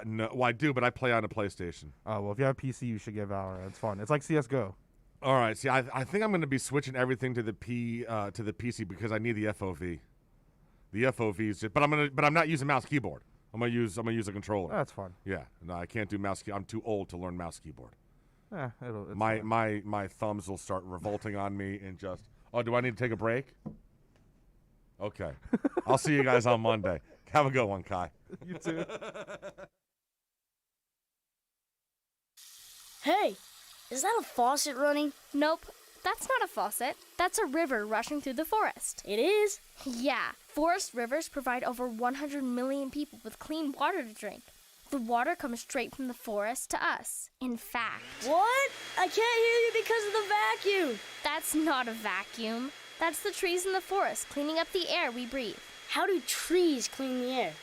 No, well, I do, but I play on a PlayStation. Oh, well, if you have a PC, you should get Valorant. It's fun. It's like CS:GO. All right. See, I think I'm going to be switching everything to the PC because I need the FOV. The FOV is just, but I'm not using mouse keyboard. I'm gonna use a controller. That's fun. Yeah. No, I can't do mouse. I'm too old to learn mouse keyboard. Yeah, it's my thumbs will start revolting on me and just. Oh, do I need to take a break? Okay. I'll see you guys on Monday. Have a good one, Kai. You too. Hey, is that a faucet running? Nope, that's not a faucet. That's a river rushing through the forest. It is? Yeah, forest rivers provide over 100 million people with clean water to drink. The water comes straight from the forest to us. In fact... What? I can't hear you because of the vacuum. That's not a vacuum. That's the trees in the forest cleaning up the air we breathe. How do trees clean the air?